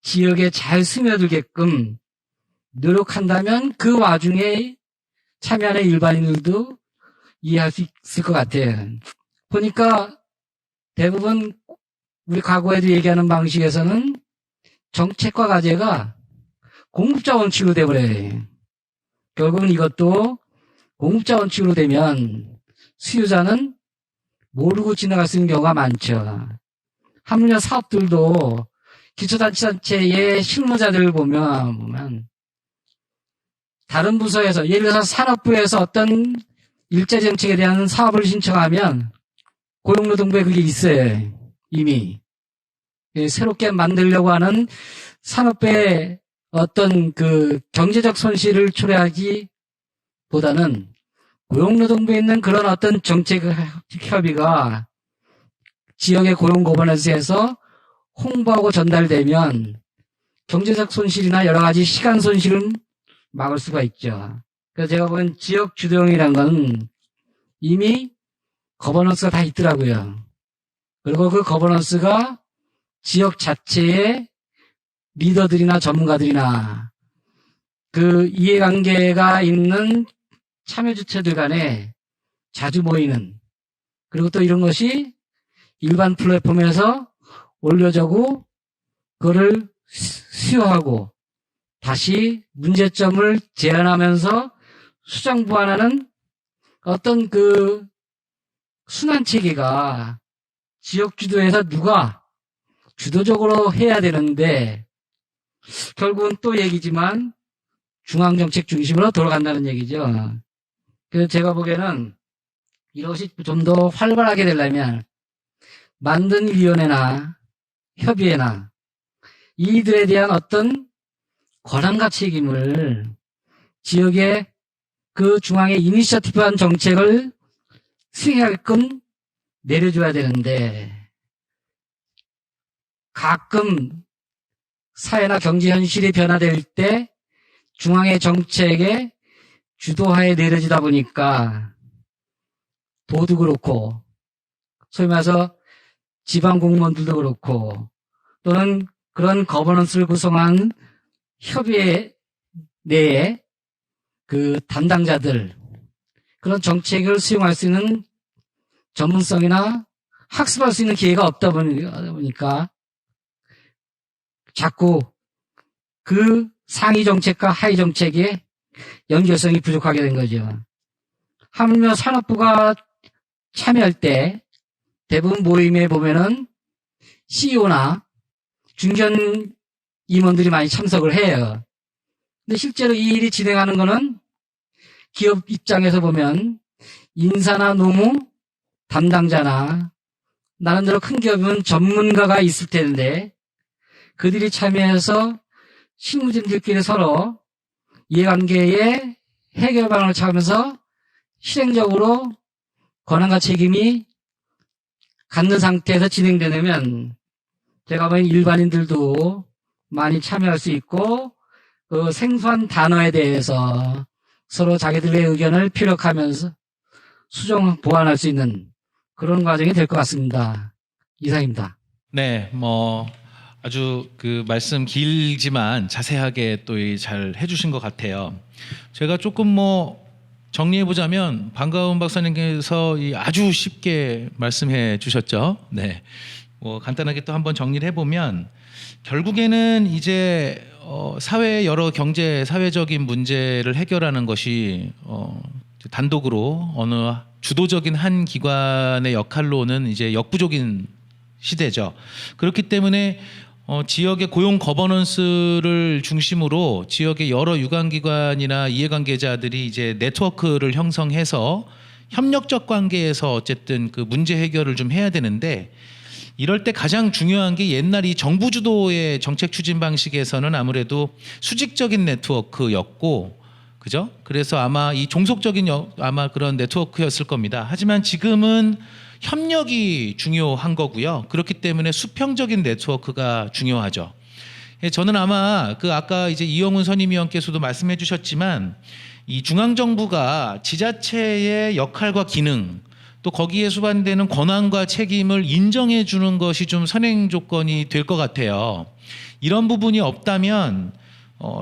지역에 잘 스며들게끔 노력한다면 그 와중에 참여하는 일반인들도 이해할 수 있을 것 같아요. 보니까 대부분 우리 과거에도 얘기하는 방식에서는 정책과 과제가 공급자 원칙으로 돼버려요. 결국은 이것도 공급자 원칙으로 되면 수요자는 모르고 지나갈 수 있는 경우가 많죠. 하물며 사업들도 기초자치단체의 실무자들을 보면 다른 부서에서, 예를 들어서 산업부에서 어떤 일자리 정책에 대한 사업을 신청하면 고용노동부에 그게 있어요. 이미. 새롭게 만들려고 하는 산업부의 어떤 그 경제적 손실을 초래하기보다는 고용노동부에 있는 그런 어떤 정책 협의가 지역의 고용 거버넌스에서 홍보하고 전달되면 경제적 손실이나 여러 가지 시간 손실은 막을 수가 있죠. 그래서 제가 보는 지역 주도형이라는 건 이미 거버넌스가 다 있더라고요. 그리고 그 거버넌스가 지역 자체의 리더들이나 전문가들이나 그 이해관계가 있는 참여 주체들 간에 자주 모이는, 그리고 또 이런 것이 일반 플랫폼에서 올려주고 그거를 수요하고 다시 문제점을 제안하면서 수정 보완하는 어떤 그 순환 체계가 지역 주도에서 누가 주도적으로 해야 되는데, 결국은 또 얘기지만 중앙정책 중심으로 돌아간다는 얘기죠. 그래서 제가 보기에는 이것이 좀 더 활발하게 되려면 만든 위원회나 협의회나 이들에 대한 어떤 권한과 책임을 지역의 그 중앙의 이니셔티브한 정책을 수행하게끔 내려줘야 되는데, 가끔 사회나 경제 현실이 변화될 때 중앙의 정책에 주도하에 내려지다 보니까 도도 그렇고, 소위 말해서 지방 공무원들도 그렇고, 또는 그런 거버넌스를 구성한 협의회 내에 그 담당자들, 그런 정책을 수용할 수 있는 전문성이나 학습할 수 있는 기회가 없다 보니까 자꾸 그 상위 정책과 하위 정책의 연결성이 부족하게 된 거죠. 하물며 산업부가 참여할 때 대부분 모임에 보면은 CEO나 중견 임원들이 많이 참석을 해요. 근데 실제로 이 일이 진행하는 거는 기업 입장에서 보면 인사나 노무 담당자나 나름대로 큰 기업이면 전문가가 있을 텐데, 그들이 참여해서 실무진들끼리 서로 이해관계의 해결 방안을 찾으면서 실행적으로 권한과 책임이 갖는 상태에서 진행되면 제가 보기엔 일반인들도 많이 참여할 수 있고, 그 생소한 단어에 대해서 서로 자기들의 의견을 피력하면서 수정 보완할 수 있는 그런 과정이 될 것 같습니다. 이상입니다. 네, 아주 그 말씀 길지만 자세하게 또 잘 해주신 것 같아요. 제가 조금 정리해 보자면 반가운 박사님께서 아주 쉽게 말씀해 주셨죠. 네, 간단하게 또 한번 정리를 해보면 결국에는 이제 사회의 여러 경제 사회적인 문제를 해결하는 것이 단독으로 어느 주도적인 한 기관의 역할로는 이제 역부족인 시대죠. 그렇기 때문에 지역의 고용 거버넌스를 중심으로 지역의 여러 유관기관이나 이해관계자들이 이제 네트워크를 형성해서 협력적 관계에서 어쨌든 그 문제 해결을 좀 해야 되는데, 이럴 때 가장 중요한 게 옛날 이 정부 주도의 정책 추진 방식에서는 아무래도 수직적인 네트워크였고, 그죠? 그래서 아마 이 종속적인 아마 그런 네트워크였을 겁니다. 하지만 지금은 협력이 중요한 거고요. 그렇기 때문에 수평적인 네트워크가 중요하죠. 저는 아마 그 아까 이제 이영훈 선임위원께서도 말씀해 주셨지만, 이 중앙정부가 지자체의 역할과 기능, 또 거기에 수반되는 권한과 책임을 인정해 주는 것이 좀 선행 조건이 될 것 같아요. 이런 부분이 없다면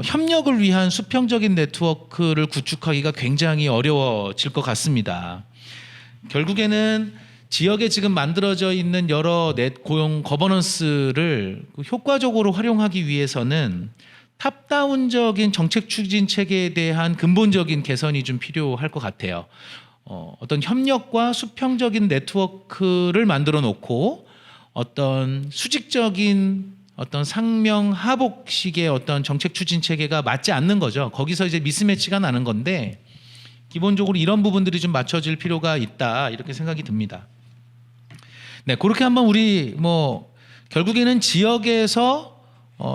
협력을 위한 수평적인 네트워크를 구축하기가 굉장히 어려워질 것 같습니다. 결국에는 지역에 지금 만들어져 있는 여러 고용 거버넌스를 효과적으로 활용하기 위해서는 탑다운적인 정책 추진 체계에 대한 근본적인 개선이 좀 필요할 것 같아요. 어떤 협력과 수평적인 네트워크를 만들어 놓고 어떤 수직적인 어떤 상명하복식의 어떤 정책 추진 체계가 맞지 않는 거죠. 거기서 이제 미스매치가 나는 건데, 기본적으로 이런 부분들이 좀 맞춰질 필요가 있다, 이렇게 생각이 듭니다. 네, 그렇게 한번 우리 결국에는 지역에서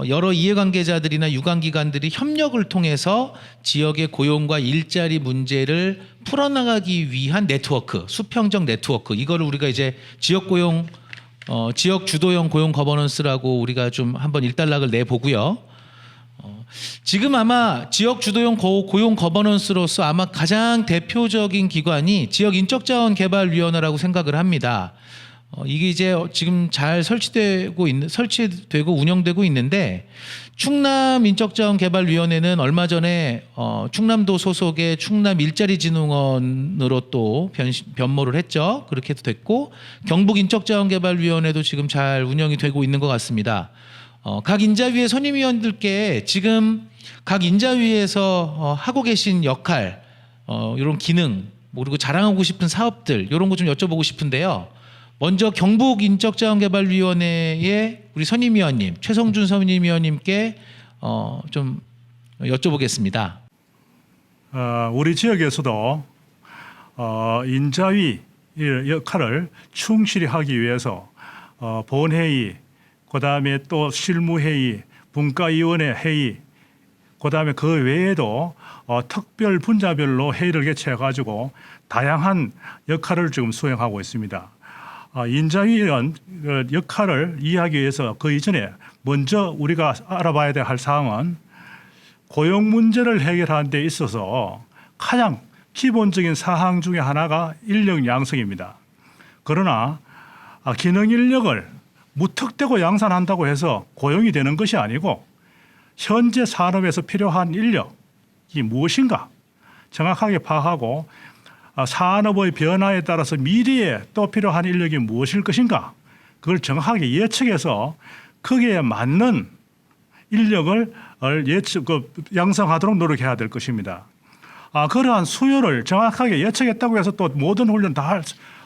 여러 이해관계자들이나 유관기관들이 협력을 통해서 지역의 고용과 일자리 문제를 풀어나가기 위한 네트워크, 수평적 네트워크, 이거를 우리가 이제 지역 고용, 지역 주도형 고용 거버넌스라고 우리가 좀 한번 일단락을 내보고요. 지금 아마 지역 주도형 고용 거버넌스로서 아마 가장 대표적인 기관이 지역인적자원개발위원회라고 생각을 합니다. 이게 이제 지금 잘 설치되고 운영되고 있는데, 충남인적자원개발위원회는 얼마 전에 충남도 소속의 충남일자리진흥원으로 또 변모를 했죠. 그렇게 해도 됐고, 경북인적자원개발위원회도 지금 잘 운영이 되고 있는 것 같습니다. 각 인자위의 선임위원들께 지금 각 인자위에서 하고 계신 역할, 이런 기능, 그리고 자랑하고 싶은 사업들, 이런 거 좀 여쭤보고 싶은데요. 먼저 경북인적자원개발위원회의 우리 선임위원님, 최성준 선임위원님께 좀 여쭤보겠습니다. 우리 지역에서도 인자위 역할을 충실히 하기 위해서 본회의, 그다음에 또 실무회의, 분과위원회 회의, 그다음에 그 외에도 특별 분야별로 회의를 개최해가지고 다양한 역할을 지금 수행하고 있습니다. 인자위원 역할을 이해하기 위해서 그 이전에 먼저 우리가 알아봐야 할 사항은 고용 문제를 해결하는 데 있어서 가장 기본적인 사항 중에 하나가 인력 양성입니다. 그러나 기능 인력을 무턱대고 양산한다고 해서 고용이 되는 것이 아니고, 현재 산업에서 필요한 인력이 무엇인가 정확하게 파악하고, 산업의 변화에 따라서 미래에 또 필요한 인력이 무엇일 것인가, 그걸 정확하게 예측해서 거기에 맞는 인력을 양성하도록 노력해야 될 것입니다. 그러한 수요를 정확하게 예측했다고 해서 또 모든 훈련 다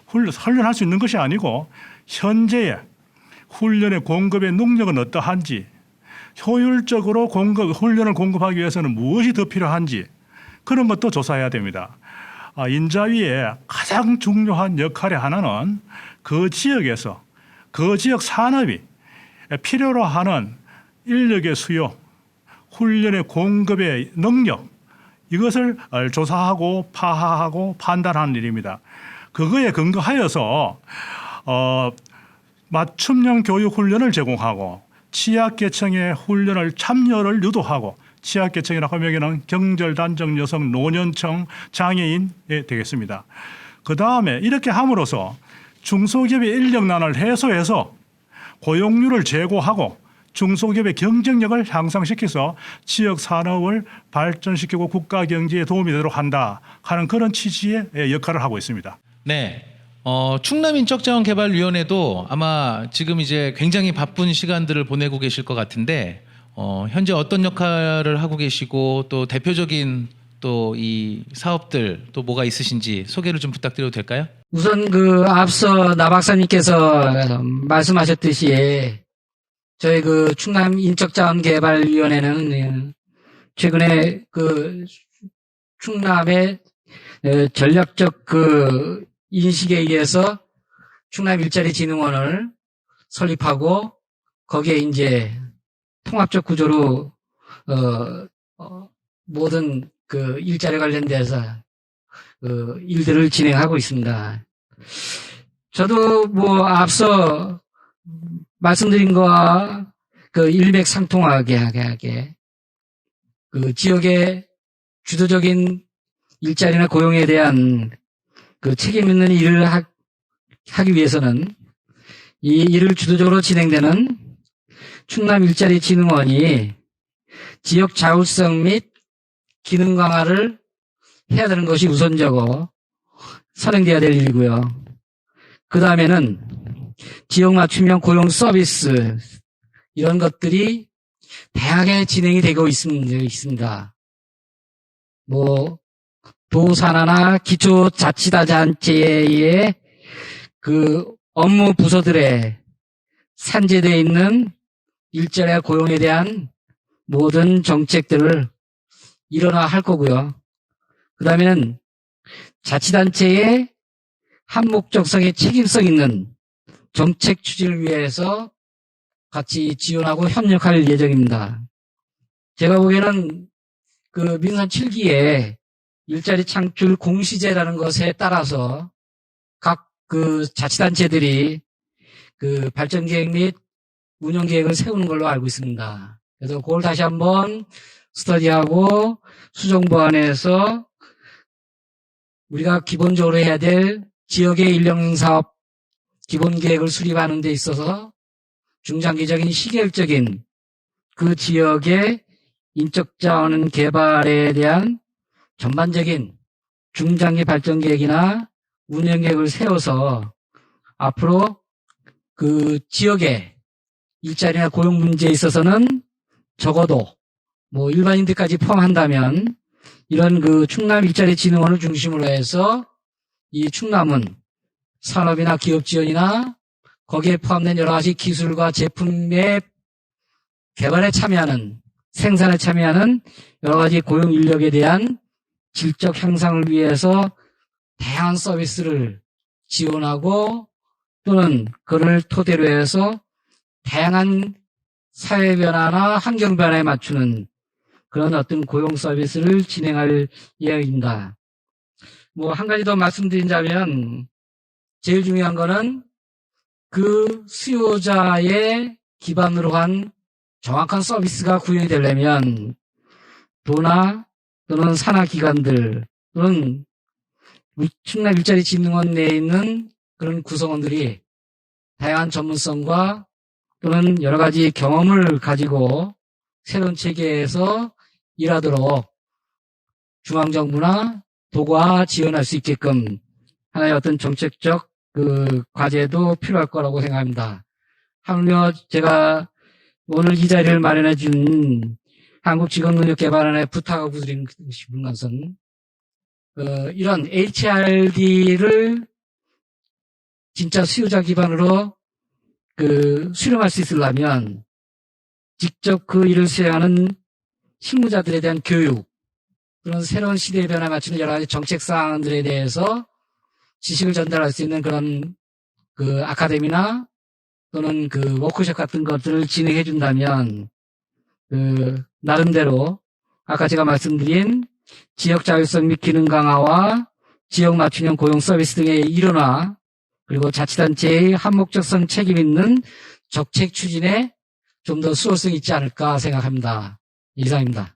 훈련할 수 있는 것이 아니고, 현재의 훈련의 공급의 능력은 어떠한지, 효율적으로 훈련을 공급하기 위해서는 무엇이 더 필요한지, 그런 것도 조사해야 됩니다. 인자위의 가장 중요한 역할의 하나는 그 지역에서 그 지역 산업이 필요로 하는 인력의 수요, 훈련의 공급의 능력, 이것을 조사하고 파악하고 판단하는 일입니다. 그거에 근거하여서 맞춤형 교육 훈련을 제공하고, 취약계층의 훈련을 참여를 유도하고, 취약계층이라고 하면 여기는 경절단정 여성, 노년층, 장애인이 되겠습니다. 그 다음에 이렇게 함으로써 중소기업의 인력난을 해소해서 고용률을 제고하고 중소기업의 경쟁력을 향상시켜서 지역 산업을 발전시키고 국가 경제에 도움이 되도록 한다 하는 그런 취지의 역할을 하고 있습니다. 네. 충남인적자원개발위원회도 아마 지금 이제 굉장히 바쁜 시간들을 보내고 계실 것 같은데, 현재 어떤 역할을 하고 계시고, 또 대표적인 또 이 사업들 또 뭐가 있으신지 소개를 좀 부탁드려도 될까요? 우선 앞서 나 박사님께서 말씀하셨듯이 저희 충남 인적자원개발위원회는 최근에 충남의 전략적 인식에 의해서 충남 일자리 진흥원을 설립하고 거기에 이제 통합적 구조로 모든 일자리 관련돼서 일들을 진행하고 있습니다. 저도 앞서 말씀드린 거와 일맥상통하게 지역의 주도적인 일자리나 고용에 대한 책임 있는 일을 하기 위해서는 이 일을 주도적으로 진행되는 충남 일자리 진흥원이 지역 자율성 및 기능 강화를 해야 되는 것이 우선적으로 선행돼야 될 일이고요. 그 다음에는 지역 맞춤형 고용 서비스 이런 것들이 다양하게 진행이 되고 있습니다. 도산하나 기초자치단체의 업무 부서들에 산재되어 있는 일자리와 고용에 대한 모든 정책들을 일원화할 거고요. 그 다음에는 자치단체의 한목적성의 책임성 있는 정책 추진을 위해서 같이 지원하고 협력할 예정입니다. 제가 보기에는 민선 7기에 일자리 창출 공시제라는 것에 따라서 각 자치단체들이 발전 계획 및 운영 계획을 세우는 걸로 알고 있습니다. 그래서 그걸 다시 한번 스터디하고 수정보완해서 우리가 기본적으로 해야 될 지역의 인력사업 기본계획을 수립하는 데 있어서 중장기적인 시계열적인 그 지역의 인적자원 개발에 대한 전반적인 중장기 발전계획이나 운영계획을 세워서 앞으로 지역의 일자리나 고용 문제에 있어서는 적어도 일반인들까지 포함한다면 이런 충남 일자리 진흥원을 중심으로 해서 이 충남은 산업이나 기업 지원이나 거기에 포함된 여러 가지 기술과 제품의 개발에 참여하는 생산에 참여하는 여러 가지 고용 인력에 대한 질적 향상을 위해서 다양한 서비스를 지원하고 또는 그를 토대로 해서 다양한 사회 변화나 환경 변화에 맞추는 그런 어떤 고용 서비스를 진행할 예정입니다. 한 가지 더 말씀드리자면 제일 중요한 거는 수요자의 기반으로 한 정확한 서비스가 구현이 되려면 도나 또는 산하기관들 또는 충남 일자리 진흥원 내에 있는 그런 구성원들이 다양한 전문성과 또는 여러 가지 경험을 가지고 새로운 체계에서 일하도록 중앙정부나 도가 지원할 수 있게끔 하나의 어떤 정책적 과제도 필요할 거라고 생각합니다. 하물며 제가 오늘 이 자리를 마련해 준 한국직업능력개발원에 부탁하고 드린 싶은 것은 이런 HRD를 진짜 수요자 기반으로 수령할 수 있으려면 직접 그 일을 수행하는 실무자들에 대한 교육, 그런 새로운 시대의 변화에 맞추는 여러 가지 정책 사항들에 대해서 지식을 전달할 수 있는 그런 아카데미나 또는 워크숍 같은 것들을 진행해 준다면 나름대로 아까 제가 말씀드린 지역 자율성 및 기능 강화와 지역 맞춤형 고용 서비스 등의 일원화 그리고 자치단체의 한목적성 책임 있는 정책 추진에 좀 더 수월성이 있지 않을까 생각합니다. 이상입니다.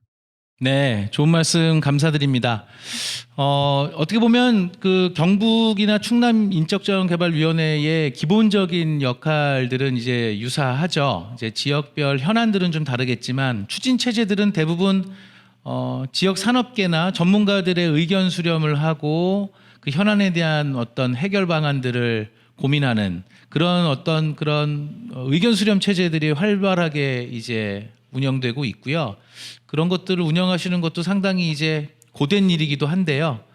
네, 좋은 말씀 감사드립니다. 어떻게 보면 경북이나 충남 인적자원개발위원회의 기본적인 역할들은 이제 유사하죠. 이제 지역별 현안들은 좀 다르겠지만 추진 체제들은 대부분 지역 산업계나 전문가들의 의견 수렴을 하고 그 현안에 대한 어떤 해결 방안들을 고민하는 그런 의견 수렴 체제들이 활발하게 이제 운영되고 있고요. 그런 것들을 운영하시는 것도 상당히 이제 고된 일이기도 한데요.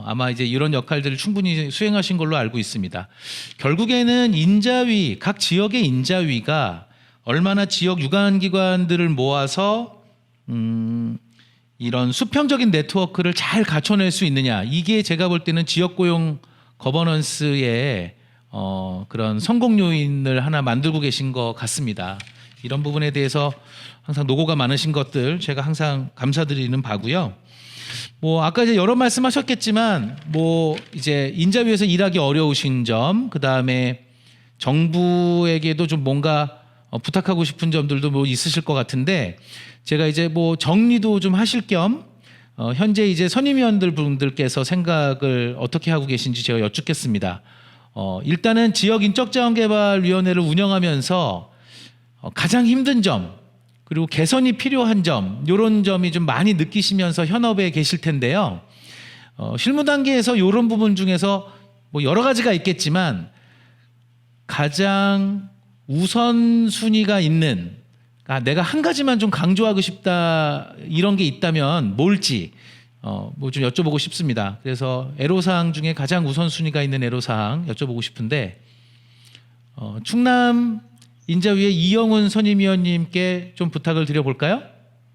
아마 이제 이런 역할들을 충분히 수행하신 걸로 알고 있습니다. 결국에는 인자위, 각 지역의 인자위가 얼마나 지역 유관기관들을 모아서 이런 수평적인 네트워크를 잘 갖춰낼 수 있느냐, 이게 제가 볼 때는 지역 고용 거버넌스의 그런 성공 요인을 하나 만들고 계신 것 같습니다. 이런 부분에 대해서 항상 노고가 많으신 것들 제가 항상 감사드리는 바고요. 뭐 아까 이제 여러 말씀하셨겠지만 뭐 이제 인자위에서 일하기 어려우신 점, 그 다음에 정부에게도 좀 뭔가 부탁하고 싶은 점들도 뭐 있으실 것 같은데, 제가 이제 뭐 정리도 좀 하실 겸 현재 이제 선임위원들 분들께서 생각을 어떻게 하고 계신지 제가 여쭙겠습니다. 일단은 지역인적자원개발위원회를 운영하면서 가장 힘든 점, 그리고 개선이 필요한 점, 이런 점이 좀 많이 느끼시면서 현업에 계실 텐데요. 실무 단계에서 이런 부분 중에서 뭐 여러 가지가 있겠지만 가장 우선순위가 있는, 내가 한 가지만 좀 강조하고 싶다, 이런 게 있다면 뭘지 뭐 좀 여쭤보고 싶습니다. 그래서 애로사항 중에 가장 우선순위가 있는 애로사항 여쭤보고 싶은데, 충남 인자위의 이영훈 선임위원님께 좀 부탁을 드려볼까요?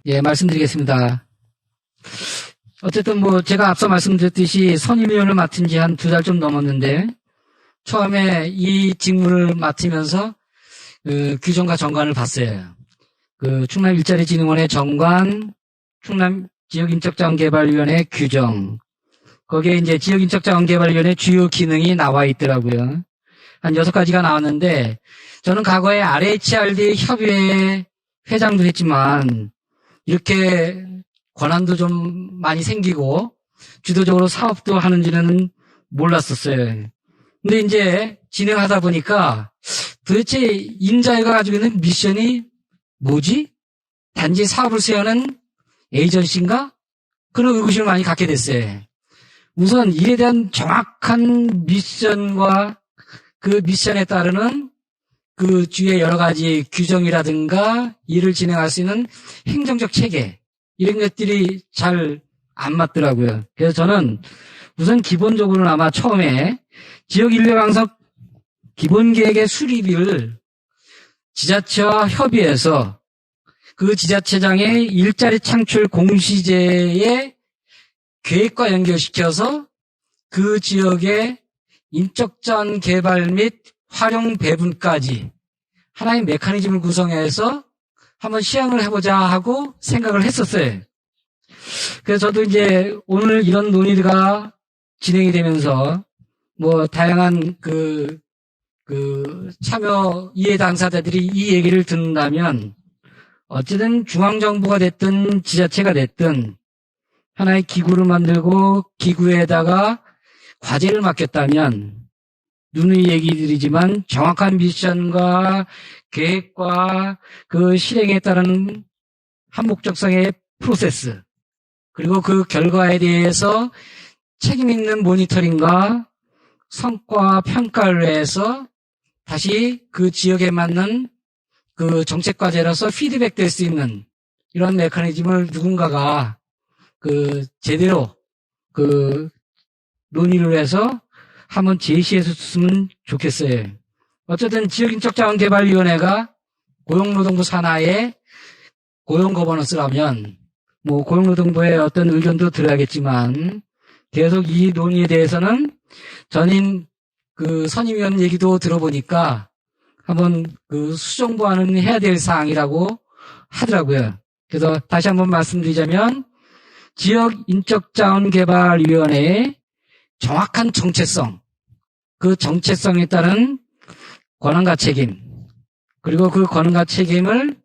예, 말씀드리겠습니다. 어쨌든 뭐 제가 앞서 말씀드렸듯이 선임위원을 맡은 지 한 2달 좀 넘었는데, 처음에 이 직무를 맡으면서 규정과 정관을 봤어요. 충남 일자리진흥원의 정관, 충남 지역인적자원개발위원회 규정, 거기에 이제 지역인적자원개발위원회 주요 기능이 나와 있더라고요. 한 6가지가 나왔는데, 저는 과거에 RHRD 협의회 회장도 했지만 이렇게 권한도 좀 많이 생기고 주도적으로 사업도 하는지는 몰랐었어요. 근데 이제 진행하다 보니까 도대체 인자위가 가지고 있는 미션이 뭐지? 단지 사업을 수행하는 에이전시인가? 그런 의구심을 많이 갖게 됐어요. 우선 이에 대한 정확한 미션과 그 미션에 따르는 그 주의 여러 가지 규정이라든가 일을 진행할 수 있는 행정적 체계, 이런 것들이 잘 안 맞더라고요. 그래서 저는 우선 기본적으로는 아마 처음에 지역 인력 양성 기본 계획의 수립을 지자체와 협의해서 그 지자체장의 일자리 창출 공시제의 계획과 연결시켜서 그 지역의 인적자원 개발 및 활용 배분까지 하나의 메커니즘을 구성해서 한번 시행을 해보자 하고 생각을 했었어요. 그래서 저도 이제 오늘 이런 논의가 진행이 되면서 뭐 다양한 참여 이해 당사자들이 이 얘기를 듣는다면, 어쨌든 중앙정부가 됐든 지자체가 됐든 하나의 기구를 만들고 기구에다가 과제를 맡겼다면, 누누이 얘기 드리지만 정확한 미션과 계획과 그 실행에 따른 한목적성의 프로세스, 그리고 그 결과에 대해서 책임 있는 모니터링과 성과 평가를 해서 다시 그 지역에 맞는 그 정책 과제로서 피드백 될 수 있는 이런 메커니즘을 누군가가 제대로 논의를 해서 한번 제시했으면 좋겠어요. 어쨌든 지역인적자원개발위원회가 고용노동부 산하의 고용거버넌스라면 뭐 고용노동부의 어떤 의견도 들어야겠지만, 계속 이 논의에 대해서는 전인 선임위원 얘기도 들어보니까 한번 수정보완은 해야 될 사항이라고 하더라고요. 그래서 다시 한번 말씀드리자면, 지역인적자원개발위원회의 정확한 정체성, 그 정체성에 따른 권한과 책임, 그리고 그 권한과 책임을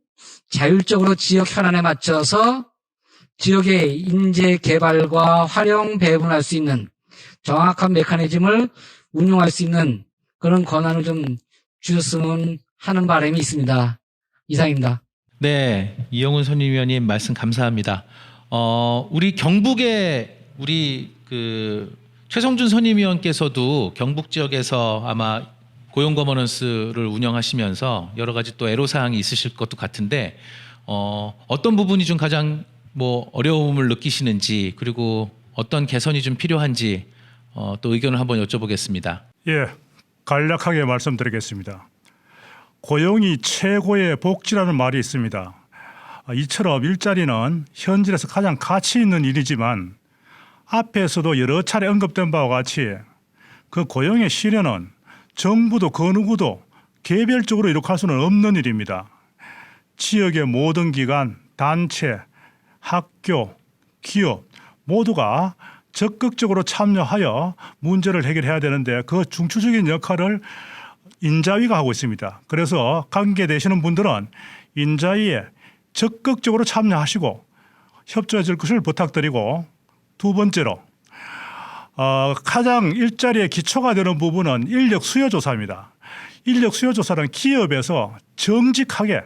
자율적으로 지역 현안에 맞춰서 지역의 인재 개발과 활용 배분할 수 있는 정확한 메커니즘을 운용할 수 있는 그런 권한을 좀 주셨으면 하는 바람이 있습니다. 이상입니다. 네, 이영훈 선임위원님 말씀 감사합니다. 우리 경북의 최성준 선임위원께서도 경북 지역에서 아마 고용 거버넌스를 운영하시면서 여러 가지 또 애로사항이 있으실 것도 같은데, 어떤 부분이 좀 가장 뭐 어려움을 느끼시는지, 그리고 어떤 개선이 좀 필요한지 또 의견을 한번 여쭤보겠습니다. 예, 간략하게 말씀드리겠습니다. 고용이 최고의 복지라는 말이 있습니다. 이처럼 일자리는 현실에서 가장 가치 있는 일이지만 앞에서도 여러 차례 언급된 바와 같이 그 고용의 실현은 정부도 그 누구도 개별적으로 이룩할 수는 없는 일입니다. 지역의 모든 기관, 단체, 학교, 기업 모두가 적극적으로 참여하여 문제를 해결해야 되는데 그 중추적인 역할을 인자위가 하고 있습니다. 그래서 관계되시는 분들은 인자위에 적극적으로 참여하시고 협조해 줄 것을 부탁드리고, 두 번째로 가장 일자리의 기초가 되는 부분은 인력 수요 조사입니다. 인력 수요 조사는 기업에서 정직하게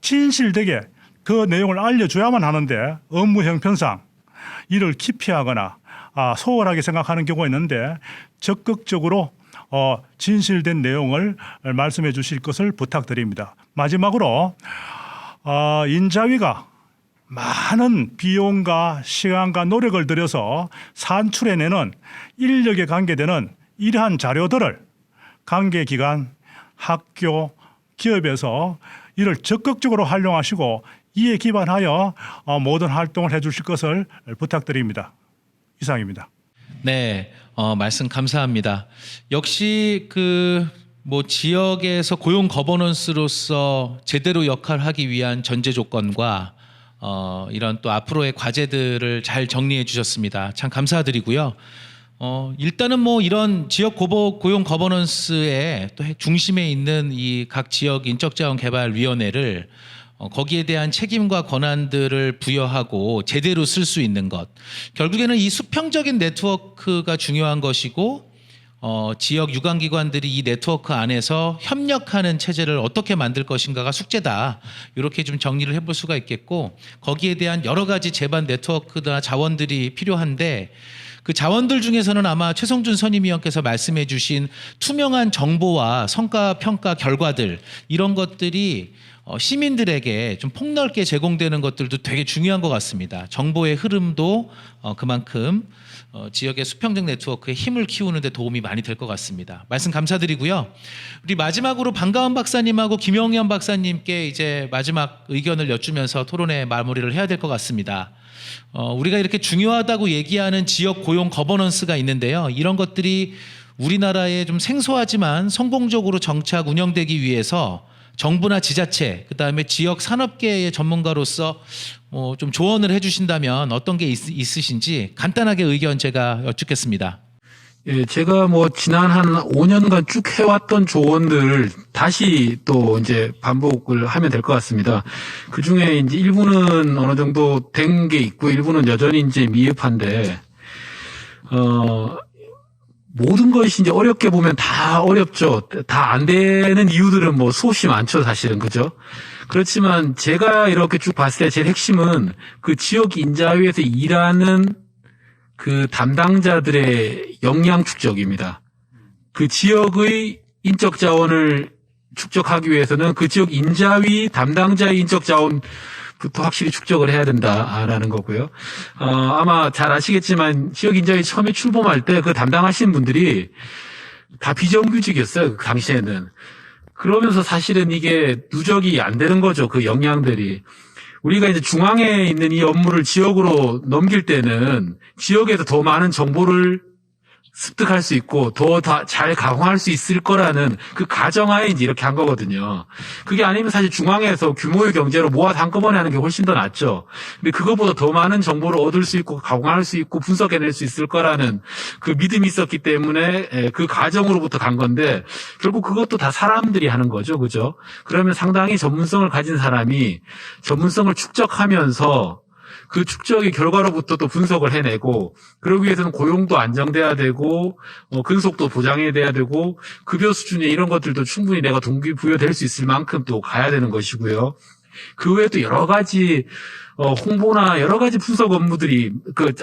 진실되게 그 내용을 알려줘야만 하는데 업무 형편상 이를 기피하거나 소홀하게 생각하는 경우가 있는데 적극적으로 진실된 내용을 말씀해 주실 것을 부탁드립니다. 마지막으로 인자위가 많은 비용과 시간과 노력을 들여서 산출해내는 인력에 관계되는 이러한 자료들을 관계기관, 학교, 기업에서 이를 적극적으로 활용하시고 이에 기반하여 모든 활동을 해 주실 것을 부탁드립니다. 이상입니다. 네, 말씀 감사합니다. 역시 지역에서 고용 거버넌스로서 제대로 역할을 하기 위한 전제 조건과 이런 또 앞으로의 과제들을 잘 정리해 주셨습니다. 참 감사드리고요. 일단은 이런 지역 고용 거버넌스의 또 중심에 있는 이 각 지역 인적자원개발위원회를 거기에 대한 책임과 권한들을 부여하고 제대로 쓸 수 있는 것. 결국에는 이 수평적인 네트워크가 중요한 것이고 지역 유관기관들이 이 네트워크 안에서 협력하는 체제를 어떻게 만들 것인가가 숙제다. 이렇게 좀 정리를 해볼 수가 있겠고, 거기에 대한 여러 가지 제반 네트워크나 자원들이 필요한데 그 자원들 중에서는 아마 최성준 선임위원께서 말씀해 주신 투명한 정보와 성과 평가 결과들, 이런 것들이 시민들에게 좀 폭넓게 제공되는 것들도 되게 중요한 것 같습니다. 정보의 흐름도 그만큼 지역의 수평적 네트워크의 힘을 키우는 데 도움이 많이 될 것 같습니다. 말씀 감사드리고요. 우리 마지막으로 방가원 박사님하고 김영현 박사님께 이제 마지막 의견을 여쭈면서 토론회 마무리를 해야 될 것 같습니다. 우리가 이렇게 중요하다고 얘기하는 지역 고용 거버넌스가 있는데요. 이런 것들이 우리나라에 좀 생소하지만 성공적으로 정착 운영되기 위해서 정부나 지자체, 그다음에 지역 산업계의 전문가로서 좀 조언을 해주신다면 어떤 게 있으신지 간단하게 의견 제가 여쭙겠습니다. 예, 제가 지난 한 5년간 쭉 해왔던 조언들을 다시 또 이제 반복을 하면 될 것 같습니다. 그 중에 이제 일부는 어느 정도 된 게 있고 일부는 여전히 이제 미흡한데, 모든 것이 이제 어렵게 보면 다 어렵죠. 다 안 되는 이유들은 수없이 많죠, 사실은. 그죠? 그렇지만 제가 이렇게 쭉 봤을 때 제일 핵심은 그 지역 인자위에서 일하는 그 담당자들의 역량 축적입니다. 그 지역의 인적 자원을 축적하기 위해서는 그 지역 인자위 담당자의 인적 자원부터 확실히 축적을 해야 된다라는 거고요. 아마 잘 아시겠지만 지역 인자위 처음에 출범할 때 그 담당하시는 분들이 다 비정규직이었어요, 그 당시에는. 그러면서 사실은 이게 누적이 안 되는 거죠, 그 역량들이. 우리가 이제 중앙에 있는 이 업무를 지역으로 넘길 때는 지역에서 더 많은 정보를 습득할 수 있고 더 잘 강화할 수 있을 거라는 그 가정하에 이제 이렇게 한 거거든요. 그게 아니면 사실 중앙에서 규모의 경제로 모아서 한꺼번에 하는 게 훨씬 더 낫죠. 근데 그거보다 더 많은 정보를 얻을 수 있고 강화할 수 있고 분석해낼 수 있을 거라는 그 믿음이 있었기 때문에 그 가정으로부터 간 건데, 결국 그것도 다 사람들이 하는 거죠. 그죠? 그러면 상당히 전문성을 가진 사람이 전문성을 축적하면서 그 축적의 결과로부터 또 분석을 해내고, 그러기 위해서는 고용도 안정돼야 되고, 근속도 보장해야 되고, 급여 수준에 이런 것들도 충분히 내가 동기부여될 수 있을 만큼 또 가야 되는 것이고요. 그 외에도 여러 가지 홍보나 여러 가지 분석 업무들이,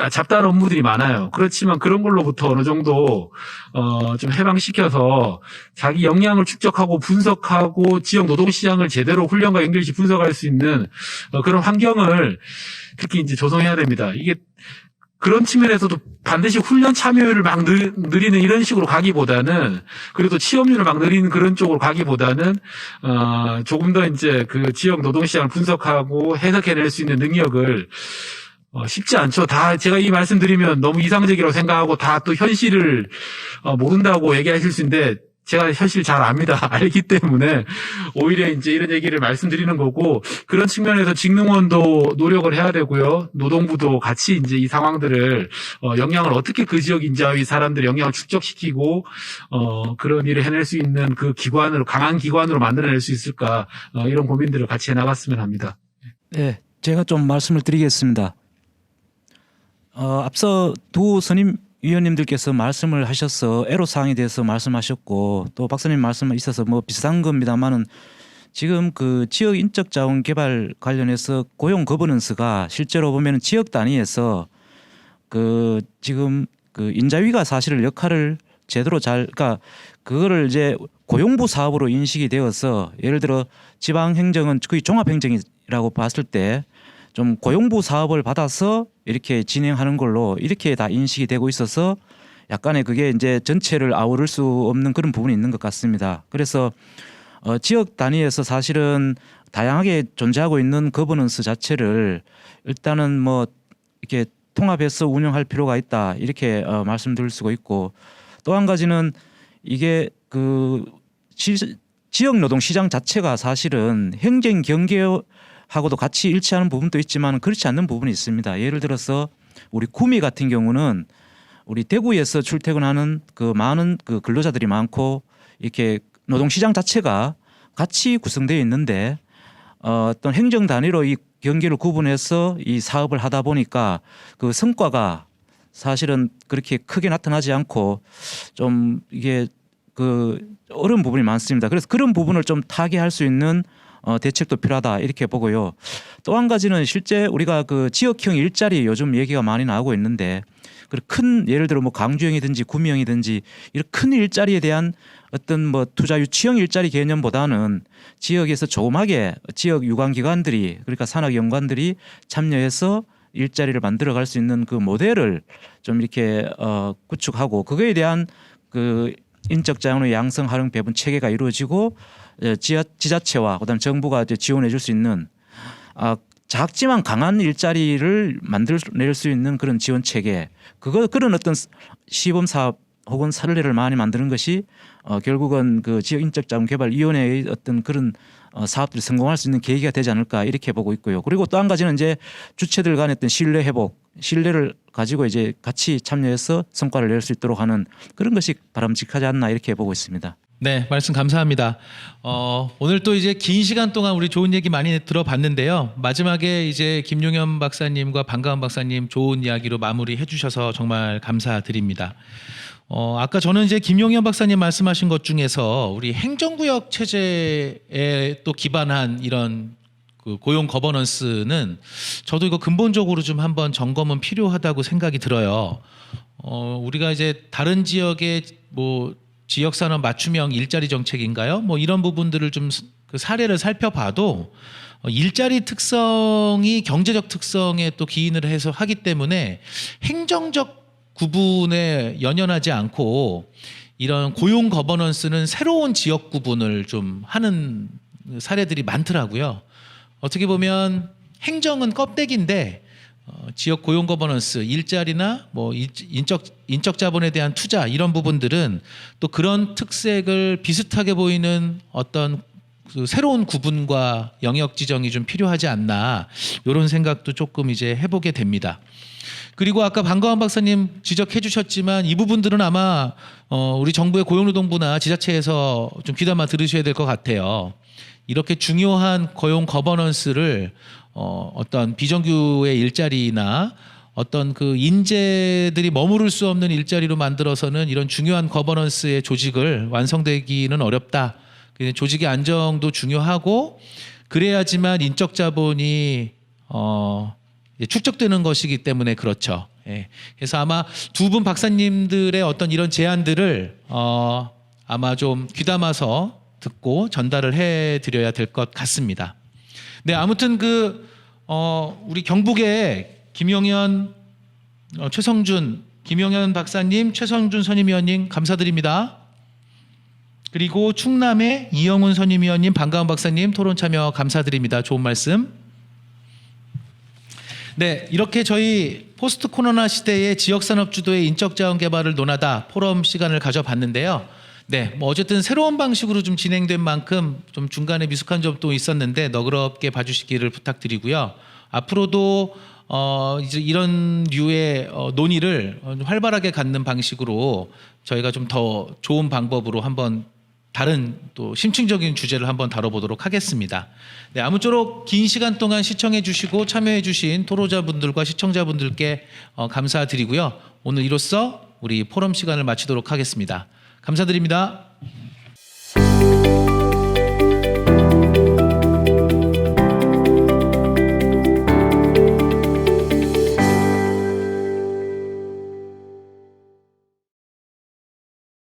잡다한 업무들이 많아요. 그렇지만 그런 걸로부터 어느 정도 좀 해방시켜서 자기 역량을 축적하고 분석하고 지역 노동시장을 제대로 훈련과 연결시 분석할 수 있는 그런 환경을 특히 이제 조성해야 됩니다. 이게 그런 측면에서도 반드시 훈련 참여율을 막 늘리는 이런 식으로 가기보다는, 그래도 취업률을 막 늘리는 그런 쪽으로 가기보다는 조금 더 이제 그 지역 노동시장을 분석하고 해석해낼 수 있는 능력을 쉽지 않죠. 다 제가 이 말씀드리면 너무 이상적이라고 생각하고 다 또 현실을 모른다고 얘기하실 수 있는데, 제가 현실 잘 압니다. 알기 때문에 오히려 이제 이런 얘기를 말씀드리는 거고, 그런 측면에서 직능원도 노력을 해야 되고요. 노동부도 같이 이제 이 상황들을 영향을 어떻게 그 지역 인자의 사람들의 영향을 축적시키고 그런 일을 해낼 수 있는 그 기관으로, 강한 기관으로 만들어낼 수 있을까, 이런 고민들을 같이 해나갔으면 합니다. 네, 제가 좀 말씀을 드리겠습니다. 앞서 두 선임 위원님들께서 말씀을 하셔서 애로사항에 대해서 말씀하셨고, 또 박사님 말씀 있어서 뭐 비슷한 겁니다만은, 지금 그 지역 인적 자원 개발 관련해서 고용 거버넌스가 실제로 보면은 지역 단위에서 그 지금 그 인자위가 사실 역할을 제대로 그러니까 그거를 이제 고용부 사업으로 인식이 되어서, 예를 들어 지방 행정은 거의 종합 행정이라고 봤을 때 좀 고용부 사업을 받아서 이렇게 진행하는 걸로 이렇게 다 인식이 되고 있어서 약간의 그게 이제 전체를 아우를 수 없는 그런 부분이 있는 것 같습니다. 그래서 지역 단위에서 사실은 다양하게 존재하고 있는 거버넌스 자체를 일단은 뭐 이렇게 통합해서 운영할 필요가 있다, 이렇게 말씀드릴 수가 있고, 또 한 가지는 이게 그 지역 노동 시장 자체가 사실은 행정 경계하고도 같이 일치하는 부분도 있지만 그렇지 않는 부분이 있습니다. 예를 들어서 우리 구미 같은 경우는 우리 대구에서 출퇴근하는 그 많은 그 근로자들이 많고, 이렇게 노동 시장 자체가 같이 구성되어 있는데 어떤 행정 단위로 이 경계를 구분해서 이 사업을 하다 보니까 그 성과가 사실은 그렇게 크게 나타나지 않고 좀 이게 그 어려운 부분이 많습니다. 그래서 그런 부분을 좀 타개할 수 있는 대책도 필요하다, 이렇게 보고요. 또 한 가지는 실제 우리가 그 지역형 일자리 요즘 얘기가 많이 나오고 있는데, 큰 예를 들어 뭐 강주형이든지 구미형이든지 이런 큰 일자리에 대한 어떤 뭐 투자 유치형 일자리 개념보다는 지역에서 조그맣게 지역 유관기관들이, 그러니까 산학연구관들이 참여해서 일자리를 만들어갈 수 있는 그 모델을 좀 이렇게 구축하고, 그거에 대한 그 인적 자원의 양성 활용 배분 체계가 이루어지고, 지자체와 그다음 정부가 이제 지원해 줄 수 있는 작지만 강한 일자리를 만들어낼 수 있는 그런 지원 체계, 그런 어떤 시범 사업 혹은 사례를 많이 만드는 것이 결국은 그 지역 인적 자원 개발 위원회의 어떤 그런 사업들이 성공할 수 있는 계기가 되지 않을까, 이렇게 보고 있고요. 그리고 또 한 가지는 이제 주체들 간의 어떤 신뢰 회복, 신뢰를 가지고 이제 같이 참여해서 성과를 낼 수 있도록 하는 그런 것이 바람직하지 않나, 이렇게 보고 있습니다. 네, 말씀 감사합니다. 오늘 또 이제 긴 시간 동안 우리 좋은 얘기 많이 들어봤는데요. 마지막에 이제 김용현 박사님과 방가은 박사님 좋은 이야기로 마무리해 주셔서 정말 감사드립니다. 아까 저는 이제 김용현 박사님 말씀하신 것 중에서 우리 행정구역 체제에 또 기반한 이런 그 고용 거버넌스는 저도 이거 근본적으로 좀 한번 점검은 필요하다고 생각이 들어요. 우리가 이제 다른 지역의 뭐 지역산업 맞춤형 일자리 정책인가요? 뭐 이런 부분들을 좀 그 사례를 살펴봐도 일자리 특성이 경제적 특성에 또 기인을 해서 하기 때문에 행정적 구분에 연연하지 않고 이런 고용 거버넌스는 새로운 지역 구분을 좀 하는 사례들이 많더라고요. 어떻게 보면 행정은 껍데기인데 지역 고용 거버넌스, 일자리나 뭐 인적 자본에 대한 투자, 이런 부분들은 또 그런 특색을 비슷하게 보이는 어떤 그 새로운 구분과 영역 지정이 좀 필요하지 않나, 이런 생각도 조금 이제 해보게 됩니다. 그리고 아까 방가은 박사님 지적해 주셨지만 이 부분들은 아마 우리 정부의 고용노동부나 지자체에서 좀 귀담아 들으셔야 될 것 같아요. 이렇게 중요한 고용 거버넌스를 어떤 비정규의 일자리나 어떤 그 인재들이 머무를 수 없는 일자리로 만들어서는 이런 중요한 거버넌스의 조직을 완성되기는 어렵다. 조직의 안정도 중요하고 그래야지만 인적 자본이 축적되는 것이기 때문에 그렇죠. 예. 그래서 아마 두 분 박사님들의 어떤 이런 제안들을 아마 좀 귀담아서 듣고 전달을 해드려야 될 것 같습니다. 네, 아무튼 우리 경북의 김용현 최성준, 김용현 박사님, 최성준 선임위원님 감사드립니다. 그리고 충남의 이영훈 선임위원님, 반가운 박사님 토론 참여 감사드립니다. 좋은 말씀. 네, 이렇게 저희 포스트 코로나 시대의 지역산업 주도의 인적자원 개발을 논하다 포럼 시간을 가져봤는데요. 네, 뭐 어쨌든 새로운 방식으로 좀 진행된 만큼 좀 중간에 미숙한 점도 있었는데 너그럽게 봐주시기를 부탁드리고요. 앞으로도 이제 이런 류의 논의를 활발하게 갖는 방식으로 저희가 좀 더 좋은 방법으로 한번 다른 또 심층적인 주제를 한번 다뤄보도록 하겠습니다. 네, 아무쪼록 긴 시간 동안 시청해 주시고 참여해 주신 토론자분들과 시청자분들께 감사드리고요. 오늘 이로써 우리 포럼 시간을 마치도록 하겠습니다. 감사드립니다.